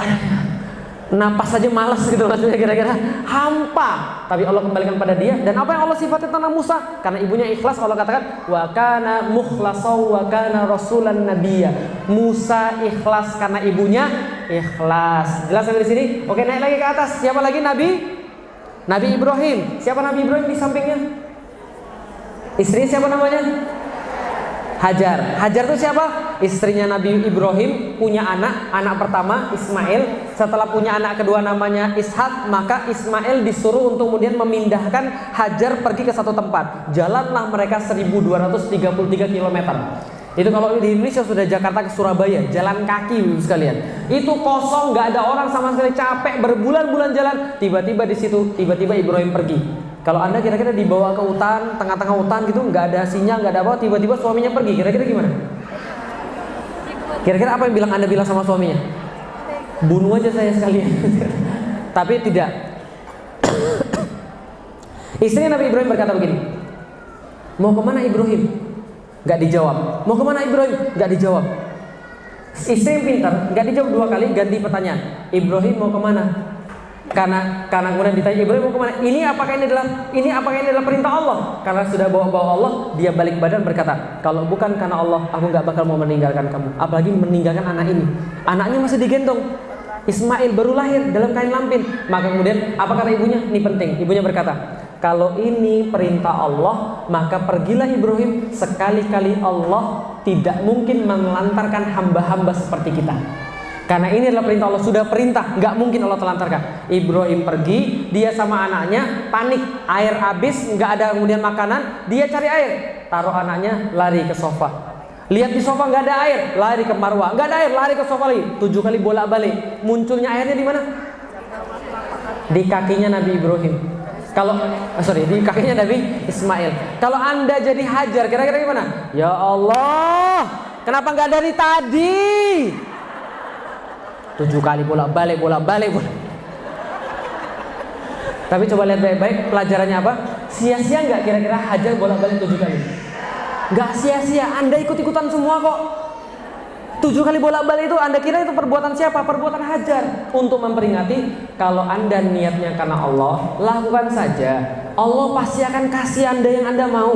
napas saja malas gitu maksudnya, kira-kira hampa. Tapi Allah kembalikan pada dia. Dan apa yang Allah sifatkan tentang Musa? Karena ibunya ikhlas, Allah katakan wa kana mukhlasaw wa kana rasulan nabiyya. Musa ikhlas karena ibunya ikhlas. Jelas sampai di sini? Oke, naik lagi ke atas. Siapa lagi? Nabi Ibrahim. Siapa Nabi Ibrahim di sampingnya? Istrinya siapa namanya? Hajar. Hajar itu siapa? Istrinya Nabi Ibrahim, punya anak pertama Ismail. Setelah punya anak kedua namanya Ishak, maka Ismail disuruh untuk kemudian memindahkan Hajar pergi ke satu tempat. Jalanlah mereka 1233 km. Itu kalau di Indonesia sudah Jakarta ke Surabaya, jalan kaki sekalian. Itu kosong, nggak ada orang sama sekali, capek berbulan-bulan jalan. Tiba-tiba di situ, tiba-tiba Ibrahim pergi. Kalau Anda kira-kira dibawa ke hutan, tengah-tengah hutan gitu, nggak ada sinyal, nggak ada apa, tiba-tiba suaminya pergi, kira-kira gimana? Kira-kira apa yang Anda bilang sama suaminya? Bunuh aja saya sekalian. Tapi tidak. Istri Nabi Ibrahim berkata begini, mau kemana Ibrahim? Nggak dijawab. Mau kemana Ibrahim? Nggak dijawab. Istri yang pintar, nggak dijawab dua kali, ganti pertanyaan. Ibrahim mau kemana? Karena kemudian ditanya Ibrahim mau kemana? Ini apakah ini adalah perintah Allah? Karena sudah bawa-bawa Allah, dia balik badan berkata, kalau bukan karena Allah, aku nggak bakal mau meninggalkan kamu. Apalagi meninggalkan anak ini. Anaknya masih digendong. Ismail baru lahir dalam kain lampin. Maka kemudian apa kata ibunya? Ini penting. Ibunya berkata, kalau ini perintah Allah, maka pergilah Ibrahim. Sekali-kali Allah tidak mungkin menelantarkan hamba-hamba seperti kita. Karena ini adalah perintah Allah, sudah perintah, nggak mungkin Allah telantarkan. Ibrahim pergi, dia sama anaknya panik, air habis, nggak ada kemudian makanan, dia cari air, taruh anaknya, lari ke sofa. Lihat di sofa nggak ada air, lari ke marwah, nggak ada air, lari ke sofa lagi, 7 kali bolak-balik. Munculnya airnya di mana? Di kakinya Nabi Ibrahim. Di kakinya Nabi Ismail. Kalau Anda jadi Hajar, kira-kira gimana? Ya Allah, kenapa nggak dari tadi? 7 kali bolak-balik. Tapi coba lihat baik-baik, pelajarannya apa? Sia-sia nggak kira-kira Hajar bolak-balik 7 kali? Nggak sia-sia, Anda ikut-ikutan semua kok. 7 kali bolak-balik itu Anda kira itu perbuatan siapa? Perbuatan Hajar. Untuk memperingati, kalau Anda niatnya karena Allah, lakukan saja. Allah pasti akan kasih Anda yang Anda mau.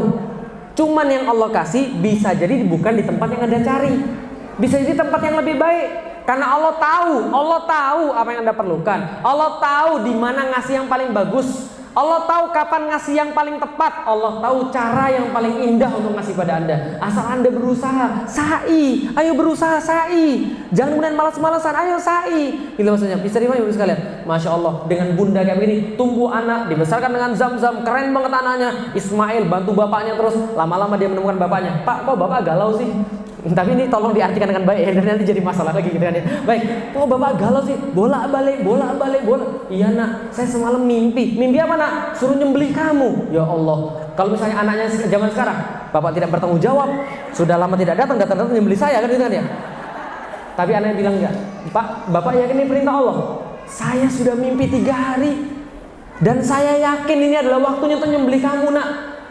Cuman yang Allah kasih bisa jadi bukan di tempat yang Anda cari, bisa jadi tempat yang lebih baik. Karena Allah tahu apa yang Anda perlukan. Allah tahu di mana ngasih yang paling bagus. Allah tahu kapan ngasih yang paling tepat. Allah tahu cara yang paling indah untuk ngasih pada Anda. Asal Anda berusaha, sa'i. Ayo berusaha, sa'i. Jangan kemudian malas-malasan, ayo sa'i. Itu maksudnya. Bisa dimana ibu sekalian? Masya Allah, dengan bunda kayak begini, tumbuh anak, dibesarkan dengan zam-zam, keren banget anaknya. Ismail bantu bapaknya terus. Lama-lama dia menemukan bapaknya. Pak, kok bapak galau sih? Tapi ini tolong diartikan dengan baik ya, nanti jadi masalah lagi gitu kan ya. Baik, kok bapak galau sih? Bolak-balik. Iya nak, saya semalam mimpi apa nak? Suruh nyembelih kamu. Ya Allah, kalau misalnya anaknya zaman sekarang, bapak tidak bertanggung jawab, sudah lama tidak datang nyembelih saya kan gitu kan ya. Tapi anaknya bilang enggak, Pak, bapak yakin ini perintah Allah? Saya sudah mimpi 3 hari dan saya yakin ini adalah waktunya untuk nyembelih kamu nak.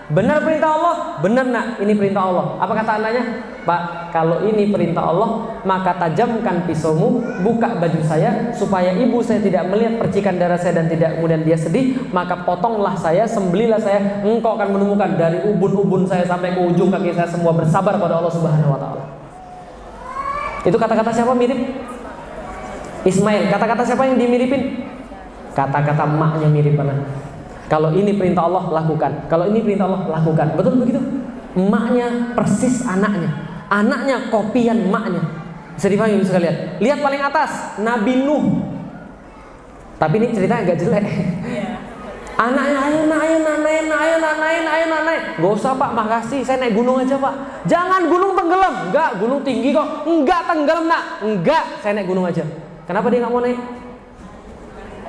Benar perintah Allah? Benar nak, ini perintah Allah. Apa kata anaknya? Pak, kalau ini perintah Allah, maka tajamkan pisaumu, buka baju saya, supaya ibu saya tidak melihat percikan darah saya dan tidak kemudian dia sedih. Maka potonglah saya, sembelilah saya, engkau akan menemukan dari ubun-ubun saya sampai ke ujung kaki saya semua bersabar pada Allah Subhanahu Wa Taala. Itu kata-kata siapa mirip? Ismail. Kata-kata siapa yang dimiripin? Kata-kata emaknya mirip banget. Kalau ini perintah Allah, lakukan. Kalau ini perintah Allah, lakukan. Betul begitu? Emaknya persis anaknya. Anaknya kopian emaknya. Bisa dipahami sekalian. Lihat paling atas, Nabi Nuh. Tapi ini ceritanya agak jelek. Anaknya, ayo naik. Gak usah pak, makasih, saya naik gunung aja pak. Jangan gunung tenggelam. Enggak, gunung tinggi kok. Enggak tenggelam nak. Enggak, saya naik gunung aja. Kenapa dia gak mau naik?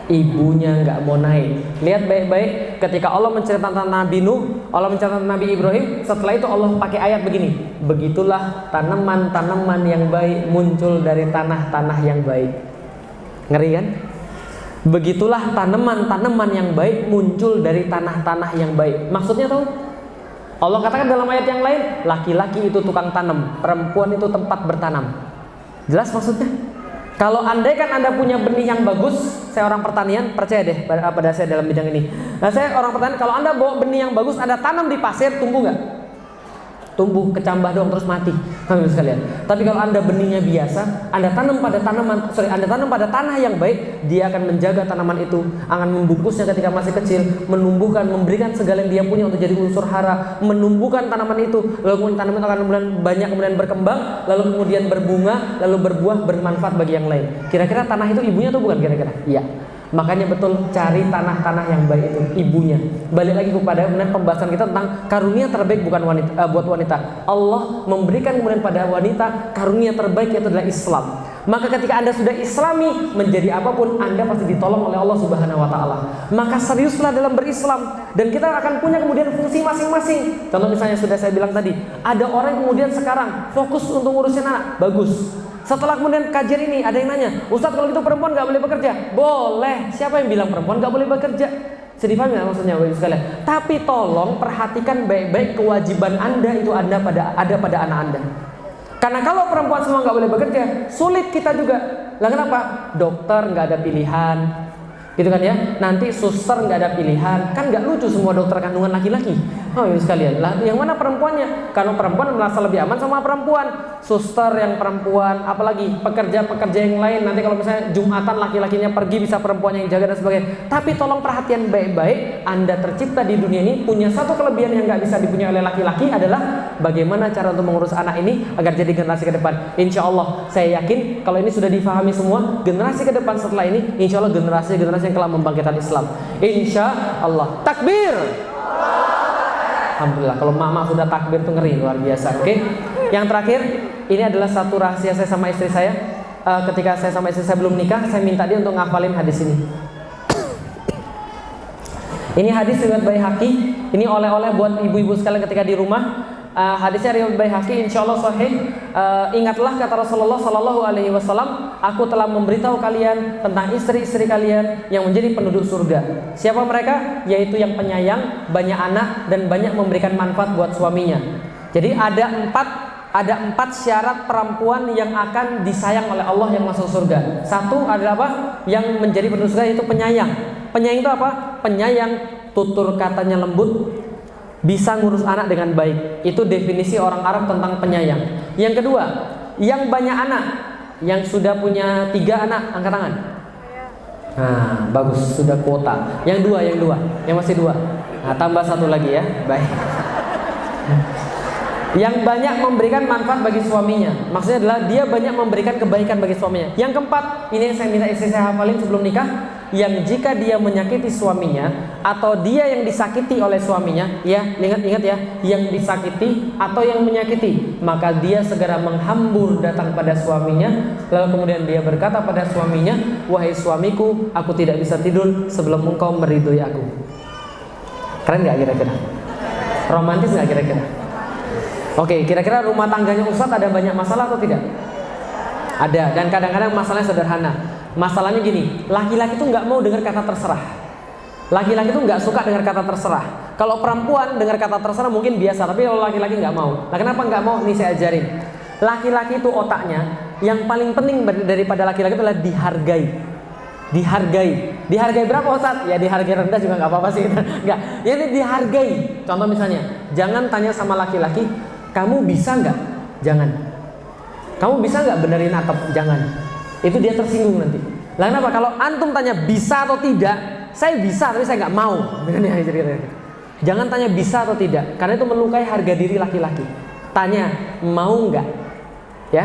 ibunya nggak mau naik. Lihat baik-baik, ketika Allah menceritakan Nabi Nuh, Allah menceritakan Nabi Ibrahim, setelah itu Allah pakai ayat begini, begitulah tanaman-tanaman yang baik muncul dari tanah-tanah yang baik. Ngeri kan? Begitulah tanaman-tanaman yang baik muncul dari tanah-tanah yang baik. Maksudnya tahu? Allah katakan dalam ayat yang lain, laki-laki itu tukang tanam, perempuan itu tempat bertanam. Jelas maksudnya? Kalau andaikan Anda punya benih yang bagus, saya orang pertanian, percaya deh pada saya dalam bidang ini. Nah, saya orang pertanian, kalau Anda bawa benih yang bagus, Anda tanam di pasir, tumbuh nggak? Tumbuh kecambah doang terus mati, teman-teman sekalian. Tapi kalau Anda benihnya biasa, Anda tanam pada Anda tanam pada tanah yang baik, dia akan menjaga tanaman itu, akan membungkusnya ketika masih kecil, menumbuhkan, memberikan segala yang dia punya untuk jadi unsur hara, menumbuhkan tanaman itu, lalu kemudian tanaman itu akan banyak kemudian berkembang, lalu kemudian berbunga, lalu berbuah, bermanfaat bagi yang lain. Kira-kira tanah itu ibunya atau bukan kira-kira? Iya. Makanya betul cari tanah-tanah yang baik itu ibunya. Balik lagi kepada pembahasan kita tentang karunia terbaik bukan wanita, buat wanita. Allah memberikan kemudian pada wanita karunia terbaik yaitu adalah Islam. Maka ketika Anda sudah Islami, menjadi apapun Anda pasti ditolong oleh Allah Subhanahu wa taala. Maka seriuslah dalam berislam dan kita akan punya kemudian fungsi masing-masing. Contoh misalnya sudah saya bilang tadi, ada orang kemudian sekarang fokus untuk ngurusin anak, bagus. Setelah kemudian kajian ini ada yang nanya, Ustadz kalau gitu perempuan gak boleh bekerja? Boleh. Siapa yang bilang perempuan gak boleh bekerja? Sedih paham ya maksudnya Bapak sekalian? Tapi tolong perhatikan baik-baik kewajiban Anda itu ada pada anak Anda. Karena kalau perempuan semua gak boleh bekerja, sulit kita juga. Lah kenapa? Dokter gak ada pilihan, gitu kan ya? Nanti suster gak ada pilihan, kan gak lucu semua dokter kandungan laki-laki. Oh ya sekalian, lah yang mana perempuannya? Kalau perempuan merasa lebih aman sama perempuan, suster yang perempuan, apalagi pekerja-pekerja yang lain. Nanti kalau misalnya Jumatan laki-lakinya pergi, bisa perempuan yang jaga dan sebagainya. Tapi tolong perhatian baik-baik, Anda tercipta di dunia ini punya satu kelebihan yang gak bisa dipunyai oleh laki-laki adalah bagaimana cara untuk mengurus anak ini agar jadi generasi ke depan. Insya Allah, saya yakin kalau ini sudah difahami semua, generasi ke depan setelah ini, insya Allah generasi yang telah membangkitkan Islam. Insya Allah. Takbir. Alhamdulillah, kalau mama sudah takbir tuh ngeri, luar biasa. Oke. Yang terakhir, ini adalah satu rahasia saya sama istri saya. Ketika saya sama istri saya belum nikah, saya minta dia untuk ngafalin hadis ini. Ini hadis riwayat Baihaqi. Ini oleh-oleh buat ibu-ibu sekalian ketika di rumah. Hadisnya riwayat Baihaqi, insyaallah sahih. Ingatlah kata Rasulullah sallallahu alaihi wasallam, aku telah memberitahu kalian tentang istri-istri kalian yang menjadi penduduk surga. Siapa mereka? Yaitu yang penyayang, banyak anak dan banyak memberikan manfaat buat suaminya. Jadi ada empat syarat perempuan yang akan disayang oleh Allah yang masuk surga. Satu adalah apa? Yang menjadi penduduk surga yaitu penyayang. Penyayang itu apa? Penyayang, tutur katanya lembut, bisa ngurus anak dengan baik. Itu definisi orang Arab tentang penyayang. Yang kedua, yang banyak anak, yang sudah punya 3 anak, angkat tangan. Nah, bagus, sudah kuota. Yang dua, yang masih 2. Nah, tambah 1 lagi ya, baik. Yang banyak memberikan manfaat bagi suaminya, maksudnya adalah dia banyak memberikan kebaikan bagi suaminya. Yang keempat, ini yang saya minta istri saya hafalin sebelum nikah, yang jika dia menyakiti suaminya atau dia yang disakiti oleh suaminya, ya ingat ya, yang disakiti atau yang menyakiti, maka dia segera menghambur datang pada suaminya, lalu kemudian dia berkata pada suaminya, wahai suamiku, aku tidak bisa tidur sebelum engkau meridhoi aku. Keren nggak kira-kira? Romantis nggak kira-kira? Oke, kira-kira rumah tangganya Ustadz ada banyak masalah atau tidak? Ada, dan kadang-kadang masalahnya sederhana. Masalahnya gini, laki-laki tuh nggak mau dengar kata terserah. Laki-laki tuh nggak suka dengar kata terserah. Kalau perempuan dengar kata terserah mungkin biasa, tapi kalau laki-laki nggak mau. Nah, kenapa nggak mau? Nih saya ajarin. Laki-laki itu otaknya yang paling penting daripada laki-laki itu adalah dihargai. Dihargai berapa Ustaz? Ya dihargai rendah juga nggak apa-apa sih. Nggak, ya dihargai. Contoh misalnya, jangan tanya sama laki-laki, kamu bisa nggak? Jangan. Kamu bisa nggak benerin atap? Jangan. Itu dia tersinggung nanti. Lah kenapa? Kalau antum tanya bisa atau tidak, saya bisa tapi saya nggak mau. Jangan tanya bisa atau tidak, karena itu melukai harga diri laki-laki. Tanya mau nggak? Ya,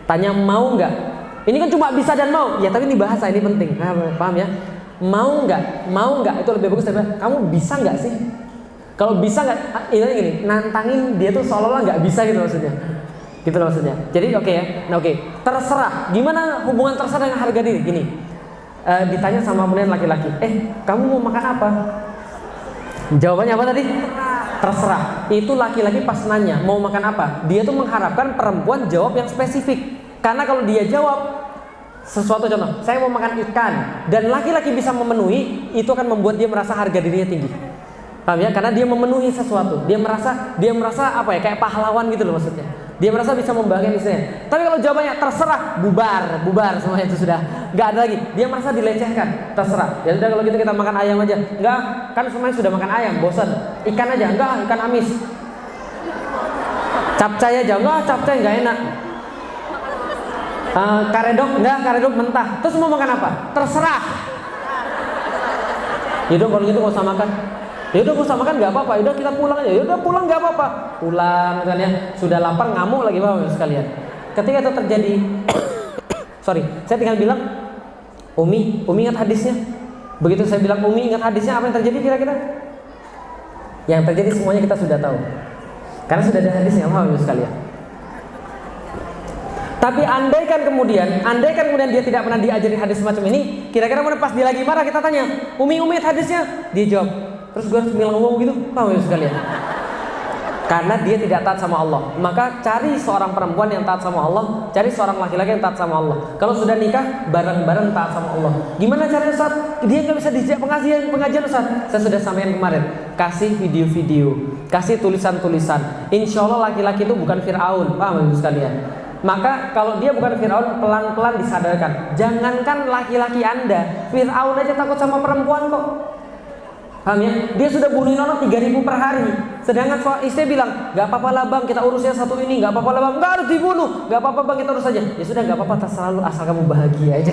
tanya mau nggak? Ini kan cuma bisa dan mau. Ya tapi ini bahasa, ini penting. Nah, paham ya? Mau nggak? Itu lebih bagus daripada kamu bisa nggak sih? Kalau bisa nggak, ini gini, nantangin dia tuh seolah-olah nggak bisa gitu maksudnya. Gitu maksudnya. Jadi oke ya. Nah oke, terserah. Gimana hubungan terserah dengan harga diri? Gini, ditanya sama kemudian laki-laki, kamu mau makan apa? Jawabannya apa tadi? Terserah. Itu laki-laki pas nanya mau makan apa, dia tuh mengharapkan perempuan jawab yang spesifik. Karena kalau dia jawab sesuatu, contoh, saya mau makan ikan, dan laki-laki bisa memenuhi, itu akan membuat dia merasa harga dirinya tinggi. Paham ya? Karena dia memenuhi sesuatu, dia merasa apa ya, kayak pahlawan gitu loh maksudnya. Dia merasa bisa membahagiakan istrinya. Tapi kalau jawabannya terserah, bubar semuanya, itu sudah nggak ada lagi. Dia merasa dilecehkan, terserah. Ya sudah kalau gitu kita makan ayam aja. Enggak, kan semuanya sudah makan ayam, bosan. Ikan aja, enggak, ikan amis. Capcay aja, enggak, capcay nggak enak. Karedok, enggak, karedok mentah. Terus mau makan apa? Terserah. Yaudah kalau gitu nggak usah makan. Yaudah nggak usah makan, nggak apa-apa. Yaudah kita pulang aja. Yaudah pulang, nggak apa-apa. Pulang kan ya. Sudah lapar, ngamuk lagi bapak sekalian. Ketika itu terjadi, sorry, saya tinggal bilang, Umi ingat hadisnya. Begitu saya bilang Umi ingat hadisnya, apa yang terjadi kira-kira? Yang terjadi semuanya kita sudah tahu. Karena sudah ada hadisnya, bapak sekalian. Tapi andaikan kemudian dia tidak pernah diajari hadis semacam ini, kira-kira pas dia lagi marah kita tanya, Umi hadisnya, dia jawab, terus gue harus bilang ngomong gitu, paham ya sekalian? Karena dia tidak taat sama Allah. Maka cari seorang perempuan yang taat sama Allah, cari seorang laki-laki yang taat sama Allah. Kalau sudah nikah, bareng-bareng taat sama Allah. Gimana caranya Ustaz? Dia nggak bisa dijak pengajian Ustaz. Saya sudah sampaikan kemarin, kasih video-video, kasih tulisan-tulisan. Insya Allah laki-laki itu bukan Fir'aun, paham ya sekalian? Maka kalau dia bukan Fir'aun, pelan-pelan disadarkan. Jangankan laki-laki Anda, Fir'aun aja takut sama perempuan kok. Paham ya? Dia sudah bunuhin orang 3.000 per hari. Sedangkan istri bilang, gak apa-apa lah bang, kita urusnya satu ini, gak apa-apa lah bang, gak harus dibunuh, gak apa-apa bang, kita urus aja. Ya sudah, gak apa-apa, terserah lu, asal kamu bahagia aja.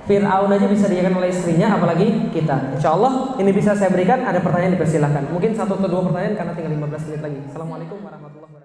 Fir'aun aja bisa diiyakan oleh istrinya, apalagi kita. Insya Allah ini bisa saya berikan. Ada pertanyaan dipersilahkan. Mungkin 1 atau 2 pertanyaan karena tinggal 15 menit lagi. Assalamualaikum warahmatullahi wabarakatuh.